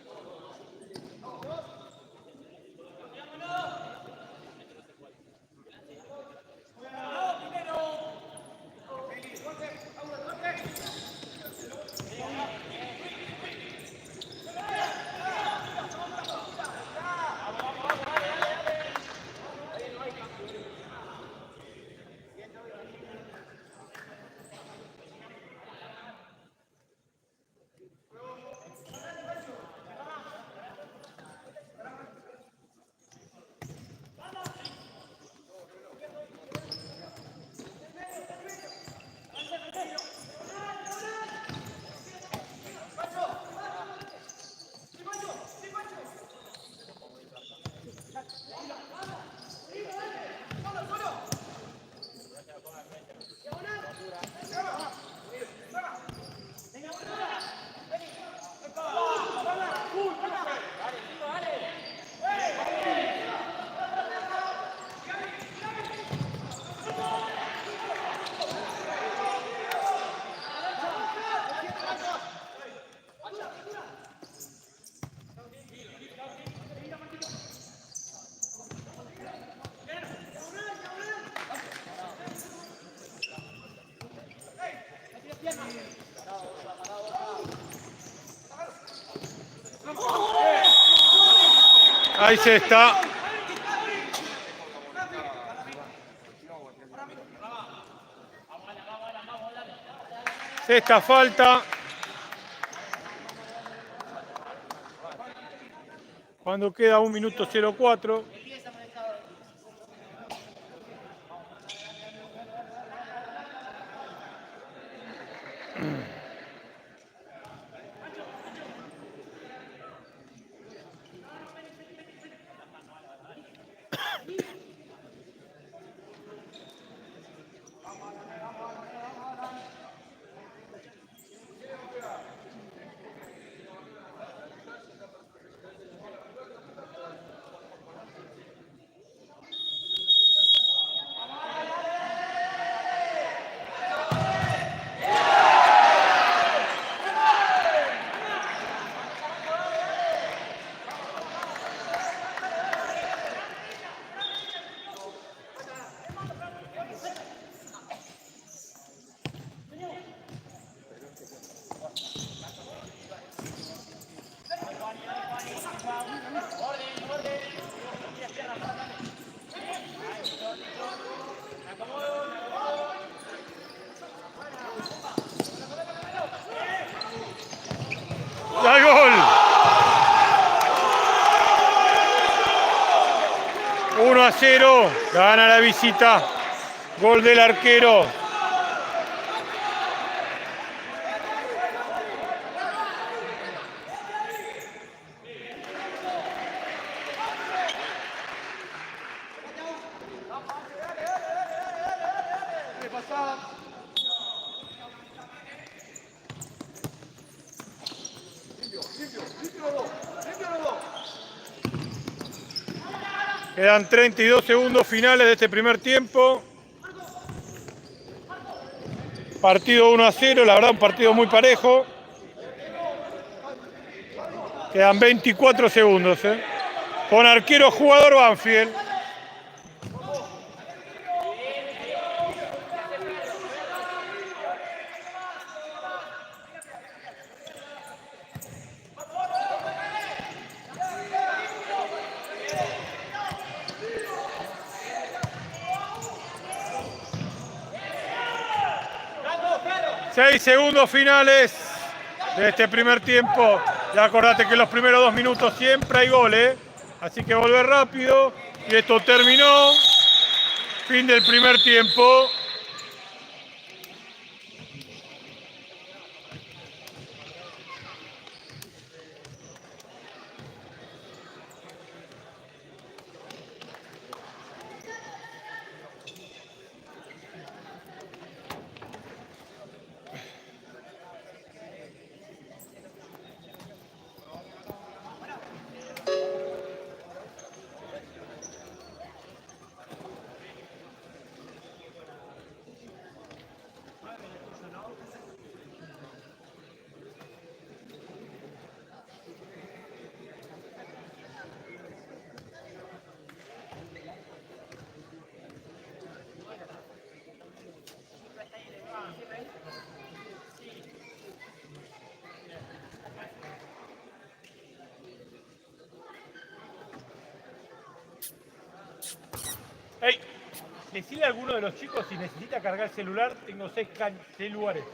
Ahí se está. Sexta falta. Cuando queda 1 minuto 04. ¡Al gol! 1-0, gana la visita. Gol del arquero. Quedan 32 segundos finales de este primer tiempo. Partido 1-0, la verdad un partido muy parejo. Quedan 24 segundos. Con arquero jugador Banfield. Seis segundos finales de este primer tiempo. Ya acordate que en los primeros 2 minutos siempre hay goles. Así que volver rápido. Y esto terminó. Fin del primer tiempo. Hey, decile a alguno de los chicos si necesita cargar celular, tengo 6 lugares.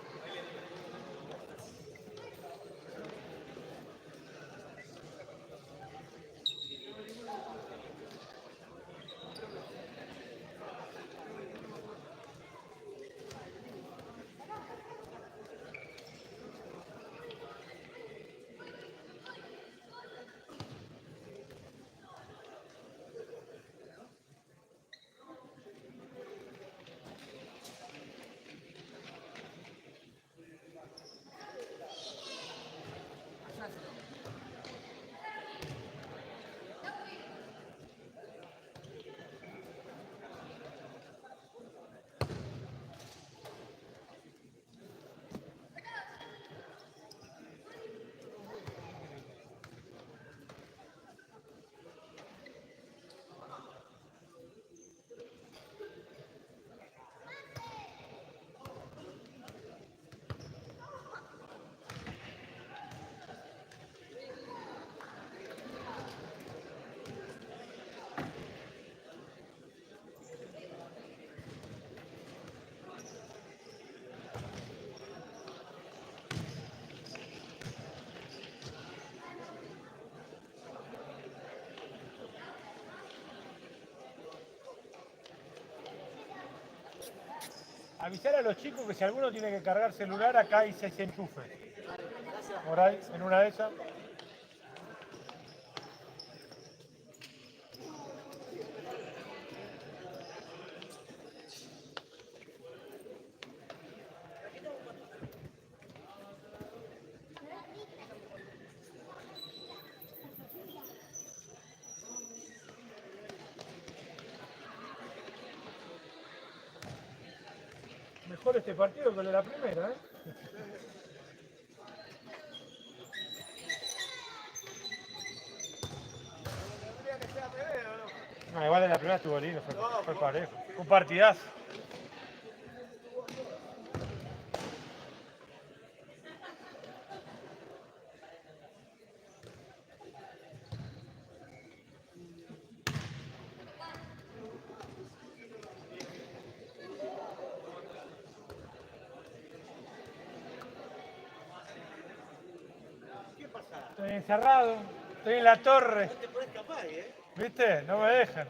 Avisar a los chicos que si alguno tiene que cargar celular, acá hay 6 enchufes. Por ahí, en una de esas. Mejor este partido que el de la primera, ¿eh? Tendría que ser primero, ¿no? No, igual en la primera estuvo lindo, fue parejo. Un partidazo. ¿Qué pasa? Estoy encerrado, estoy en la torre. No te podés escapar, ¿eh? ¿Viste? No me dejan.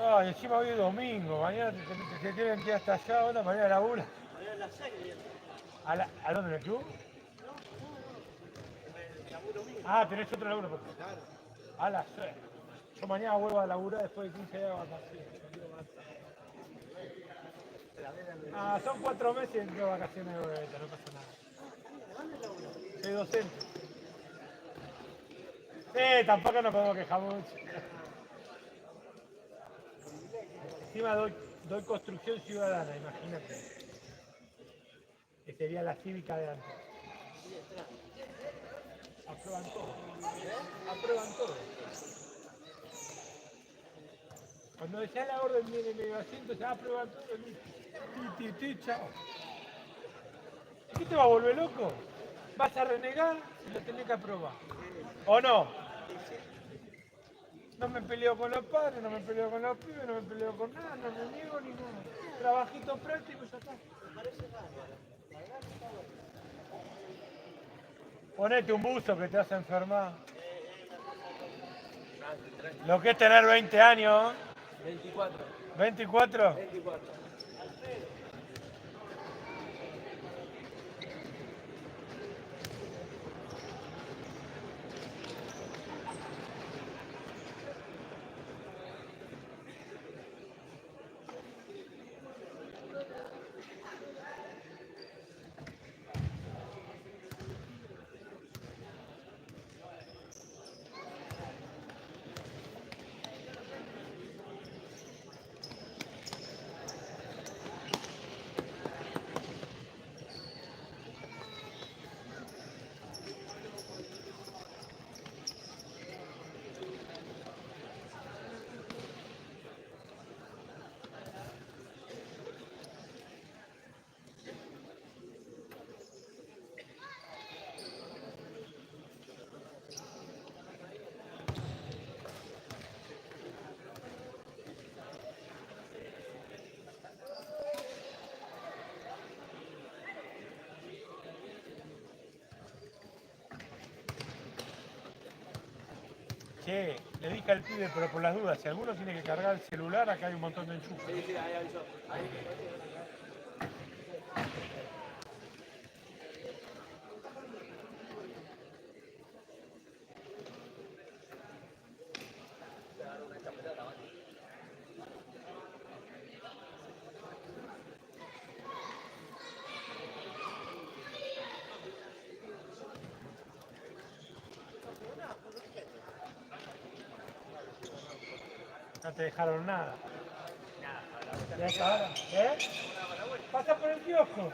Ay, encima hoy es domingo, mañana te tienen que ir hasta allá, ahora mañana labura. Mañana a las 6 viene. ¿A dónde, en el club? El laburo mío. Ah, tenés otro laburo. Claro. A las 6. Yo mañana vuelvo a laburar después de 15 días de vacaciones. Ah, son 4 meses de vacaciones de vuelta, no pasa nada. Soy docente. Tampoco nos podemos quejar mucho. Encima doy construcción ciudadana, imagínate. Que sería la cívica de antes. Aprueban todo. Aprueban todo. Cuando ya la orden viene medio asiento, ya aprueban todo. Chao. ¿Qué te va a volver loco? ¿Vas a renegar y lo tenés que aprobar? ¿O no? No me peleo con los padres, no me peleo con los pibes, no me peleo con nada, no me niego ninguno. Trabajito práctico y ya está. Ponete un buzo que te vas a enfermar. Lo que es tener 20 años. 24. ¿24? 24. Che, le dije al pibe, pero por las dudas, si alguno tiene que cargar el celular, acá hay un montón de enchufes. Sí, sí, ahí avisó. Ahí. No te dejaron nada. ¿Ya es ahora? ¿Eh? Pasa por el kiosco.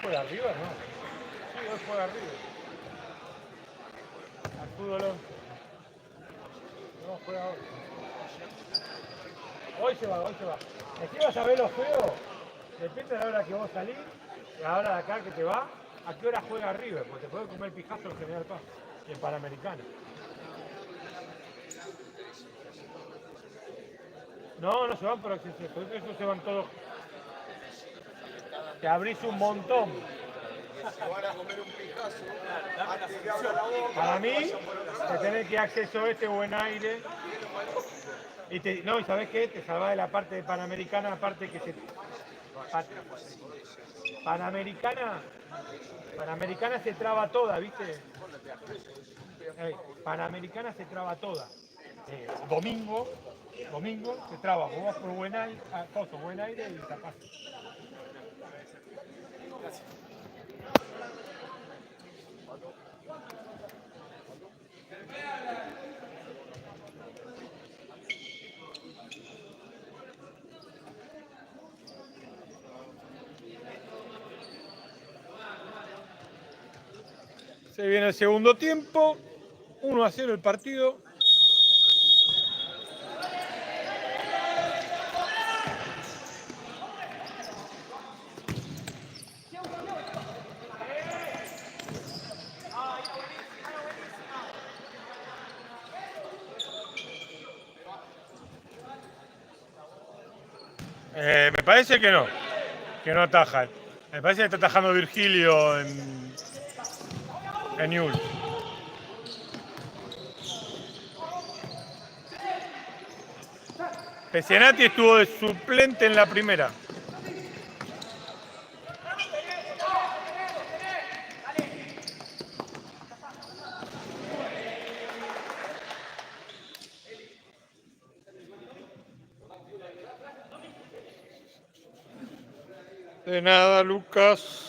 juega River, ¿no? Sí, hoy juega River. Al fútbol 11. No, juega hoy. Hoy se va. Es que vas a ver lo feo. Depende de la hora que vos salís, de la hora de acá que te va, a qué hora juega River, porque te puede comer el pijazo el General Paz, el Panamericano. No se van por acceso, por eso se van todos. Te abrís un montón. Se van a comer un pijazo antes que abra la boca. Para mí, te tenés que acceso a este buen aire. Y y ¿sabés qué? Te salvás de la parte de Panamericana, aparte que se... Panamericana se traba toda, ¿viste? Panamericana se traba toda. Domingo se traba. Vos vas por buen aire y tapás. Se viene el segundo tiempo, 1-0 el partido. Me parece que no ataja. Me parece que está atajando Virgilio en Newell's. Pesenati estuvo de suplente en la primera. De nada, Lucas.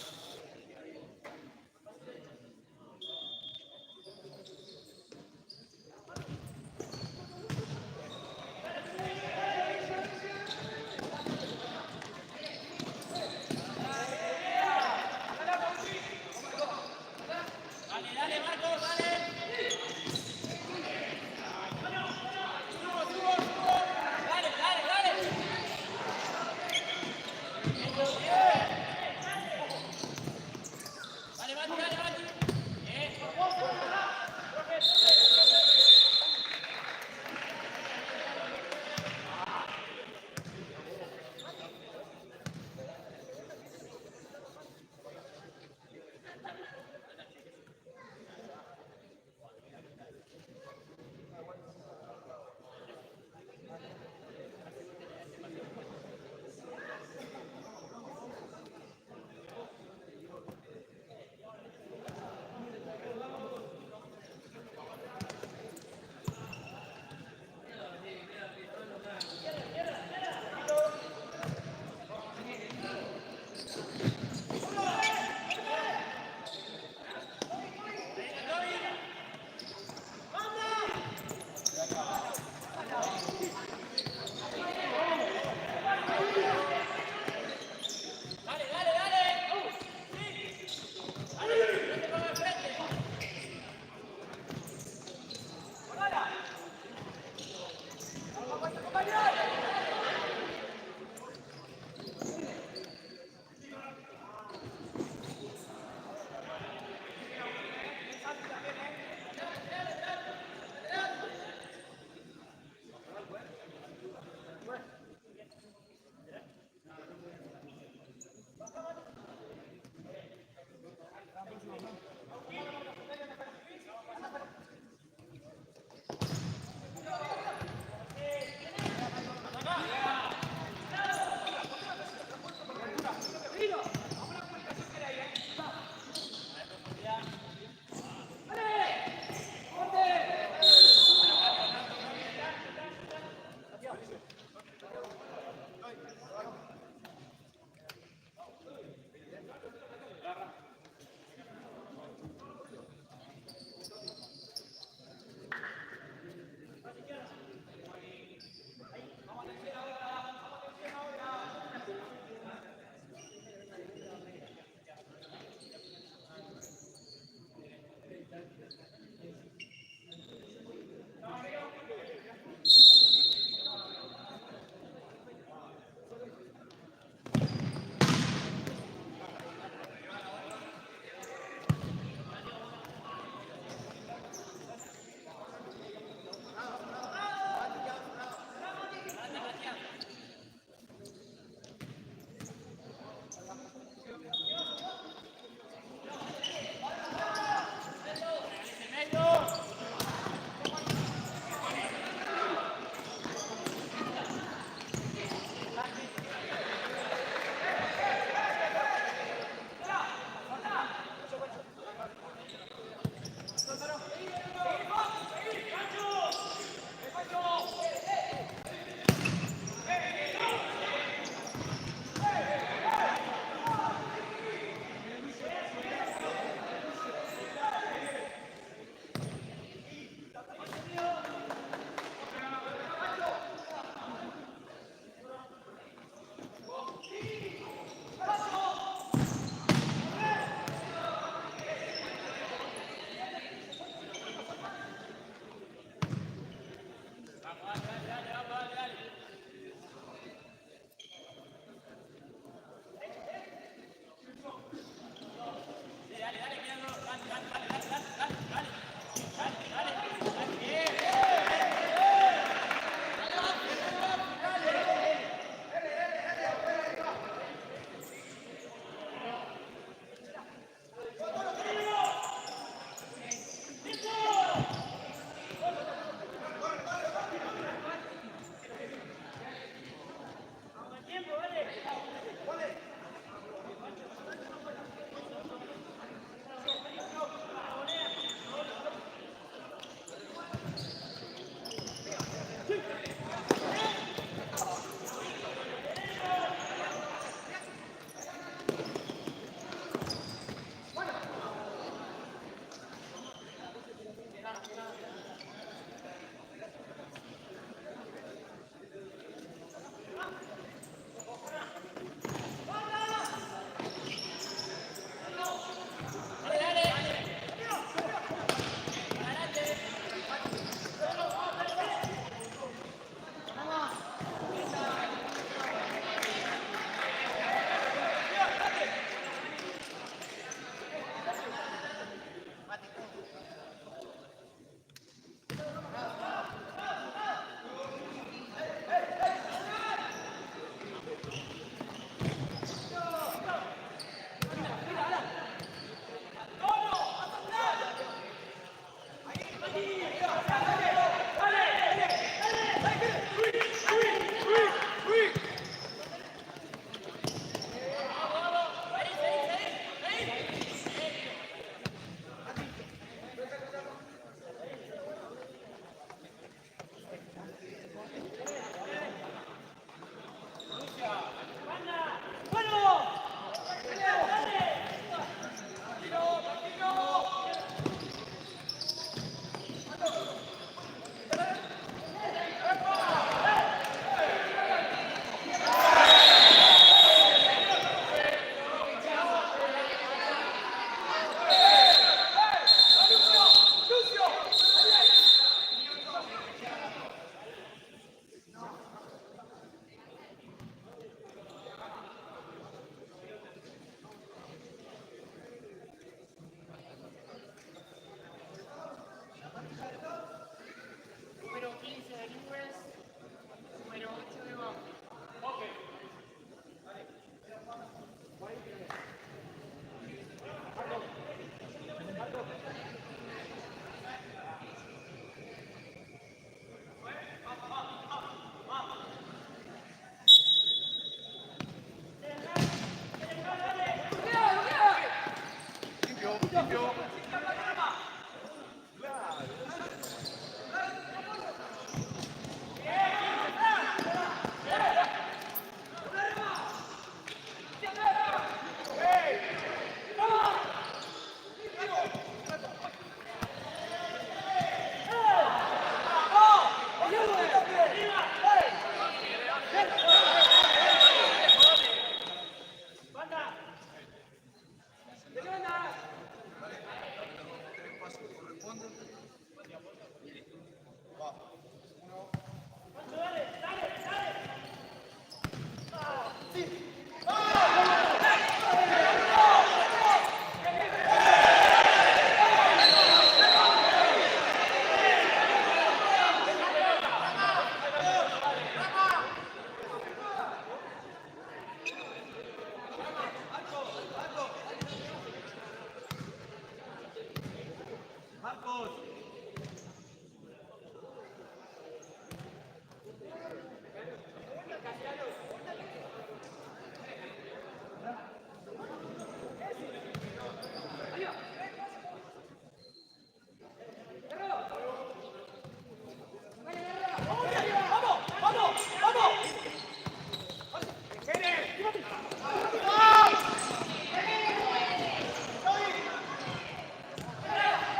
cambio.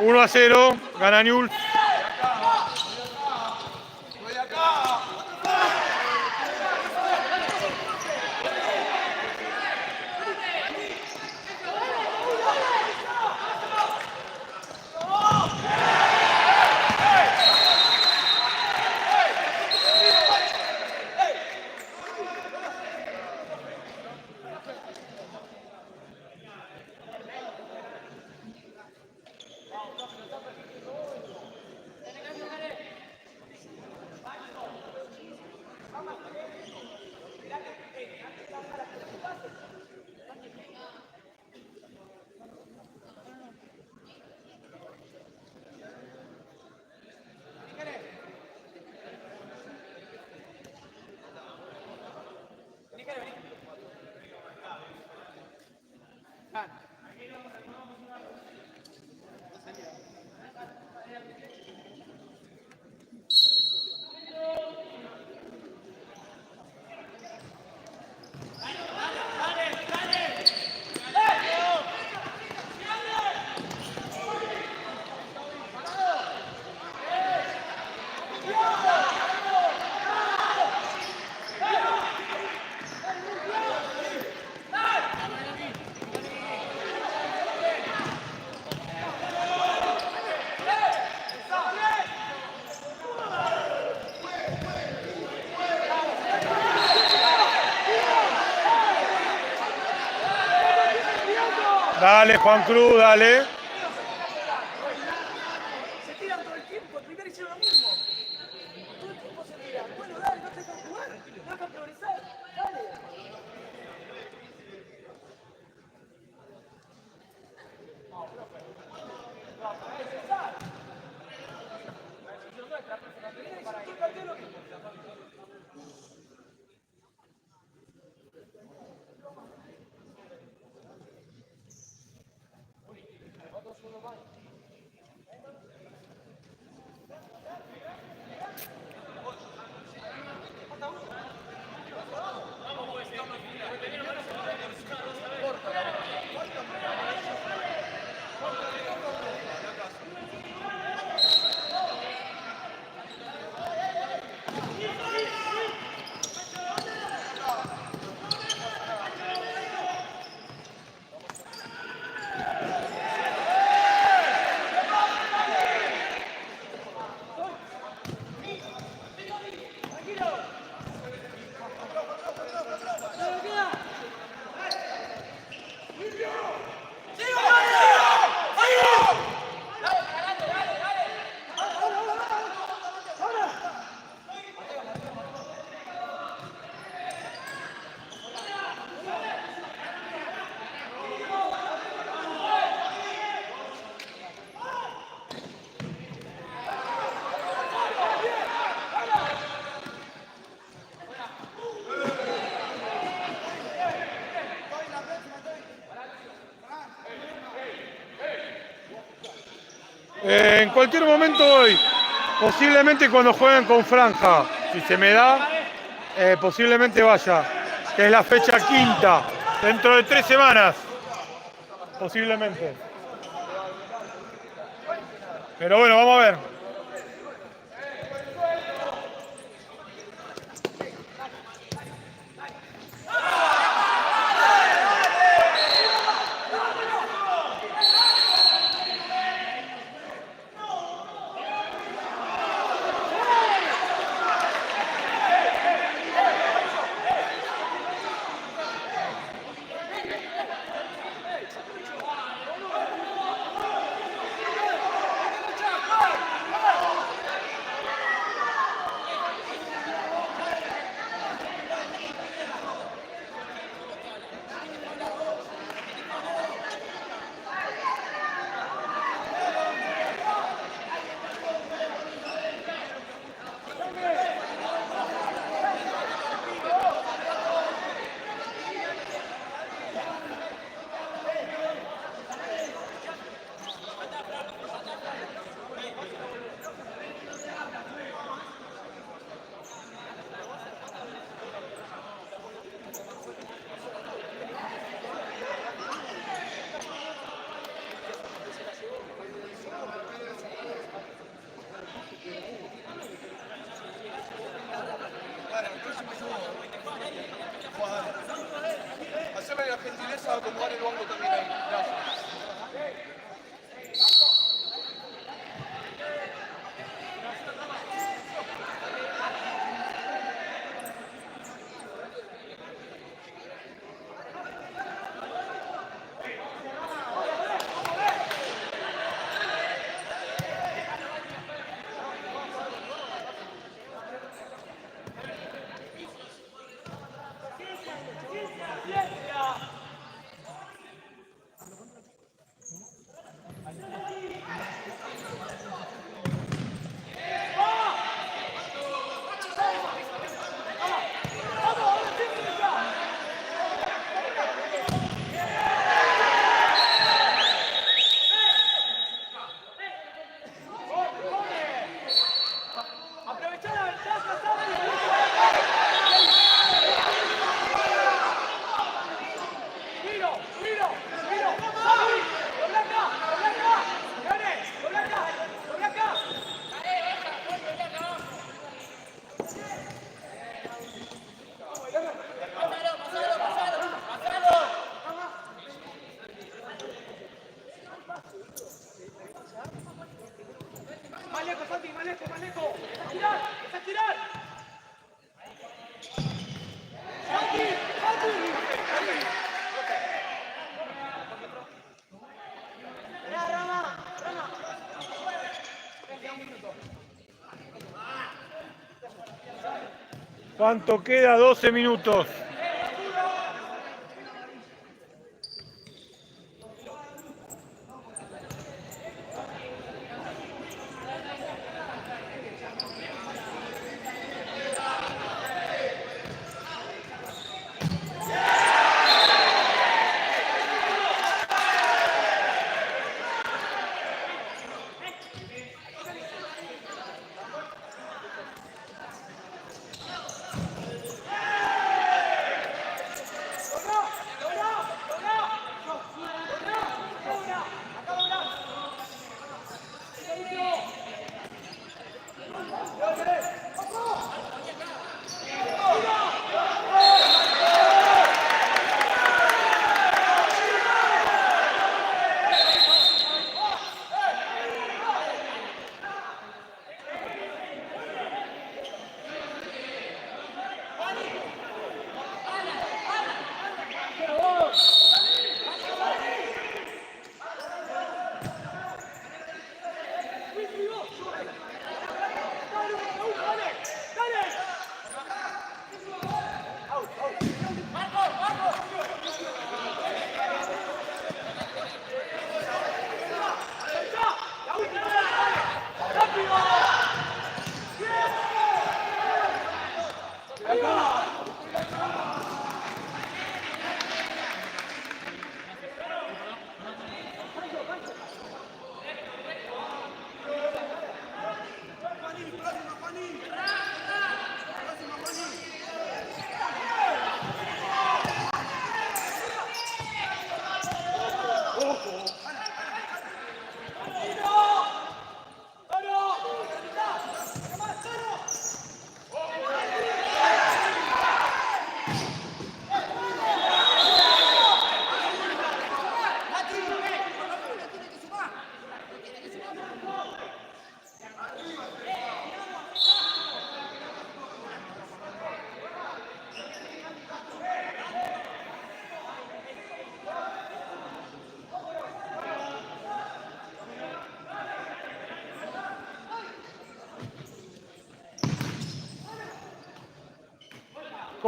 Uno a 0, gana Newell's. Voy acá. Dale, Juan Cruz, dale. Se tiran todo el tiempo, el primer hicieron lo mismo. Todo el tiempo se tiran. Bueno, dale, no te dejan jugar, no dejan progresar. Dale. En cualquier momento voy. Posiblemente cuando jueguen con franja. Si se me da, posiblemente vaya. Que es la fecha quinta. Dentro de 3 semanas. Posiblemente. Pero bueno, vamos a ver. Haceme la gentileza de acomodar el banco también ahí. Gracias. Aprovechá la ventaja, Santi. Miro, miro, miro. Santi, dobla acá, dobla acá. Gane, dobla acá, dobla acá. Más lejos, Santi, más lejos, más lejos. ¡Tirar! ¡Deja tirar! ¡Santi! ¡Santi! Rama! ¡Rama! ¿Cuánto queda? 12 minutos.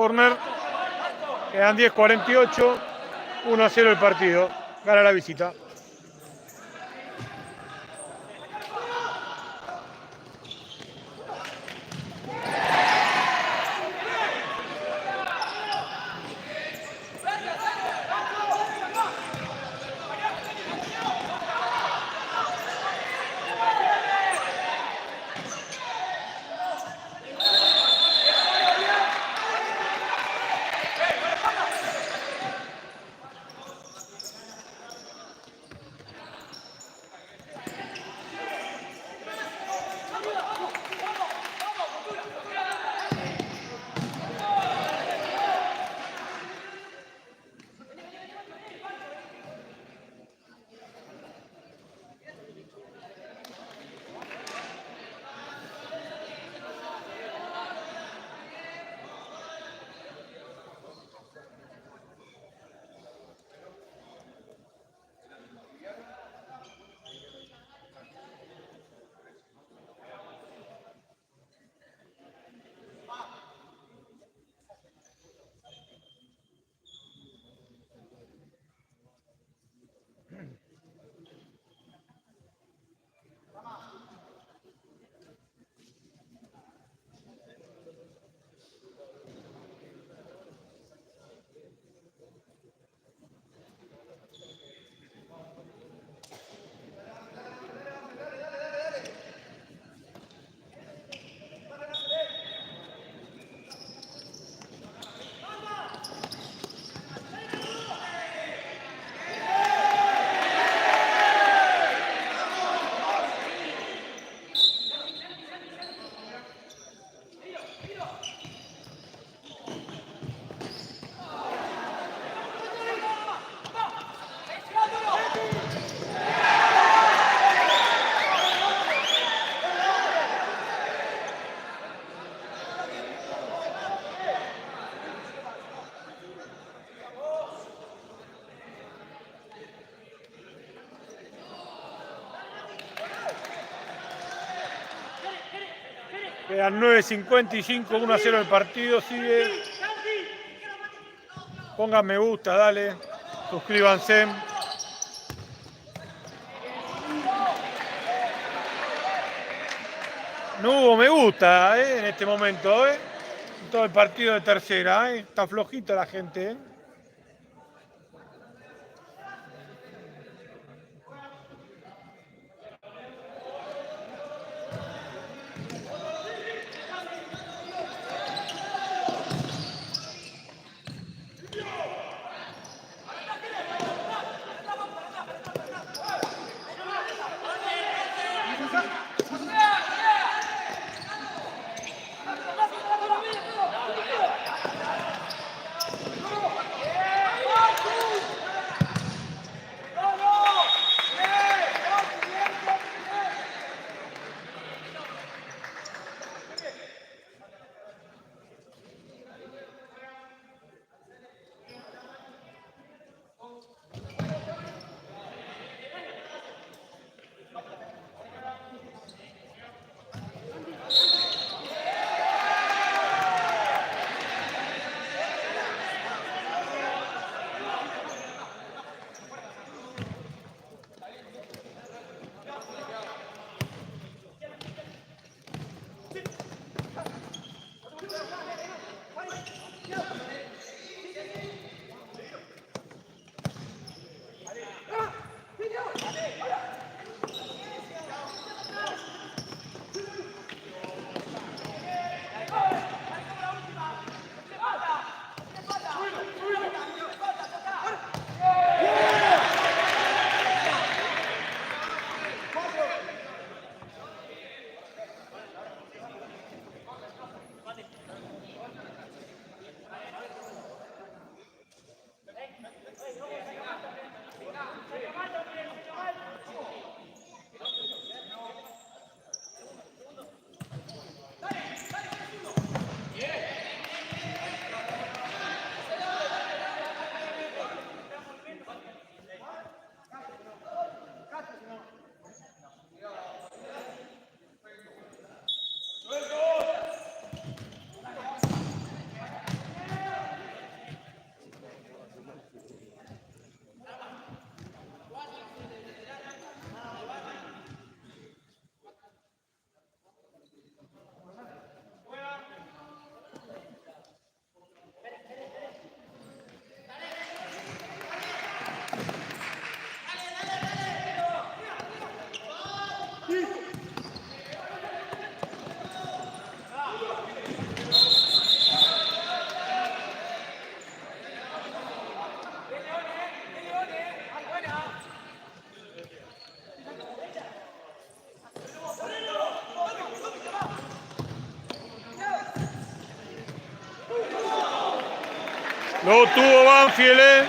Corner. Quedan 10:48. 1-0 el partido. Gana la visita. Quedan 9:55, 1-0 el partido, sigue. Pongan me gusta, dale. Suscríbanse. No hubo me gusta en este momento, en todo el partido de tercera. Está flojita la gente. Lo tuvo Banfield, ¿eh?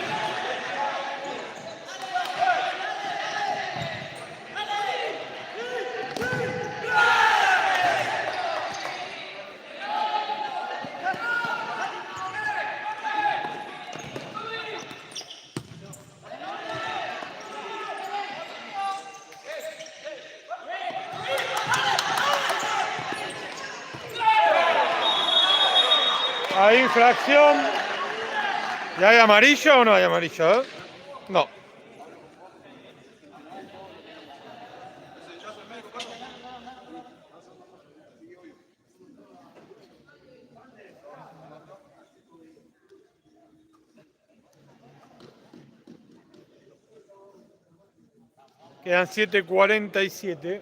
Hay infracción. ¿Y hay amarillo o no hay amarillo? No. Quedan 7:47.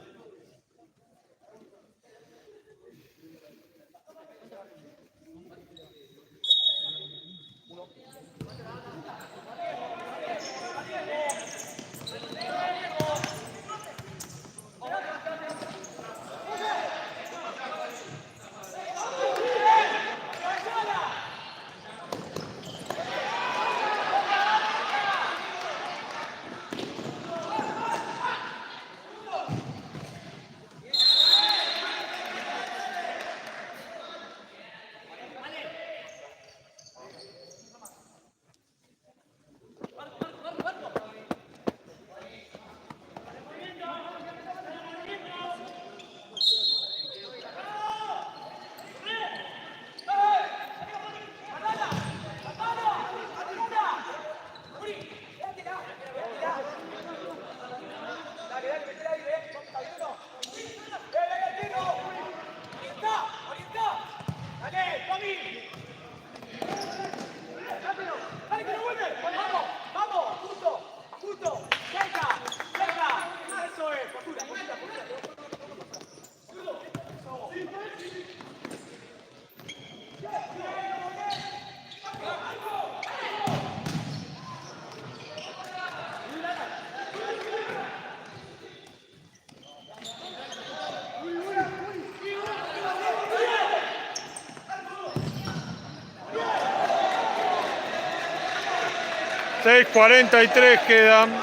$6:43 quedan.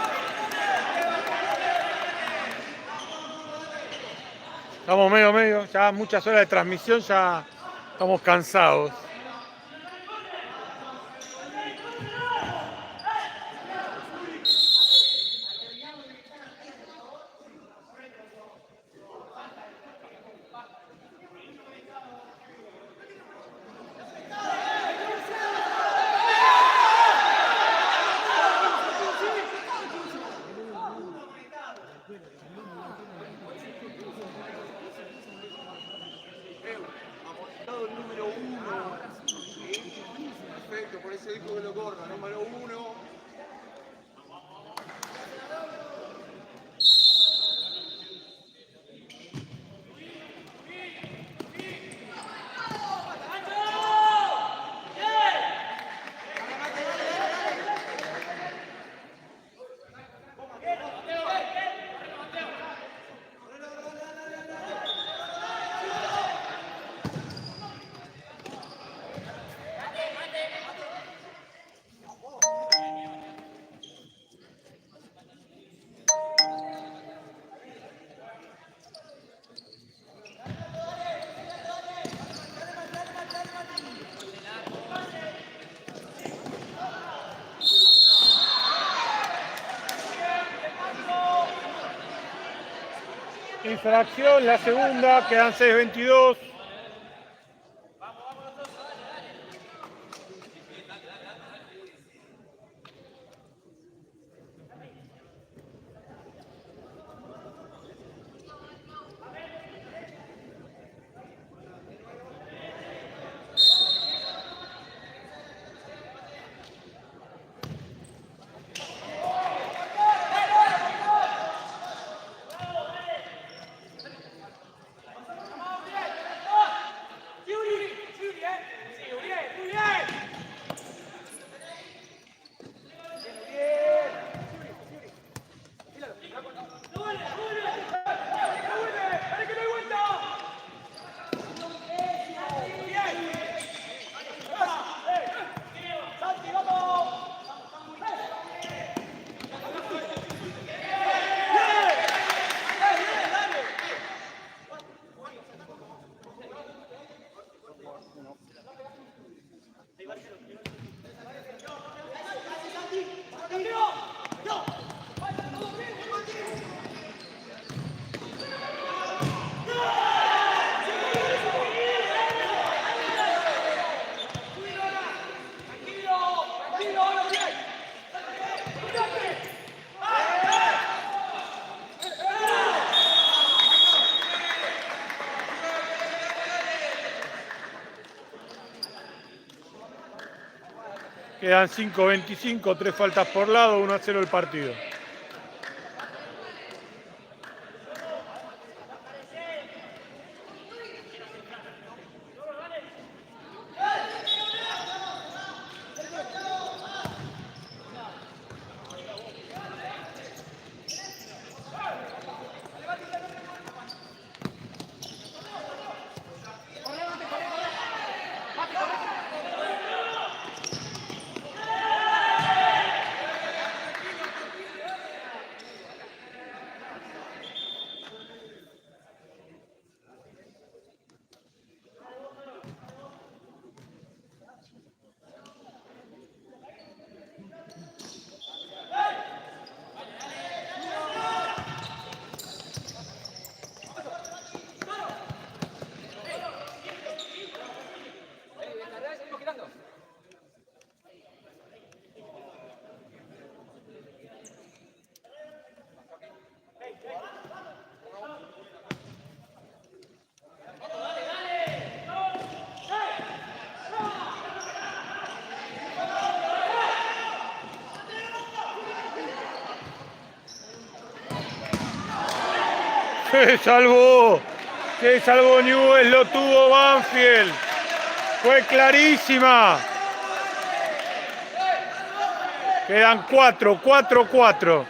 Estamos medio, ya muchas horas de transmisión, ya estamos cansados. Amonestado el número 1. Perfecto, por eso dijo que lo corra. Número 1. Infracción, la segunda, quedan 6:22. Quedan 5:25, 3 faltas por lado, 1-0 el partido. Se salvó Newell, lo tuvo Banfield. Fue clarísima. Quedan 4:44.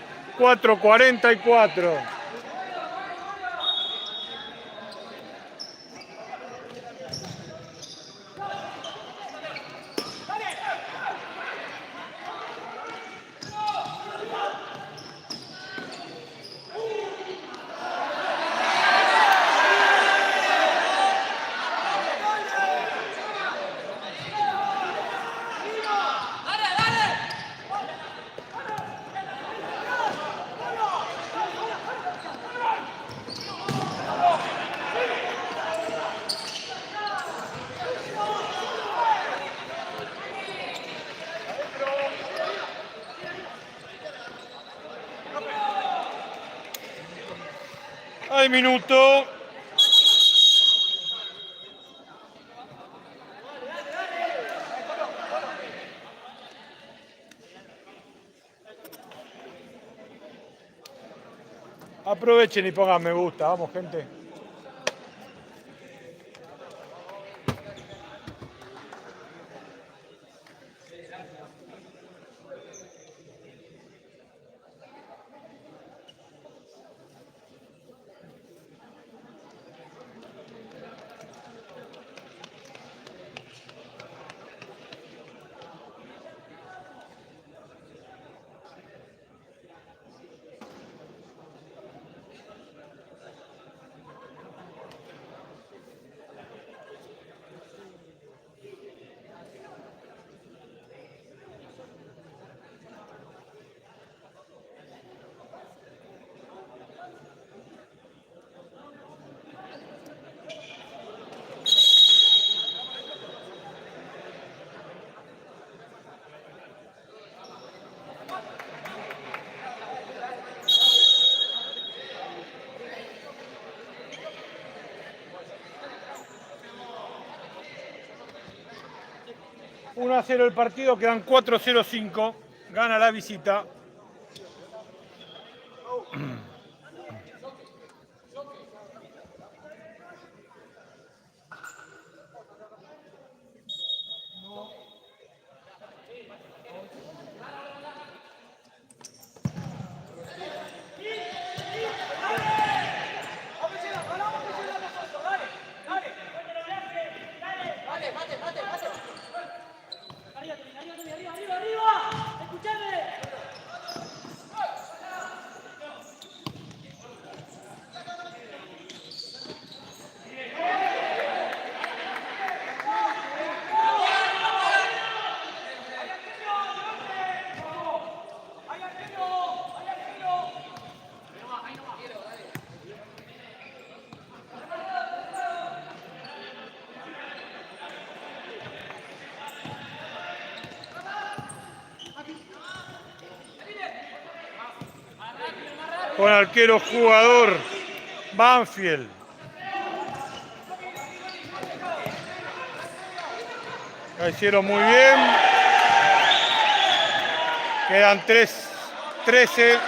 Hay minuto. Aprovechen y pongan me gusta, vamos gente. Uno a 0 el partido, quedan 4:05. Gana la visita. Con arquero jugador Banfield. La hicieron muy bien. Quedan 13.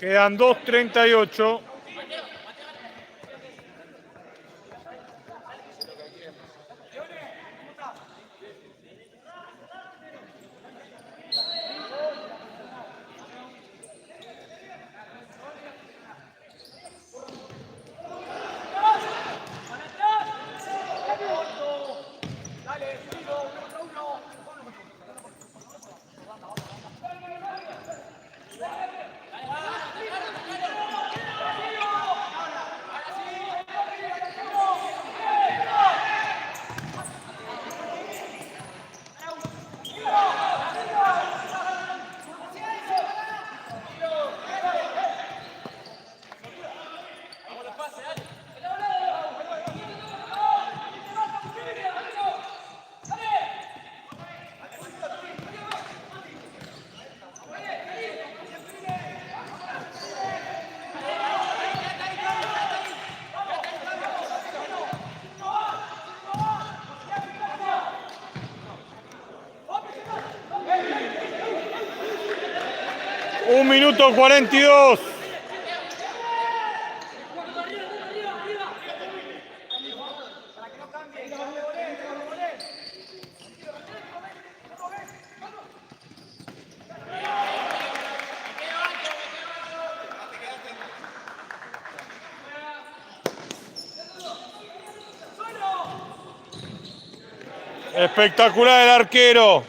Quedan 2:38. Un minuto 42. Espectacular el arquero.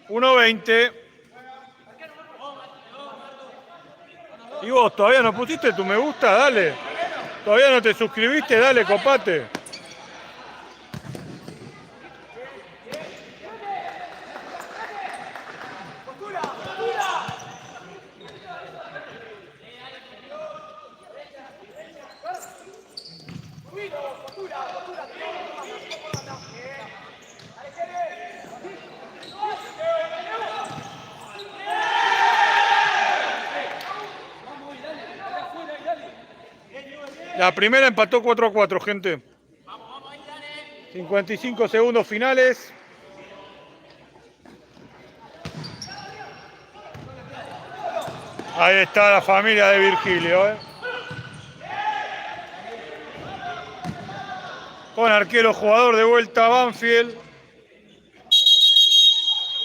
$1.20. Y vos, ¿todavía no pusiste tu me gusta? Dale. ¿Todavía no te suscribiste? Dale, copate. La primera empató 4-4, gente. 55 segundos finales. Ahí está la familia de Virgilio, Con arquero jugador de vuelta Banfield.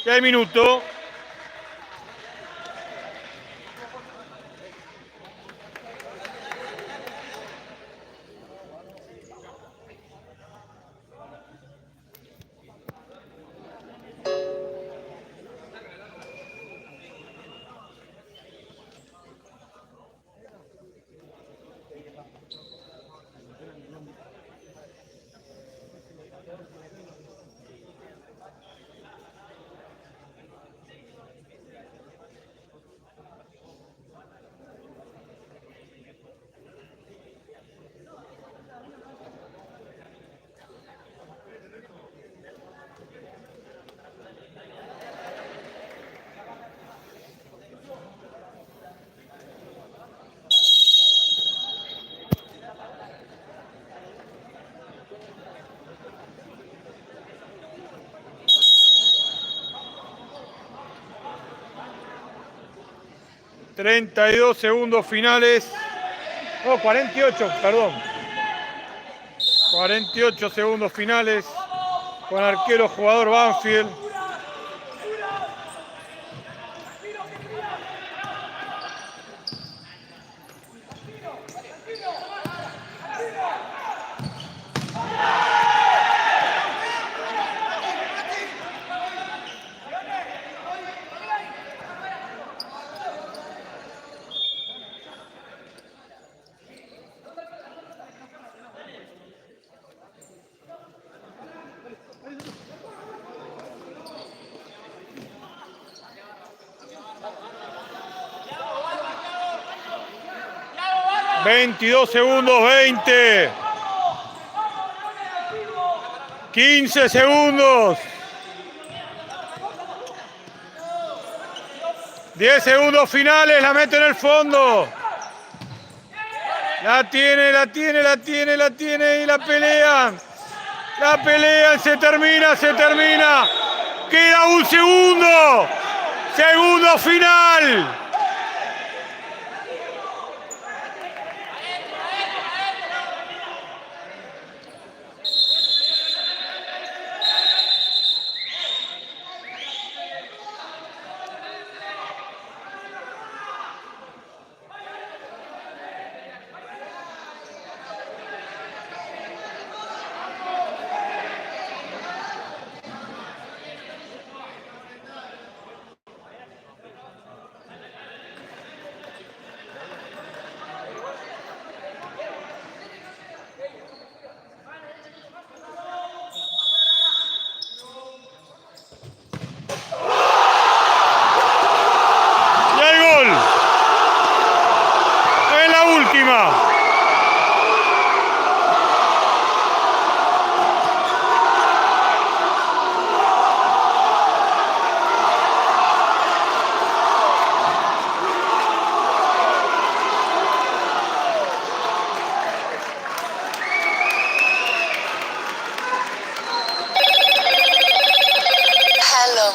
Ya hay minuto. $32 segundos finales. Oh, 48, perdón. 48 segundos finales. Con arquero jugador Banfield. ...22 segundos, 20... ...15 segundos... ...10 segundos finales... ...la mete en el fondo... ...la tiene... ...y la pelean... ...la pelean... ...se termina... ...queda un segundo... ...segundo final...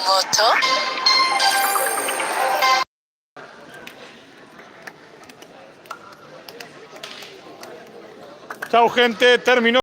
Moto. Chau, gente, terminó.